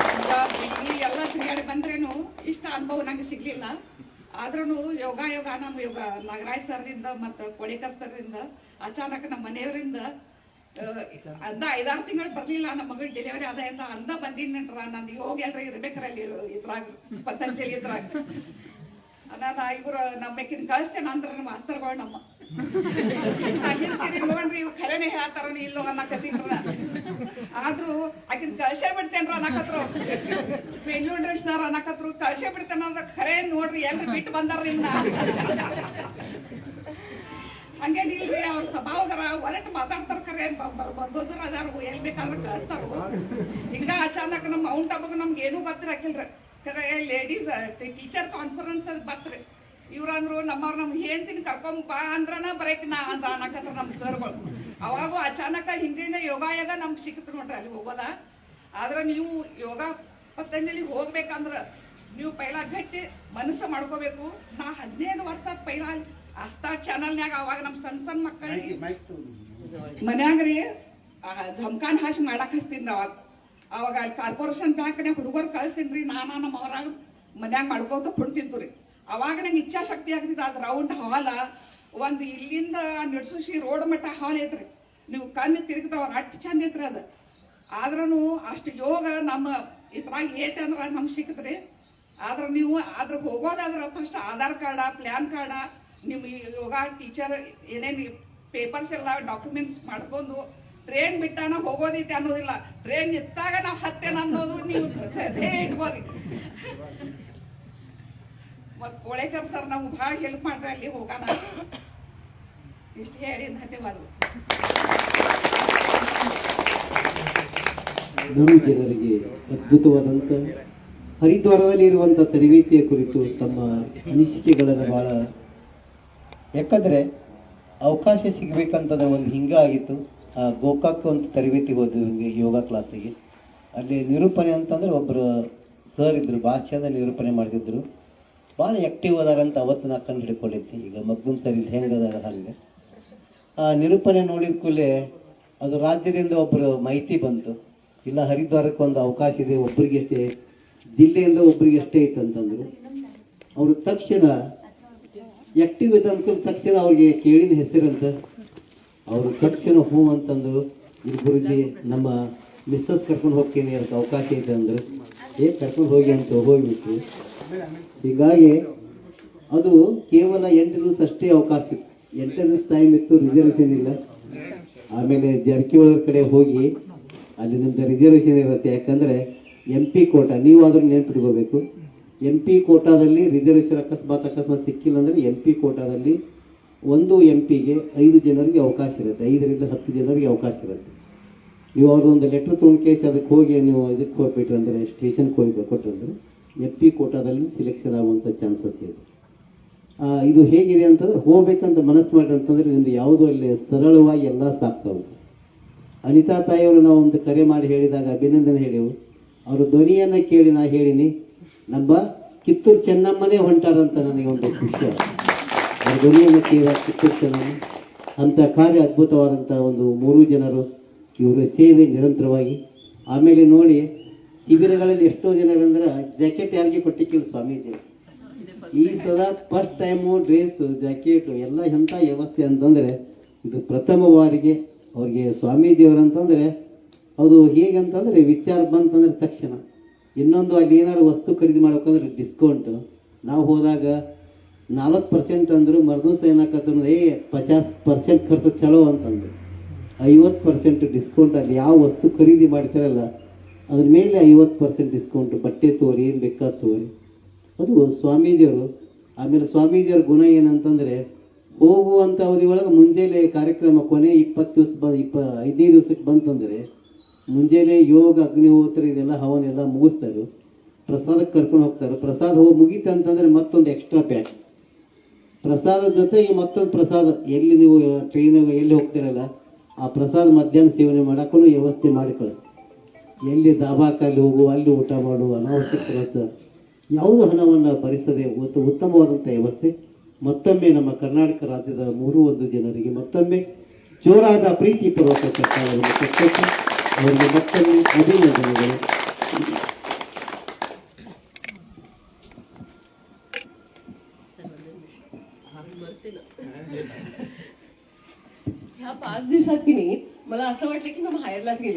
Punjab, Delhi ಎಲ್ಲ ತಿರುಗಾಡಿ ಬಂದ್ರೇನು ಇಷ್ಟ ಅನುಭವ ನಂಗೆ ಸಿಗ್ಲಿಲ್ಲ. ಆದ್ರೂ ಯೋಗ ನಮ್ಮ ಯೋಗ ನಾಗರಾಜ್ ಸರ್ದಿಂದ ಮತ್ತು ಕೋಳಿಕರ್ ಸರ್ದಿಂದ ಅಚಾನಕ್ ನಮ್ಮ ಮನೆಯವರಿಂದ ಅಂದ 5-6 ತಿಂಗಳು ಬರ್ಲಿಲ್ಲ. ನಮ್ಮ ಮಗಳು ಡೆಲಿವರಿ ಆದ ಅಂದ ಬಂದಿನ್ರ ನಂದು ಯೋಗ ಎಲ್ರ ಇರ್ಬೇಕ್ರಲ್ಲಿ ಇದ್ರಾಗ ಪತಂಜಲಿ ಇದ್ರಾಗ ನಾನು ಇವ್ರು ನಮ್ಮಕಿನ್ ಕಳಿಸ್ತೇನೆ ಅಂದ್ರ ಮಾಸ್ತರ್ಗಳು ನಮ್ಮ ನೋಡ್ರಿ ಇವ್ ಖರೇನೆ ಹೇಳ್ತಾರ ಇಲ್ಲೋ ಅನ್ನಕತ್ತಿದ್ರ. ಆದ್ರೂ ಆಕಿನ್ ಕಳ್ಸೇ ಬಿಡ್ತೇನ್ರ ಅನ್ನಕತ್ರು. ಬೆಂಗಳೂರು ಸರ್ ಅನ್ನಕತ್ರು ಕಳ್ಸೇ ಬಿಡ್ತೇನೆ ಅಂದ್ರ ಖರೆ ನೋಡ್ರಿ ಎಲ್ರಿ ಬಿಟ್ಟು ಬಂದಾರ ಇನ್ನ ಹಂಗೇನಿಲ್ರಿ. ಅವ್ರ ಸ್ವಭಾವದರ ಹೊರಟು ಮಾತಾಡ್ತಾರ ಖರೆ ಬಂದೋದ್ರ ಅದಾರು ಎಲ್ ಬೇಕಾದ್ರೆ ಕಳಿಸ್ತಾರ. ಹಿಂಗ ಅಚಾನಕ್ ನಮ್ ಮೌಂಟ್ ಆಬಾಗ ನಮ್ಗೆ ಏನೂ ಗೊತ್ತಿರಾಕಿಲ್ರಿ. ಖರೆ ಲೇಡೀಸ್ ಟೀಚರ್ ಕಾನ್ಫರೆನ್ಸ್ ಬರ್ತ್ರಿ. ಇವ್ರಂದ್ರು ನಮ್ಮವ್ರು ನಮ್ ಹೇಳ್ತೀನಿ ಕರ್ಕೊಂಬ ಅಂದ್ರನ ಬರಕ್ ನಾ ಅಂತ ಅನ್ನಕತ್ರ ನಮ್ ಸರ್ಗಳು. ಅವಾಗೂ ಅಚಾನಕ ಹಿಂದಿನ ಯೋಗ ನಮ್ಗೆ ಸಿಕ್ತು ನೋಡ್ರಿ ಅಲ್ಲಿ ಹೋಗೋದ. ಆದ್ರ ನೀವು ಯೋಗ ಪತಂಜಲಿ ಹೋಗ್ಬೇಕಂದ್ರ ನೀವು ಪೈಲಾ ಗಟ್ಟಿ ಮನಸ್ಸು ಮಾಡ್ಕೋಬೇಕು. ನಾ 15 ವರ್ಷ ಪೈಲಾ ಆಸ್ಥಾ ಚಾನಲ್ನ್ಯಾಗ ಅವಾಗ ನಮ್ ಸಣ್ಣ ಮಕ್ಕಳಿಗೆ ಮನ್ಯಾಗ್ರಿ ಜಮ್ಕಾನ್ ಹಾಶ್ ಮಾಡಕ್ ಹಚ್ತೀನಿ. ಅವಾಗ ಕಾರ್ಪೊರೇಷನ್ ಬ್ಯಾಂಕ್ನ್ಯಾಗ ಹುಡುಗರು ಕಳ್ಸಿನ್ರಿ. ನಮ್ಮ ಅವರಾಗ ಮನ್ಯಾಗ ಮಾಡ್ಕೋತ ಕುಡ್ತಿದ್ದು ರೀ. ಅವಾಗ ನಂಗೆ ಇಚ್ಛಾಶಕ್ತಿ ಆಗ್ತಿತ್ತು. ಅದ್ ರೌಂಡ್ ಹಾಲ ಒಂದ್ ಇಲ್ಲಿಂದ ನಿರ್ಸುಶಿ ರೋಡ್ ಮಟ್ಟ ಹಾಲ್ ಐತ್ರಿ. ನೀವು ಕಣ್ಣು ತಿರುಗ್ತಾವ ಅಷ್ಟು ಚಂದ ಐತ್ರಿ ಅದ. ಆದ್ರೂ ಅಷ್ಟು ಯೋಗ ನಮ್ಮ ಇದ್ರಾಗ ಏತೆ ಅಂದ್ರ ನಮ್ಗೆ ಸಿಕ್ತ್ರಿ. ಆದ್ರ ನೀವು ಅದ್ರ ಹೋಗೋದಾದ್ರ ಫಸ್ಟ್ ಆಧಾರ್ ಕಾರ್ಡ ಪ್ಲಾನ್ ಕಾರ್ಡ ನಿಮ್ ಯೋಗ ಟೀಚರ್ ಏನೇನು ಪೇಪರ್ಸ್ ಎಲ್ಲ ಡಾಕ್ಯುಮೆಂಟ್ಸ್ ಮಾಡ್ಕೊಂಡು ಟ್ರೈನ್ ಬಿಟ್ಟಾನ ಹೋಗೋದೈತೆ ಅನ್ನೋದಿಲ್ಲ. ಟ್ರೈನ್ ಇತ್ತಾಗ ನಾವು ಹತ್ತೇನ ಅನ್ನೋದು ನೀವು ಇಟ್ಕೋರಿ. ಮತ್ ಕೋಳೇಕರ್ ಸರ್ ನಮ್ಗೆ ಭಾಳ ಹೆಲ್ಪ್ ಮಾಡ್ರಿ ಅಲ್ಲಿ ಹೋಗೋಣ. ಇಷ್ಟು ಹೇಳಿ ಧನ್ಯವಾದ. ಮೂರು ಜನರಿಗೆ ಅದ್ಭುತವಾದಂಥ ಹರಿದ್ವಾರದಲ್ಲಿ ಇರುವಂಥ ತರಬೇತಿಯ ಕುರಿತು ತಮ್ಮ ಅನಿಸಿಕೆಗಳನ್ನು ಬಹಳ ಯಾಕಂದರೆ ಅವಕಾಶ ಸಿಗಬೇಕಂತದ ಒಂದು ಹಿಂಗಾಗಿತ್ತು. ಗೋಕಾಕ್ ಒಂದು ತರಬೇತಿಗೆ ಹೋದ್ವಿ ಯೋಗ ಕ್ಲಾಸಿಗೆ. ಅಲ್ಲಿ ನಿರೂಪಣೆ ಅಂತಂದ್ರೆ ಒಬ್ಬರು ಸರ್ ಇದ್ದರು, ಭಾಳ ಚಂದ ನಿರೂಪಣೆ ಮಾಡ್ತಿದ್ರು. ಭಾಳ ಆ್ಯಕ್ಟಿವ್ ಅದಾರಂತ ಅವತ್ತು ನಾ ಕಂಡು ಹಿಡ್ಕೊಂಡಿದ್ದೆ. ಈಗ ಮಗ್ದುಮ್ ಸರ್ ಇಲ್ಲಿ ಹೆಂಗೆ ಅದಾರ ಹಂಗೆ ಆ ನಿರೂಪಣೆ ನೋಡಿದ ಕೂಡಲೇ ಅದು ರಾಜ್ಯದಿಂದ ಒಬ್ಬರು ಮಾಹಿತಿ ಬಂತು, ಇಲ್ಲ ಹರಿದ್ವಾರಕ್ಕೆ ಒಂದು ಅವಕಾಶ ಇದೆ, ಒಬ್ಬರಿಗೆಷ್ಟೇ ಜಿಲ್ಲೆಯಿಂದ ಒಬ್ಬರಿಗೆ ಅಷ್ಟೇ ಐತೆ ಅಂತಂದರು. ಅವರು ತಕ್ಷಣ ಆ್ಯಕ್ಟಿವ್ ಇದೆ ಅಂದ್ಕೊಂಡು ತಕ್ಷಣ ಅವ್ರಿಗೆ ಕೇಳಿನ ಹೆಸರಂತ ಅವರು ತಕ್ಷಣ ಹ್ಞೂ ಅಂತಂದರು. ಇದು ಗುರುಜಿ ನಮ್ಮ ಮಿಸ್ಸಸ್ ಕರ್ಕೊಂಡು ಹೋಗ್ತೀನಿ ಅಂತ ಅವಕಾಶ ಐತೆ ಅಂದ್ರೆ ಕರ್ಕೊಂಡು ಹೋಗಿ ಅಂತ ಹೋಗ್ಬಿಟ್ಟು. ಹೀಗಾಗಿ ಅದು ಕೇವಲ 8 ದಿವಸ ಅಷ್ಟೇ ಅವಕಾಶ ಇತ್ತು. 8 ದಿವಸ ಟೈಮ್ ಇತ್ತು, ರಿಸರ್ವೇಷನ್ ಇಲ್ಲ. ಆಮೇಲೆ ಜಾರಕಿಹೊಳಿ ಕಡೆ ಹೋಗಿ ಅಲ್ಲಿ ನಿಮ್ದು ರಿಸರ್ವೇಷನ್ ಇರುತ್ತೆ. ಯಾಕಂದರೆ MP ಕೋಟಾ ನೀವು ಆದ್ರೂ ನೆನ್ಪಿಟ್ಕೋಬೇಕು. MP ಕೋಟಾದಲ್ಲಿ ರಿಸರ್ವೇಷನ್ ಅಕಸ್ಮಾತ್ ಸಿಕ್ಕಿಲ್ಲ ಅಂದರೆ MP ಕೋಟಾದಲ್ಲಿ ಒಂದು MPಗೆ 5 ಜನರಿಗೆ ಅವಕಾಶ ಇರುತ್ತೆ. 5ರಿಂದ 10 ಜನರಿಗೆ ಅವಕಾಶ ಇರುತ್ತೆ. ನೀವು ಅವ್ರದ್ದೊಂದು ಲೆಟ್ರ್ ತೊಗೊಂಡು ಕೇಸ್ ಅದಕ್ಕೆ ಹೋಗಿ ನೀವು ಇದಕ್ಕೆ ಹೋಗ್ಬಿಟ್ರಿ ಅಂದರೆ ಸ್ಟೇಷನ್ಗೆ ಹೋಗಿ ಕೊಟ್ಟರೆ MP ಕೋಟಾದಲ್ಲಿ ಸಿಲೆಕ್ಷನ್ ಆಗುವಂಥ ಚಾನ್ಸಸ್ ಇದೆ. ಇದು ಹೇಗಿದೆ ಅಂತಂದ್ರೆ ಹೋಗ್ಬೇಕಂತ ಮನಸ್ಸು ಮಾಡಿ ಅಂತಂದ್ರೆ ನಿಮ್ದು ಯಾವುದೋ ಅಲ್ಲಿ ಸರಳವಾಗಿ ಎಲ್ಲ ಸಾಕ್ತಾವೆ. ಅನಿತಾ ತಾಯಿಯವರು ನಾವು ಒಂದು ಕರೆ ಮಾಡಿ ಹೇಳಿದಾಗ ಅಭಿನಂದನೆ ಹೇಳಿವು. ಅವರು ಧ್ವನಿಯನ್ನು ಕೇಳಿ ನಾ ಹೇಳಿನಿ, ನಮ್ಮ ಕಿತ್ತೂರು ಚೆನ್ನಮ್ಮನೇ ಹೊಂಟಾರಂತ ನನಗೆ ಒಂದು ಖುಷಿ. ಅವ್ರ ಧ್ವನಿಯನ್ನು ಕೇಳಿದ ಕಿತ್ತೂರು ಚೆನ್ನಮ್ಮ ಅಂಥ ಕಾರ್ಯ ಅದ್ಭುತವಾದಂಥ ಒಂದು 3 ಜನರು ಇವರ ಸೇವೆ ನಿರಂತರವಾಗಿ. ಆಮೇಲೆ ನೋಡಿ ಶಿಬಿರಗಳಲ್ಲಿ ಎಷ್ಟೋ ಜನರಂದ್ರೆ ಜಾಕೆಟ್ ಯಾರಿಗೆ ಕೊಟ್ಟಿಕ್ಕಿಲ್ಲ ಸ್ವಾಮೀಜಿ. ಈ ಸದಾ ಫಸ್ಟ್ ಟೈಮು ಡ್ರೆಸ್ ಜಾಕೆಟು ಎಲ್ಲ ಎಂಥ ವ್ಯವಸ್ಥೆ ಅಂತಂದರೆ ಇದು ಪ್ರಥಮ ಬಾರಿಗೆ ಅವ್ರಿಗೆ ಸ್ವಾಮೀಜಿಯವರಂತಂದರೆ ಅದು ಹೇಗಂತಂದರೆ ವಿಚಾರ ಬಂತಂದ್ರೆ ತಕ್ಷಣ ಇನ್ನೊಂದು ಅಲ್ಲಿ ಏನಾದ್ರು ವಸ್ತು ಖರೀದಿ ಮಾಡ್ಬೇಕಂದ್ರೆ ಡಿಸ್ಕೌಂಟ್. ನಾವು ಹೋದಾಗ 40% ಅಂದರು, ಮರ್ದಿವ್ಸ ಏನಾಕತ್ತಂದ್ರೆ 50% ಖರ್ಚು ಚಲೋ ಅಂತಂದು 50% ಡಿಸ್ಕೌಂಟ್. ಅಲ್ಲಿ ಯಾವ ವಸ್ತು ಖರೀದಿ ಮಾಡ್ತಾರಲ್ಲ ಅದ್ರ ಮೇಲೆ 50% ಡಿಸ್ಕೌಂಟ್. ಬಟ್ಟೆ ತೋರಿ ಏನು ಬೇಕಾದ ತೋರಿ. ಅದು ಸ್ವಾಮೀಜಿಯವರು. ಆಮೇಲೆ ಸ್ವಾಮೀಜಿಯವ್ರ ಗುಣ ಏನಂತಂದರೆ, ಹೋಗುವಂಥ ಅವಧಿ ಒಳಗೆ ಮುಂಜಾನೆ ಕಾರ್ಯಕ್ರಮ ಕೊನೆ 20 ದಿವಸ 15 ದಿವಸಕ್ಕೆ ಬಂತಂದರೆ ಮುಂಜಾನೆ ಯೋಗ ಅಗ್ನಿಹೋತ್ರ ಇದೆಲ್ಲ ಹವನೆಲ್ಲ ಮುಗಿಸ್ತಾರೆ, ಪ್ರಸಾದಕ್ಕೆ ಕರ್ಕೊಂಡು ಹೋಗ್ತಾರೆ. ಪ್ರಸಾದ ಮುಗೀತು ಅಂತಂದರೆ ಮತ್ತೊಂದು ಎಕ್ಸ್ಟ್ರಾ ಪ್ಯಾಕ್ ಪ್ರಸಾದದ ಜೊತೆಗೆ ಮತ್ತೊಂದು ಪ್ರಸಾದ. ಎಲ್ಲಿ ನೀವು ಟ್ರೈನ್ ಎಲ್ಲಿ ಹೋಗ್ತಿರಲ್ಲ ಆ ಪ್ರಸಾದ ಮಧ್ಯಾಹ್ನ ಸೇವನೆ ಮಾಡೋಕ್ಕೂ ವ್ಯವಸ್ಥೆ ಮಾಡಿಕೊಳ್ಳಿ. ಎಲ್ಲಿ ದಾಬಾಕಲ್ಲಿ ಹೋಗು, ಅಲ್ಲಿ ಊಟ ಮಾಡು, ಅನಾವಶ್ಯಕ ಕೆಲಸ ಯಾವುದೋ ಹಣವನ್ನು ಭರಿಸದೆ ಉತ್ತಮವಾದಂಥ ವ್ಯವಸ್ಥೆ. ಮತ್ತೊಮ್ಮೆ ನಮ್ಮ ಕರ್ನಾಟಕ ರಾಜ್ಯದ 31 ಜನರಿಗೆ ಮತ್ತೊಮ್ಮೆ ಜೋರಾದ ಪ್ರೀತಿಪೂರ್ವಕ ಚಪ್ಪಾಳೆಯನ್ನು ಕೊಟ್ಟು ಅವರಿಗೆ ಮತ್ತೊಮ್ಮೆ ಅಭಿನಂದನೆಗಳು. ह्या 5 दिवसात की नाही मला असं वाटलं की मी बाहेरलाच गेली.